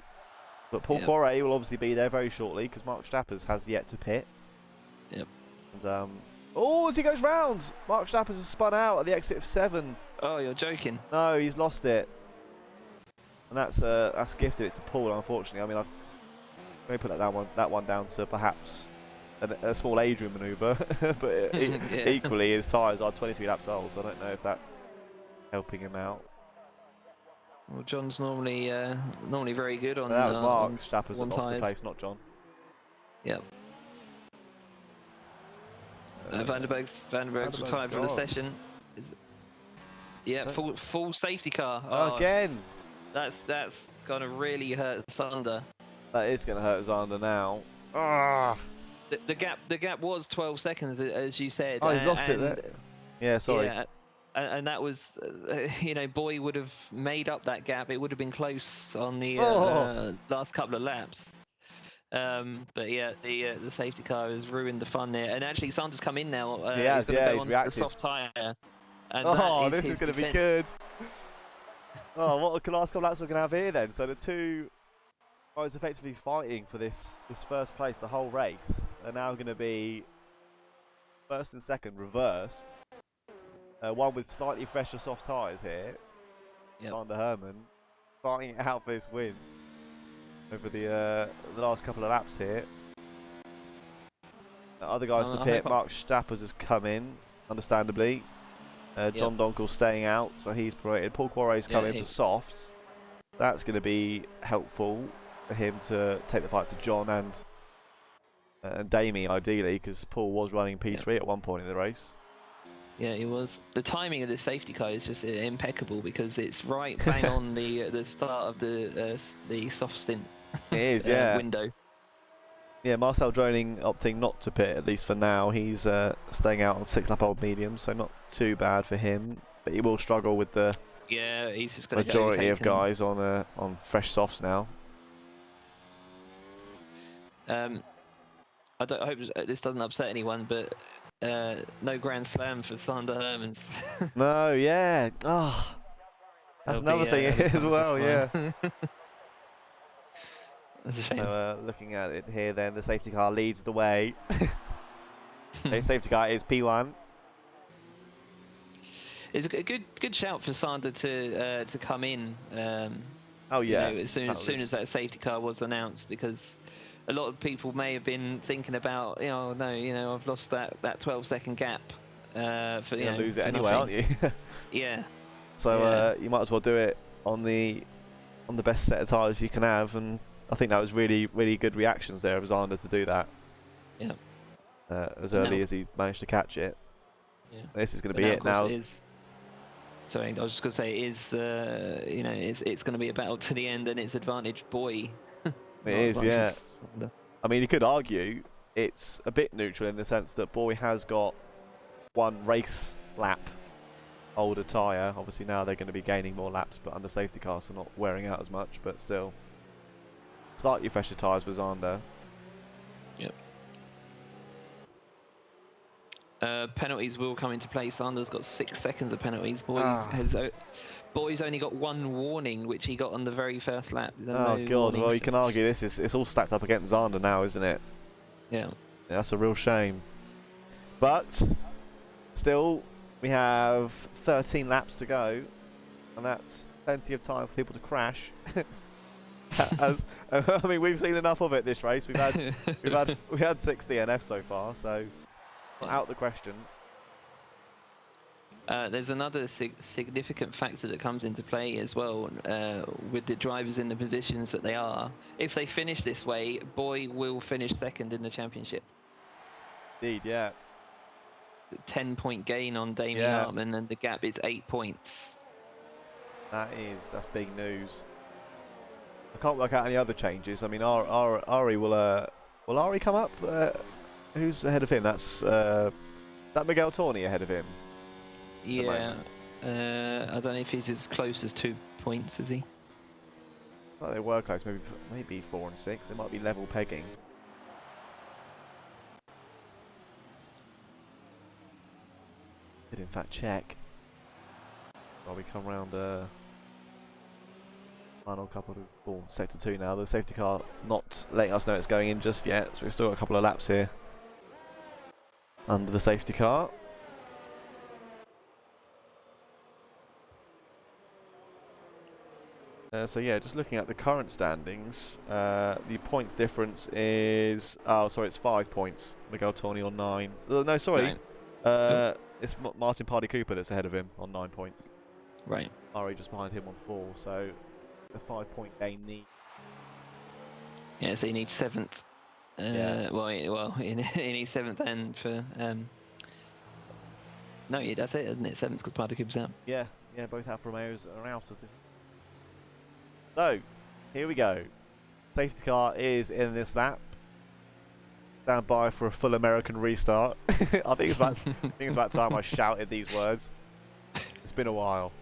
But Paul Quarret will obviously be there very shortly because Mark Stappers has yet to pit. Yep. And as he goes round, Mark Stappers has spun out at the exit of 7. Oh, you're joking. No, he's lost it. And that's gifted it to Paul, unfortunately. I mean, let me put that one down to perhaps a small Adrian manoeuvre, but equally his tyres are 23 laps old, so I don't know if that's helping him out. Well, John's normally very good on. That was Mark Stappers that lost the tires. place, not John. Yep. Vandenberg's retired for the session. Yeah, full safety car. Oh, again. That's gonna really hurt Zander. That is gonna hurt Zander now. Ah. The gap was 12 seconds, as you said. Oh, he's lost it there. Yeah, sorry. Yeah, and that was, Boy would have made up that gap. It would have been close on the last couple of laps. But yeah, the safety car has ruined the fun there. And actually, Zander's come in now. He has, he's reacted. The soft tyre. And this is going to be good. What a last couple laps we're going to have here then. So the two guys effectively fighting for this first place the whole race are now going to be first and second reversed. One with slightly fresher soft tyres here. Zander Herman fighting out for this win over the last couple of laps here. Other guys to pit. Mark Stappers has come in, understandably. John Donkel staying out, so he's promoted. Paul Quarret's come in for softs. That's going to be helpful for him to take the fight to John and Damie, ideally, because Paul was running P3 at one point in the race. Yeah, he was. The timing of the safety car is just impeccable because it's right bang on the start of the soft stint. It is, window. Yeah, Marcel Droning opting not to pit, at least for now. He's staying out on 6-lap-old medium, so not too bad for him. But he will struggle with the he's just gonna majority of guys on fresh softs now. I hope this doesn't upset anyone, but no Grand Slam for Zander Herman. No, yeah. Oh, that's another thing as well, yeah. That's a shame. So, looking at it here then, the safety car leads the way. The safety car is P1. It's a good shout for Zander to come in. As soon as that safety car was announced, because a lot of people may have been thinking about, I've lost that 12-second gap. You're gonna lose it anyway, aren't you? Yeah. So you might as well do it on the best set of tyres you can have, and I think that was really, really good reactions there of Zander to do that. Yeah. As early as he managed to catch it. Yeah. This is going to be it now. Sorry, I was just going to say it's going to be a battle to the end, and it's advantage Boy. It is, yeah. I mean, you could argue it's a bit neutral in the sense that Boy has got one race lap older tyre. Obviously now they're going to be gaining more laps, but under safety car, so not wearing out as much, but still. Slightly fresher tyres for Zander. Yep. Penalties will come into play. Sander's got 6 seconds of penalties. Boy's only got 1 warning, which he got on the very first lap. Oh God! Well, you can argue it's all stacked up against Zander now, isn't it? Yeah. That's a real shame. But still, we have 13 laps to go, and that's plenty of time for people to crash. I mean, we've seen enough of it this race. We had 6 DNFs so far, so out the question. There's another significant factor that comes into play as well with the drivers in the positions that they are. If they finish this way, Boy will finish second in the championship. Indeed, yeah. 10-point gain on Damien Hartman, and the gap is 8 points. That's big news. I can't work out any other changes. I mean, Ari will Ari come up? Who's ahead of him? That's that Miguel Torney ahead of him. Yeah, I don't know if he's as close as 2 points, is he? Well, they were close. Maybe 4 and 6. They might be level pegging. Did in fact check. While we come round final couple of sector 2 now. The safety car not letting us know it's going in just yet, so we've still got a couple of laps here under the safety car. So yeah, just looking at the current standings, the points difference is it's 5 points. Miguel Torney on 9. No, sorry, it's Martin Pardy Cooper that's ahead of him on 9 points. Right. Ari just behind him on 4. So a 5-point gain need. Yeah, so he needs 7th. Well, he needs 7th and for no, yeah, that's it, isn't it? 7th because Pardy Cooper's out. Yeah, both Alfa Romeos are out of the. So, here we go. Safety car is in this lap. Stand by for a full American restart. I think it's about time I shouted these words. It's been a while.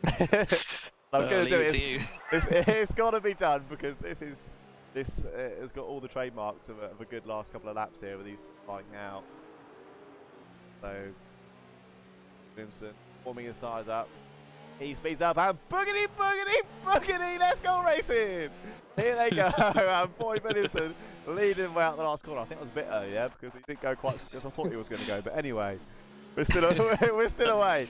I'm going to do it. It's got to be done because this has got all the trademarks of a good last couple of laps here with these flying out. So, Vincent warming his tyres up. He speeds up and boogity, boogity, boogity, let's go racing! Here they go, and Boy Benison leading the way out the last corner. I think it was a bit early, yeah, because he didn't go quite as quick as I thought he was going to go. But anyway, we're still away.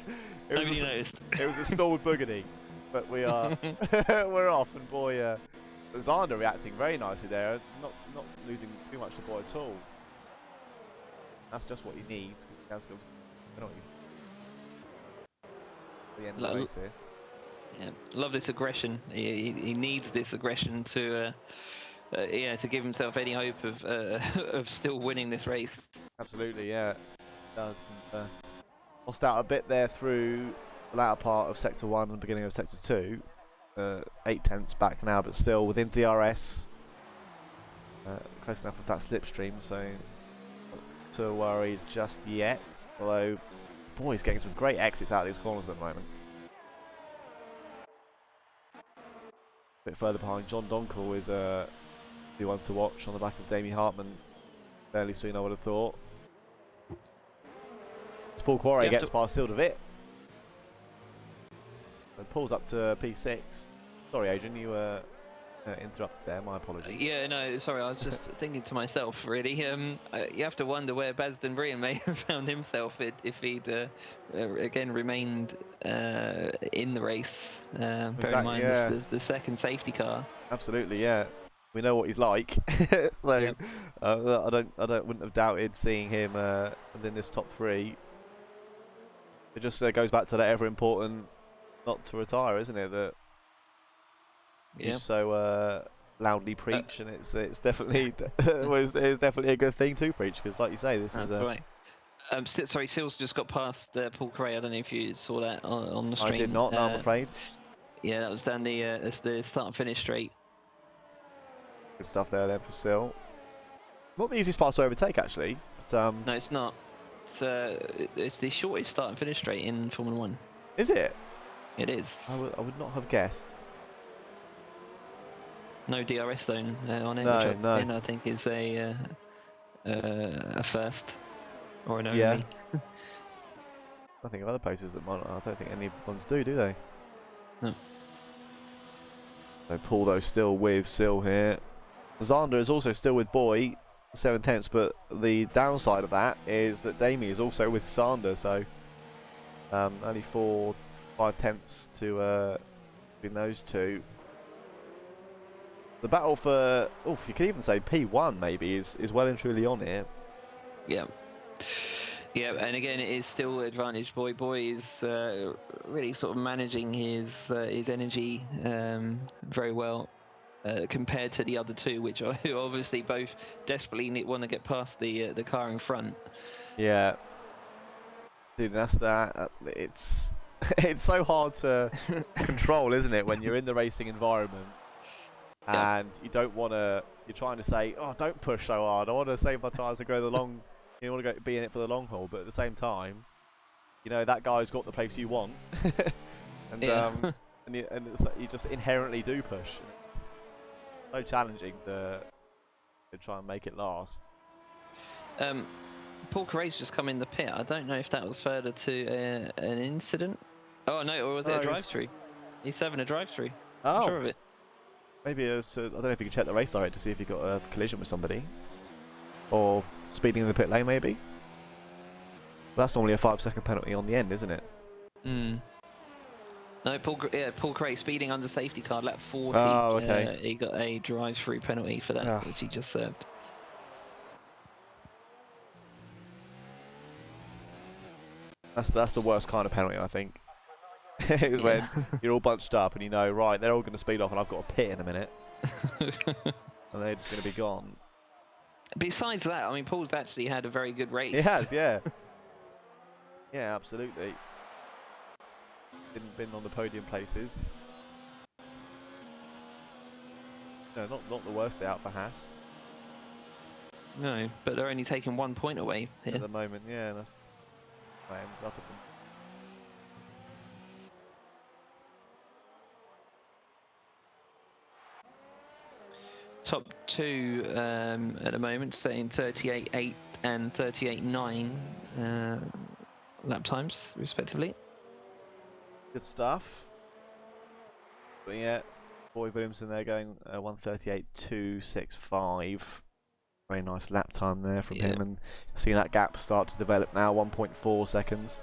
It was a stalled boogity, but we are we're off. And Boy, Zander reacting very nicely there, not losing too much to Boy at all. That's just what he needs. He has got penalties. The end of the race here. Yeah, love this aggression. He needs this aggression to give himself any hope of still winning this race. Absolutely, yeah, it does. Lost out a bit there through the latter part of sector 1 and the beginning of sector 2. 8 tenths back now, but still within DRS. Close enough with that slipstream, so not too worried just yet. Although, boy, he's getting some great exits out of these corners at the moment. A bit further behind, John Donkel is the one to watch on the back of Damien Hartman fairly soon, I would have thought. Paul Quarry gets past Sildavit. And pulls up to P6. Sorry, Adrian, you interrupted there. My apologies. Yeah, no, sorry. I was just thinking to myself, really. You have to wonder where Bazden Brian may have found himself if he'd again remained in the race. Bear in mind the second safety car. Absolutely, yeah. We know what he's like, so yep. I wouldn't have doubted seeing him within this top 3. It just goes back to that ever important not to retire, isn't it? That you so loudly preach, and it's definitely it's definitely a good thing to preach because, like you say, this is right. Sorry, Sills just got past Paul Cray. I don't know if you saw that on the stream. I did not. No, I'm afraid. Yeah, that was down the start and finish straight. Good stuff there then for Sil. Not the easiest part to overtake, actually. But, No, it's not. It's the shortest start and finish straight in Formula 1. Is it? It is. I would not have guessed. No DRS zone on it, No, which I think is a first or an only. Yeah. I think of other places that might. I don't think any ones do they? No. So Paul though still with Sil here. Zander is also still with Boy, 7/10, but the downside of that is that Damie is also with Sander, so only 4-5 tenths to between those two. The battle for, you could even say P1 maybe is well and truly on here. Yeah. Yeah, and again, it is still advantage. Boy is really sort of managing his energy very well compared to the other two, which are who obviously both desperately want to get past the car in front. Yeah, dude, that's that. It's it's so hard to control, isn't it, when you're in the racing environment and you don't want to. You're trying to say, oh, don't push so hard. I want to save my tyres and go the long. You want to be in it for the long haul, but at the same time, you know that guy's got the place you want, and you just inherently do push. It's so challenging to try and make it last. Paul Carey's just come in the pit. I don't know if that was further to an incident. Oh no, or was it a drive-through? He's having a drive-through. Oh, I'm sure of it. Maybe I don't know if you can check the race direct to see if he got a collision with somebody, or speeding in the pit lane maybe. But that's normally a 5-second penalty on the end, isn't it? No, Paul Carey speeding under safety car, lap 40. Oh, okay. He got a drive-through penalty for that, which he just served. That's the worst kind of penalty, I think. Is when you're all bunched up and you know, right, they're all going to speed off and I've got a pit in a minute. And they're just going to be gone. Besides that, I mean, Paul's actually had a very good race. He has, yeah. Yeah, absolutely. Been on the podium places. No, not the worst day out for Haas. No, but they're only taking 1 point away here. At the moment, yeah. That's what ends up at them. Top two at the moment, saying 38.8 and 38.9 lap times, respectively. Good stuff. But yeah, Boy Williamson there going 1:38.265. Very nice lap time there from him, and seeing that gap start to develop now, 1.4 seconds.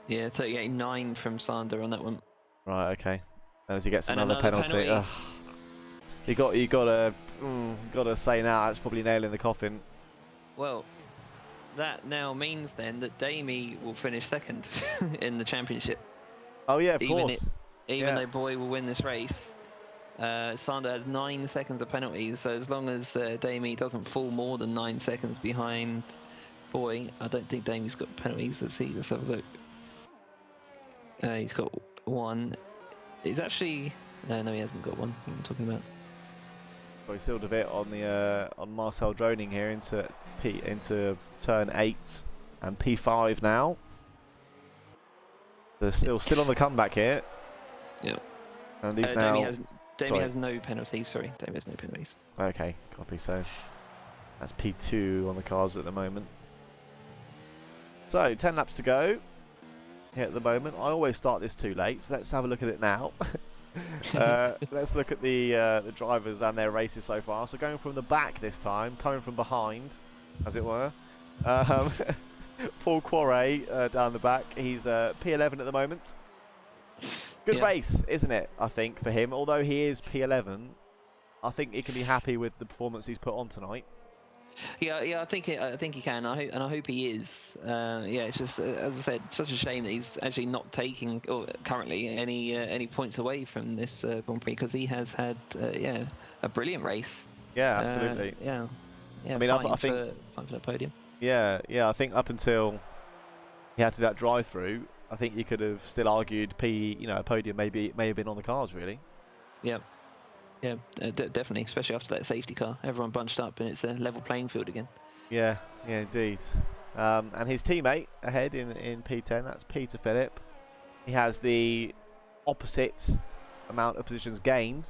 Yeah, 38.9 from Sander on that one. Right, okay. And as he gets another penalty. You gotta say now that's probably nailing the coffin. Well, that now means then that Damie will finish second in the championship. Oh yeah, of course. Even though Boy will win this race, Sander has 9 seconds of penalties. So as long as Damie doesn't fall more than 9 seconds behind Boy, I don't think Damie's got penalties. Let's see. Let's have a look. He's got 1. He's actually no, he hasn't got 1. What am I talking about? Well, he sealed a bit on the on Marcel droning here into turn 8 and P5 now. They're still on the comeback here. Yep. And he's now. Damie has no penalties. Sorry, Damie has no penalties. Okay, copy. So that's P2 on the cars at the moment. So 10 laps to go here at the moment. I always start this too late, so let's have a look at it now. Let's look at the drivers and their races so far. So going from the back this time, coming from behind, as it were. Paul Quarry down the back. He's P11 at the moment. Good race, isn't it? I think for him, although he is P11, I think he can be happy with the performance he's put on tonight. Yeah, I think he can. I hope he is. It's just as I said, such a shame that he's actually not taking currently any points away from this Grand Prix, because he has had a brilliant race. Yeah, absolutely. I mean, I think for the podium. Yeah, I think up until he had to do that drive-through, I think you could have still argued a podium may have been on the cards, really. Yeah. Yeah, definitely, especially after that safety car. Everyone bunched up and it's a level playing field again. Yeah, indeed. And his teammate ahead in P10, that's Peter Phillip. He has the opposite amount of positions gained.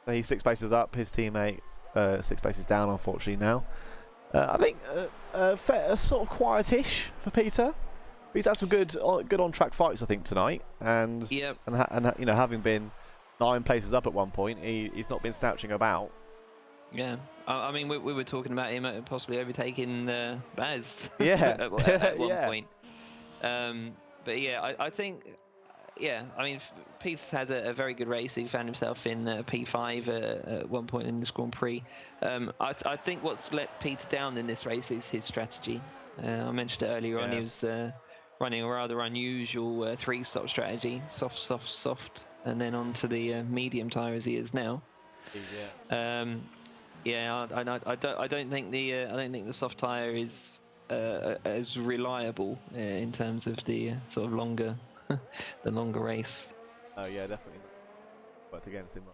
So he's 6 places up, his teammate 6 places down, unfortunately, now. I think a sort of quietish for Peter. He's had some good on-track fights, I think, tonight. And, yep. and you know, having been 9 places up at one point, he's not been slouching about. Yeah, I mean, we were talking about him possibly overtaking Baz. Yeah. at one yeah. point. But yeah, I think, yeah, I mean, Peter's had a very good race. He found himself in P5 at one point in this Grand Prix. I think what's let Peter down in this race is his strategy. I mentioned it earlier on. He was running a rather unusual 3-stop strategy: soft, soft, soft, and then onto the medium tyre as he is now. Yeah. I don't think the soft tyre is as reliable in terms of the sort of longer the longer race. Oh yeah, definitely. Worked against him.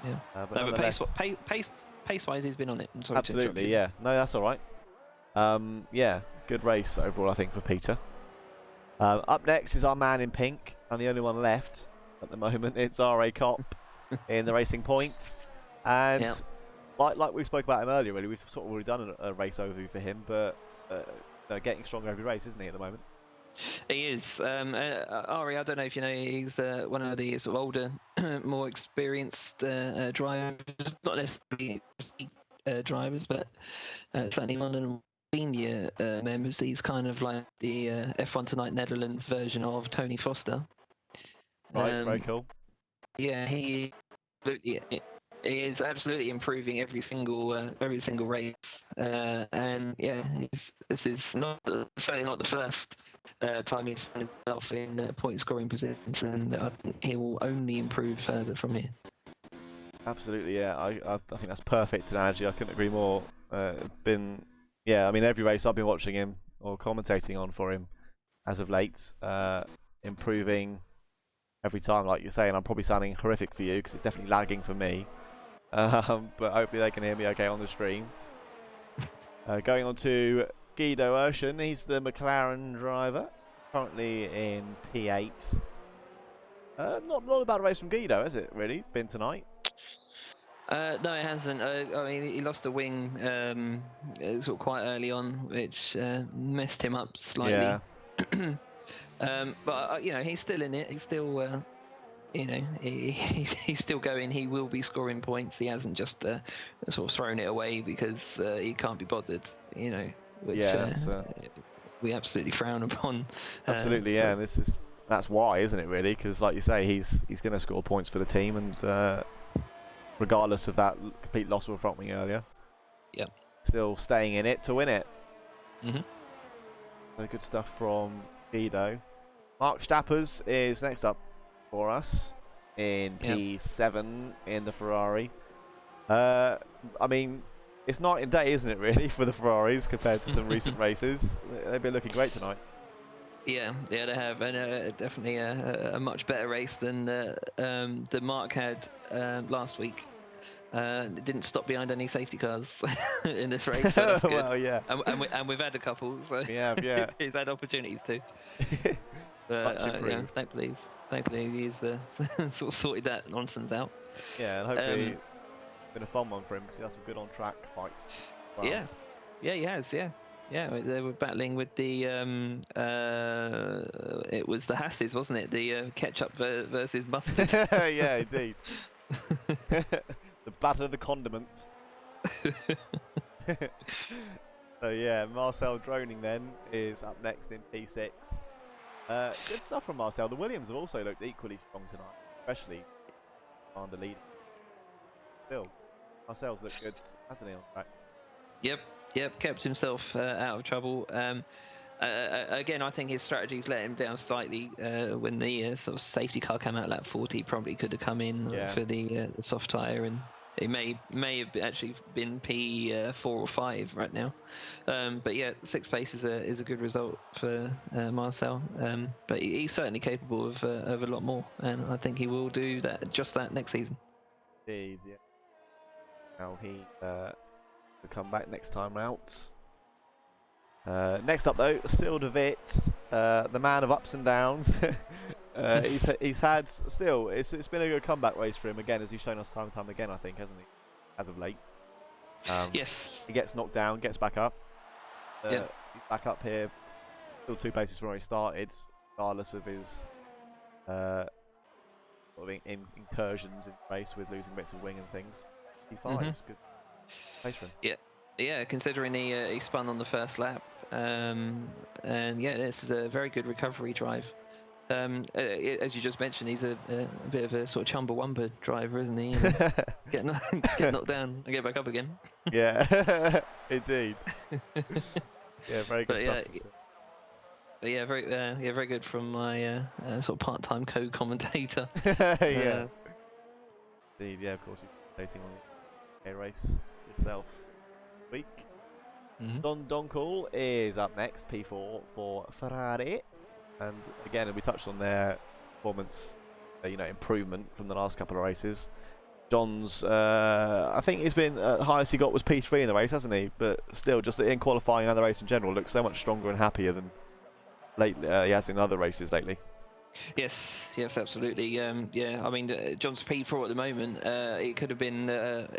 Yeah. But no, but pace wise, he's been on it. I'm sorry. Absolutely, yeah. No, that's all right. Yeah, good race overall, I think, for Peter. Up next is our man in pink, and the only one left at the moment. It's R.A. Cop in the Racing Points, and like we spoke about him earlier, really, we've sort of already done a race overview for him, but getting stronger every race, isn't he, at the moment? He is. Ari, I don't know if you know, he's one of the sort of older, more experienced drivers, not necessarily drivers, but certainly one of the senior members. He's kind of like the F1 Tonight Netherlands version of Tony Foster. Right, very cool. Yeah, he is absolutely improving every single race, and yeah, this is certainly not the first time he's found himself in point scoring positions, and I think he will only improve further from here. Absolutely, yeah. I think that's perfect analogy. I couldn't agree more. I mean, every race I've been watching him or commentating on for him as of late, improving every time. Like you're saying, I'm probably sounding horrific for you because it's definitely lagging for me. But hopefully they can hear me okay on the screen. Going on to Guido Ocean, he's the McLaren driver, currently in P8. Not a bad race from Guido, has it, really, been tonight? No, it hasn't. I mean, he lost a wing sort of quite early on, which messed him up slightly. Yeah. But you know, he's still in it. He's still, you know, he's still going. He will be scoring points. He hasn't just sort of thrown it away because he can't be bothered. You know, which we absolutely frown upon. Absolutely, yeah. That's why, isn't it? Really, because like you say, he's going to score points for the team, and regardless of that complete loss of a front wing earlier, still staying in it to win it. Very good stuff from Guido. Mark Stappers is next up for us in P7 in the Ferrari. I mean, it's night and day, isn't it, really, for the Ferraris compared to some recent races? They've been looking great tonight. Yeah, they have, and definitely a much better race than the Mark had last week. It didn't stop behind any safety cars in this race. So that's good. Well, yeah. And we've had a couple, so yeah. he's had opportunities too. Much improved. Thankfully he's sort of sorted that nonsense out. Yeah, and hopefully it's been a fun one for him because he has some good on-track fights. Wow. Yeah, he has. Yeah, they were battling with the it was the Hasses, wasn't it? The ketchup versus mustard. Yeah, indeed. The battle of the condiments. So yeah, Marcel Droning then is up next in P6. Good stuff from Marcel. The Williams have also looked equally strong tonight, especially on the lead. Still, Marcel's looked good, hasn't he, on track? Yep, kept himself out of trouble. Again, I think his strategy's let him down slightly. When the sort of safety car came out lap 40, he probably could have come in for the soft tyre and He may have actually been P4 or 5 right now, but yeah, 6th place is a good result for Marcel. But he's certainly capable of a lot more, and I think he will do just that next season. Indeed, yeah. Now he will come back next time out. Next up though, still De Vit, the man of ups and downs. He's had still. It's been a good comeback race for him again, as he's shown us time and time again. I think, hasn't he? As of late. Yes. He gets knocked down, gets back up. Yeah. He's back up here. Still 2 places from where he started, regardless of his sort of incursions in the race with losing bits of wing and things. P5 is good place for him. Yeah. Yeah, considering he spun on the first lap, and yeah, this is a very good recovery drive. As you just mentioned, he's a bit of a sort of Chumbawamba driver, isn't he? Get knocked down and get back up again. Yeah, indeed. Yeah, very good stuff. But yeah, very good from my sort of part-time co-commentator. Yeah. Indeed, yeah, of course, he's commentating on the race itself. Week. Don Donkall is up next, P4 for Ferrari, and again we touched on their performance, improvement from the last couple of races. John's, I think he's been highest he got was P3 in the race, hasn't he? But still, just in qualifying and the race in general, looks so much stronger and happier than lately he has in other races lately. Yes, absolutely. Yeah, I mean, John's P4 at the moment. It could have been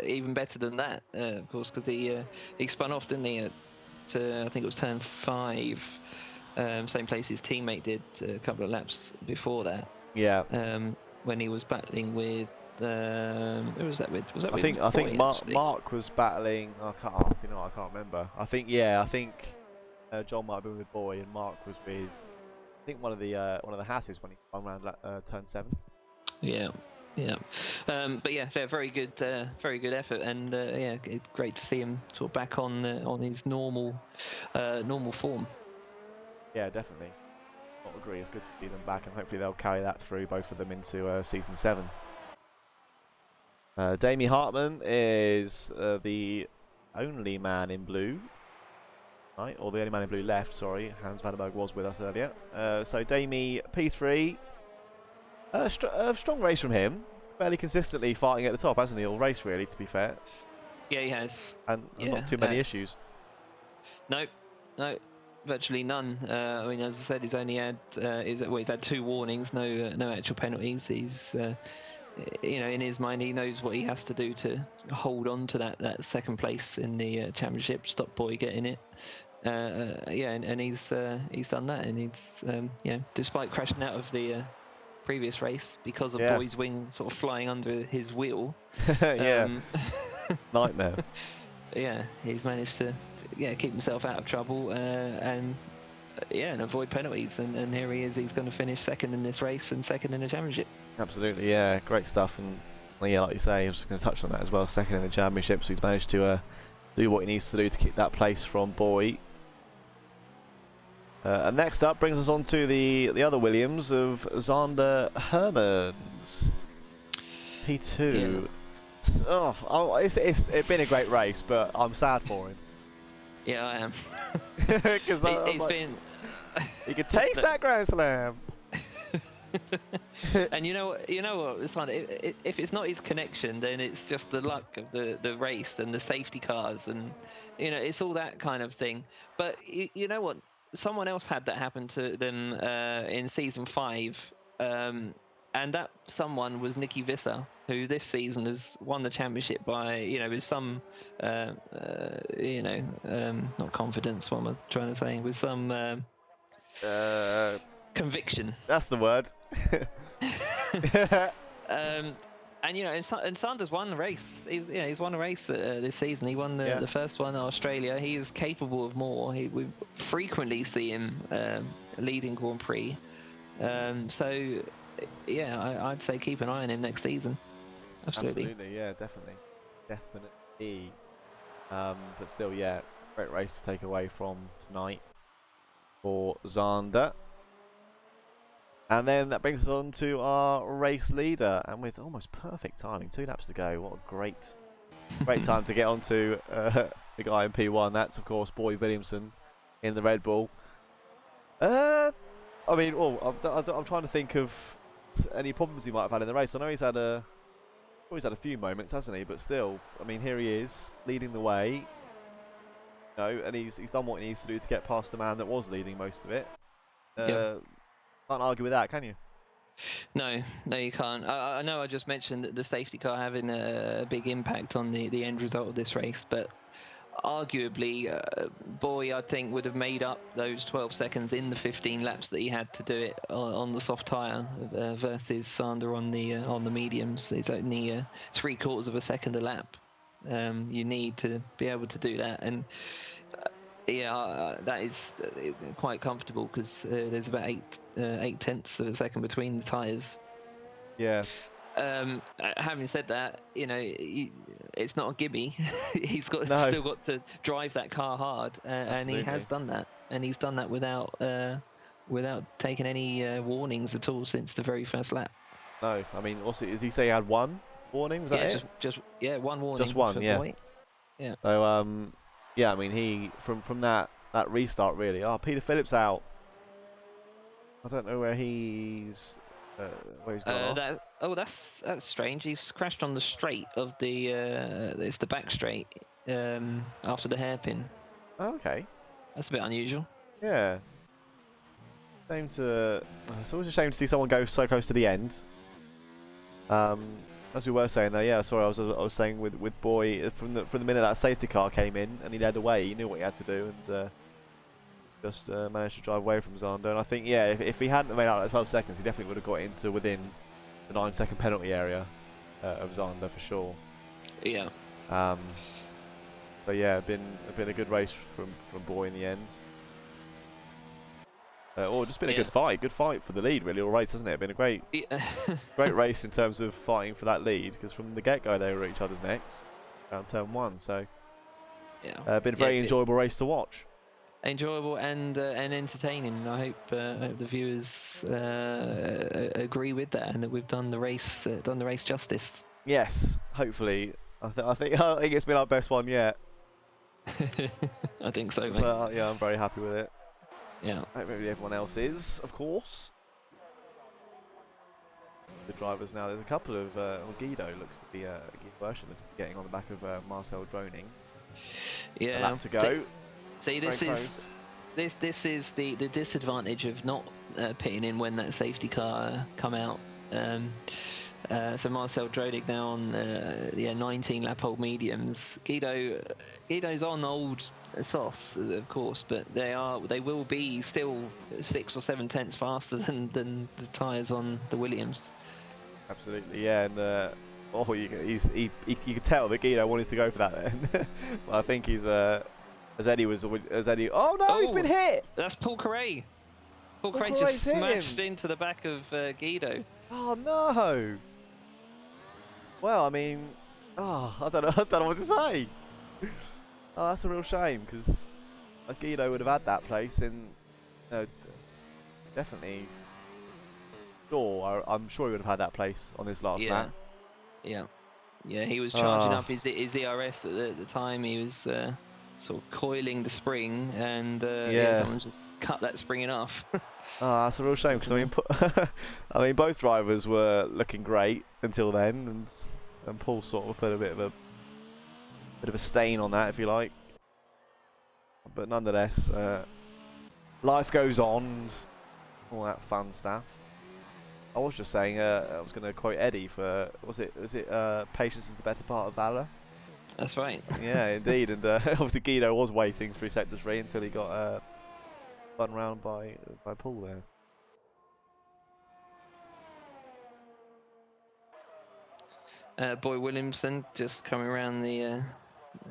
even better than that, of course, because he spun off, didn't he? I think it was turn 5, same place his teammate did a couple of laps before that. Yeah. When he was battling with, who was that with? Was that I think Mark was battling. I can't remember. I think John might have been with Boy, and Mark was with. I think one of the Hasses when he won around turn 7. Yeah. But yeah, very good effort, and yeah, it's great to see him sort of back on his normal form. Yeah, definitely. I agree. It's good to see them back, and hopefully they'll carry that through, both of them, into season 7. Damie Hartman is the only man in blue. Right, or the only man in blue left, sorry. Hans Vandenberg was with us earlier. So Damie, P3. Strong race from him. Fairly consistently fighting at the top, hasn't he? All race, really, to be fair. Yeah, he has. And not too many issues. No, virtually none. I mean, as I said, he's only had he's had 2 warnings, no actual penalties. He's in his mind, he knows what he has to do to hold on to that second place in the championship, stop Boy getting it. And he's done that, and he's despite crashing out of the previous race because of Boy's wing sort of flying under his wheel. Nightmare. Yeah, he's managed to keep himself out of trouble and avoid penalties, and here he is. He's going to finish 2nd in this race and 2nd in the championship. Absolutely, yeah, great stuff. And yeah, like you say, I was just going to touch on that as well. 2nd in the championship, so he's managed to do what he needs to do to keep that place from Boy. And next up brings us on to the other Williams of Zander Hermans, P2. Yeah. It's been a great race, but I'm sad for him. Yeah, I am. Because he could taste that Grand Slam. And you know what? It's fun. If it's not his connection, then it's just the luck of the race and the safety cars, and it's all that kind of thing. But you know what? Someone else had that happen to them in season 5, and that someone was Nicky Visser, who this season has won the championship by with some not confidence. What am I trying to say? With some conviction. That's the word. And Sanders won the race. He's won a race this season. He won the first one in Australia. He is capable of more. We frequently see him leading Grand Prix. So yeah, I'd say keep an eye on him next season. Absolutely, yeah, definitely. But still, yeah, great race to take away from tonight for Zander. And then that brings us on to our race leader, and with almost perfect timing, 2 laps to go. What a great Great time to get onto the guy in P1. That's, of course, Boy Williamson in the Red Bull. I mean, I'm trying to think of any problems he might have had in the race. I know he's had a few moments, hasn't he? But still, I mean, here he is, leading the way. You know, and he's done what he needs to do to get past the man that was leading most of it. Can't argue with that, can you? No, you can't. I know I just mentioned that the safety car having a big impact on the end result of this race, but arguably, Boy, I think, would have made up those 12 seconds in the 15 laps that he had to do it on the soft tyre versus Sander on the mediums. It's only 3/4 of a second a lap. You need to be able to do that, and that is quite comfortable because there's about 8/10 of a second between the tyres. Yeah. Having said that, you know, it's not a gimme. He's still got to drive that car hard, and he has done that. And he's done that without taking any warnings at all since the very first lap. No, I mean, also, did he say he had one warning? Was that it? Just one warning. Just one, yeah. Boy. Yeah. So yeah, I mean, he from that restart really. Oh, Peter Phillips out. I don't know where he's gone off. That's strange. He's crashed on the straight of the it's the back straight after the hairpin. Oh, okay. That's a bit unusual. Yeah. It's always a shame to see someone go so close to the end. As we were saying though, yeah, sorry, I was saying with Boy from the minute that safety car came in and he led away, he knew what he had to do and just managed to drive away from Zander. And I think, yeah, if he hadn't made out at 12 seconds, he definitely would have got into within the 9-second penalty area of Zander for sure. Yeah. But yeah, been a good race from Boy in the end. Just been a good fight for the lead really all race, hasn't it? Been a great race in terms of fighting for that lead because from the get-go they were at each other's necks around turn 1. So yeah, been a very enjoyable race to watch. Enjoyable and entertaining. I hope the viewers agree with that and that we've done the race justice. Yes, hopefully. I think it's been our best one yet. I think so, mate. So yeah, I'm very happy with it. Yeah. I hope maybe everyone else is, of course. The drivers now. There's a couple of Guido looks to be a version looks to be getting on the back of Marcel Droning. Yeah. A lap to go. See, this is the disadvantage of not pitting in when that safety car come out. So Marcel Drodig now on 19 lap old mediums. Guido's on old softs, of course, but they will be still 6 or 7 tenths faster than the tyres on the Williams. Absolutely, yeah, and you could tell that Guido wanted to go for that then. I think he's as Eddie. Oh no, he's been hit. That's Paul Carey. Paul Carey just smashed into the back of Guido. Oh no. Well, I mean, I don't know what to say. Oh, that's a real shame because Guido would have had that place, and definitely. Sure, I'm sure he would have had that place on his last lap. Yeah, he was charging up his ERS at the time. He was sort of coiling the spring, and someone just cut that spring in half. Oh, that's a real shame because I mean, both drivers were looking great until then, and Paul sort of put a bit of a stain on that, if you like. But nonetheless, life goes on, and all that fun stuff. I was just saying, I was going to quote Eddie for was it patience is the better part of valor. That's right. Yeah, indeed, and obviously Guido was waiting through sector 3 until he got spun round by Paul there. Boy Williamson just coming around the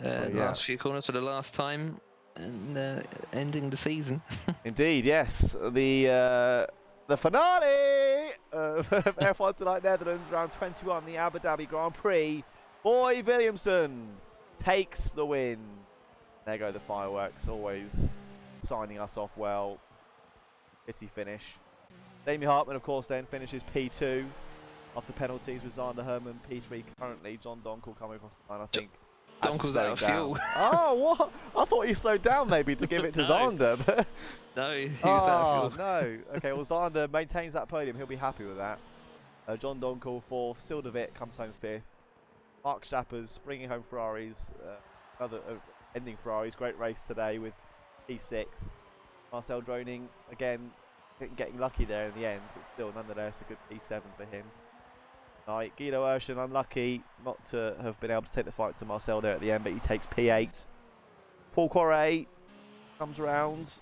last few corners for the last time and ending the season. Indeed, yes. The finale of F1 Tonight Netherlands round 21, the Abu Dhabi Grand Prix. Boy Williamson takes the win. There go the fireworks, always signing us off well. Pity finish. Damien Hartman, of course, then finishes P2. after penalties with Zander Herman, P3 currently. John Donkel coming across the line, I think. Donkel's out of fuel. Oh, what? I thought he slowed down maybe to give it to Zander. But no, he was out of fuel. No. Okay, well, Zander maintains that podium. He'll be happy with that. John Donkel 4th. Sildervit comes home 5th. Mark Stappers bringing home Ferraris. Another ending Ferraris. Great race today with P6. Marcel Droning, again, getting lucky there in the end, but still, nonetheless, a good P7 for him. Right, Guido Urshan, unlucky not to have been able to take the fight to Marcel there at the end, but he takes P8. Paul Quarret comes around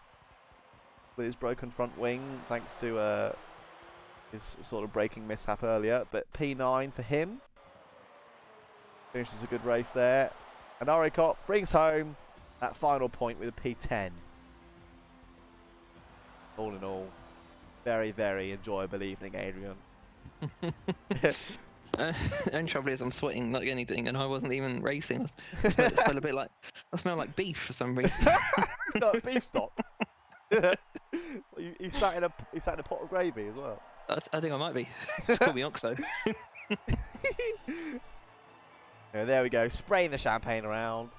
with his broken front wing, thanks to his sort of braking mishap earlier, but P9 for him. Finishes a good race there. And Arekop brings home that final point with a P10. All in all, very, very enjoyable evening, Adrian. Only trouble is I'm sweating like anything, and I wasn't even racing. I smell a bit like like beef for some reason. It's not a beef stop. you sat in a pot of gravy as well. I think I might be. Just call me Oxo. Yeah, there we go, spraying the champagne around.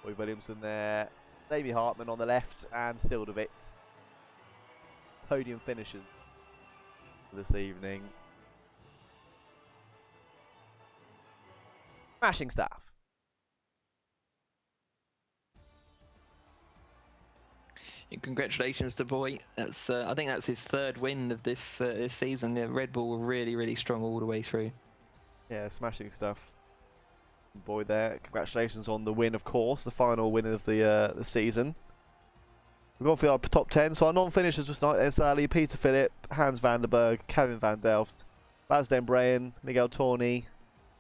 Roy Williamson there, Davey Hartman on the left, and Sildervit. Podium finishes this evening. Smashing stuff. And congratulations to Boy. That's I think that's his 3rd win of this this season. The Red Bull were really, really strong all the way through. Yeah, smashing stuff. Boy there. Congratulations on the win, of course, the final win of the season. We've gone for our top 10, so our non-finishers was tonight. There's Ali, Peter Phillip, Hans van der Berg, Kevin van Delft, Baz Den Brayen, Miguel Torney,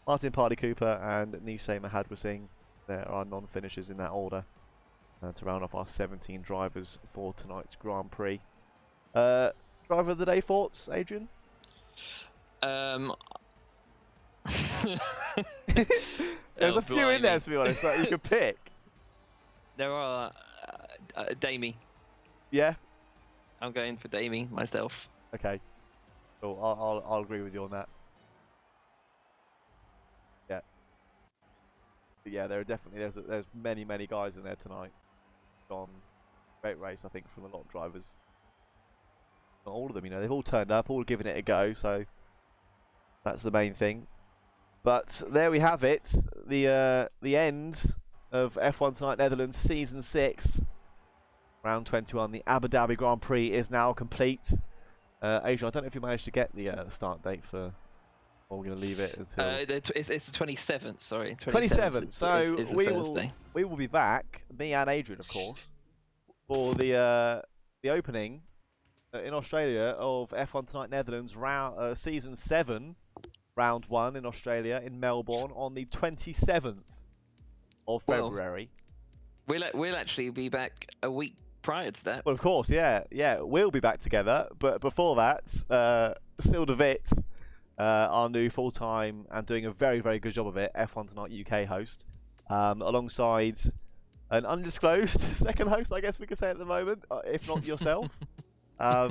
Martin Pardy Cooper, and Nisay Mahadwa Singh. There are our non-finishers in that order to round off our 17 drivers for tonight's Grand Prix. Driver of the day thoughts, Adrian? There's a few in there, to be honest, that you could pick. There are Damie. Yeah? I'm going for Damie myself. Okay. Cool. I'll agree with you on that. Yeah. But yeah, there are definitely there's many guys in there tonight. Great race, I think, from a lot of drivers. Not all of them, you know, they've all turned up, all given it a go, so that's the main thing. But there we have it, the end of F1 Tonight Netherlands Season 6. Round 21, the Abu Dhabi Grand Prix is now complete. Adrian, I don't know if you managed to get the start date for... Or we're going to leave it until... it's the 27th, sorry. 27th, so is we will be back, me and Adrian, of course, for the opening in Australia of F1 Tonight Netherlands Season 7, Round 1 in Australia, in Melbourne, on the 27th of February. We'll actually be back a week prior to that. Well, of course, yeah, we'll be back together. But before that, Sildervit, our new full-time and doing a very, very good job of it, F1 Tonight UK host, alongside an undisclosed second host, I guess we could say at the moment, if not yourself. I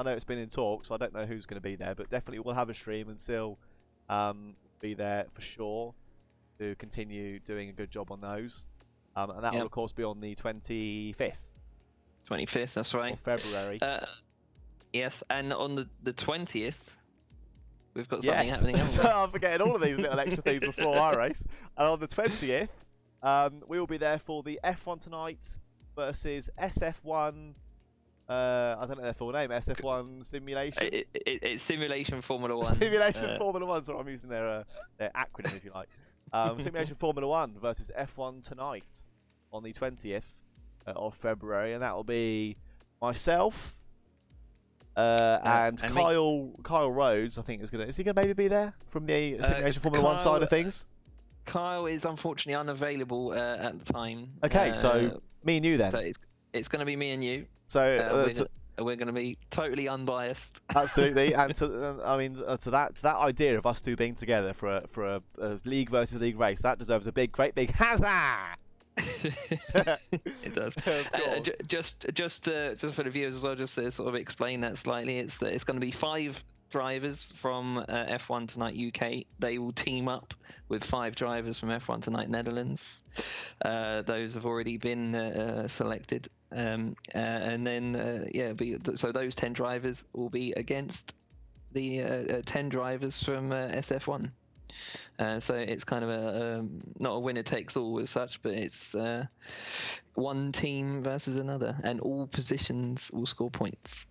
know it's been in talks, so I don't know who's going to be there, but definitely we'll have a stream and still be there for sure to continue doing a good job on those. And that will, of course, be on the 25th. 25th, that's right. Of February. Yes, and on the 20th, we've got something happening. So I'm forgetting all of these little extra things before our race. And on the 20th, we will be there for the F1 Tonight versus SF1. I don't know their full name. SF1 Simulation. It's Simulation Formula 1. Simulation Formula 1. So I'm using their acronym, if you like. Simulation Formula 1 versus F1 Tonight on the 20th of February, and that will be myself and Kyle Rhodes. I think is he gonna maybe be there from the Simulation Formula 1 side of things? Kyle is unfortunately unavailable at the time. Okay, so me and you then. So it's going to be me and you. So we're going to be totally unbiased. Absolutely, and to that idea of us two being together for a league versus league race, that deserves a great big huzzah! It does. Just for the viewers as well, just to sort of explain that slightly, it's going to be five drivers from F1 Tonight UK. They will team up with 5 drivers from F1 Tonight Netherlands. Those have already been selected. And then, so those 10 drivers will be against the 10 drivers from SF1. So it's kind of not a winner takes all as such, but it's one team versus another, and all positions will score points.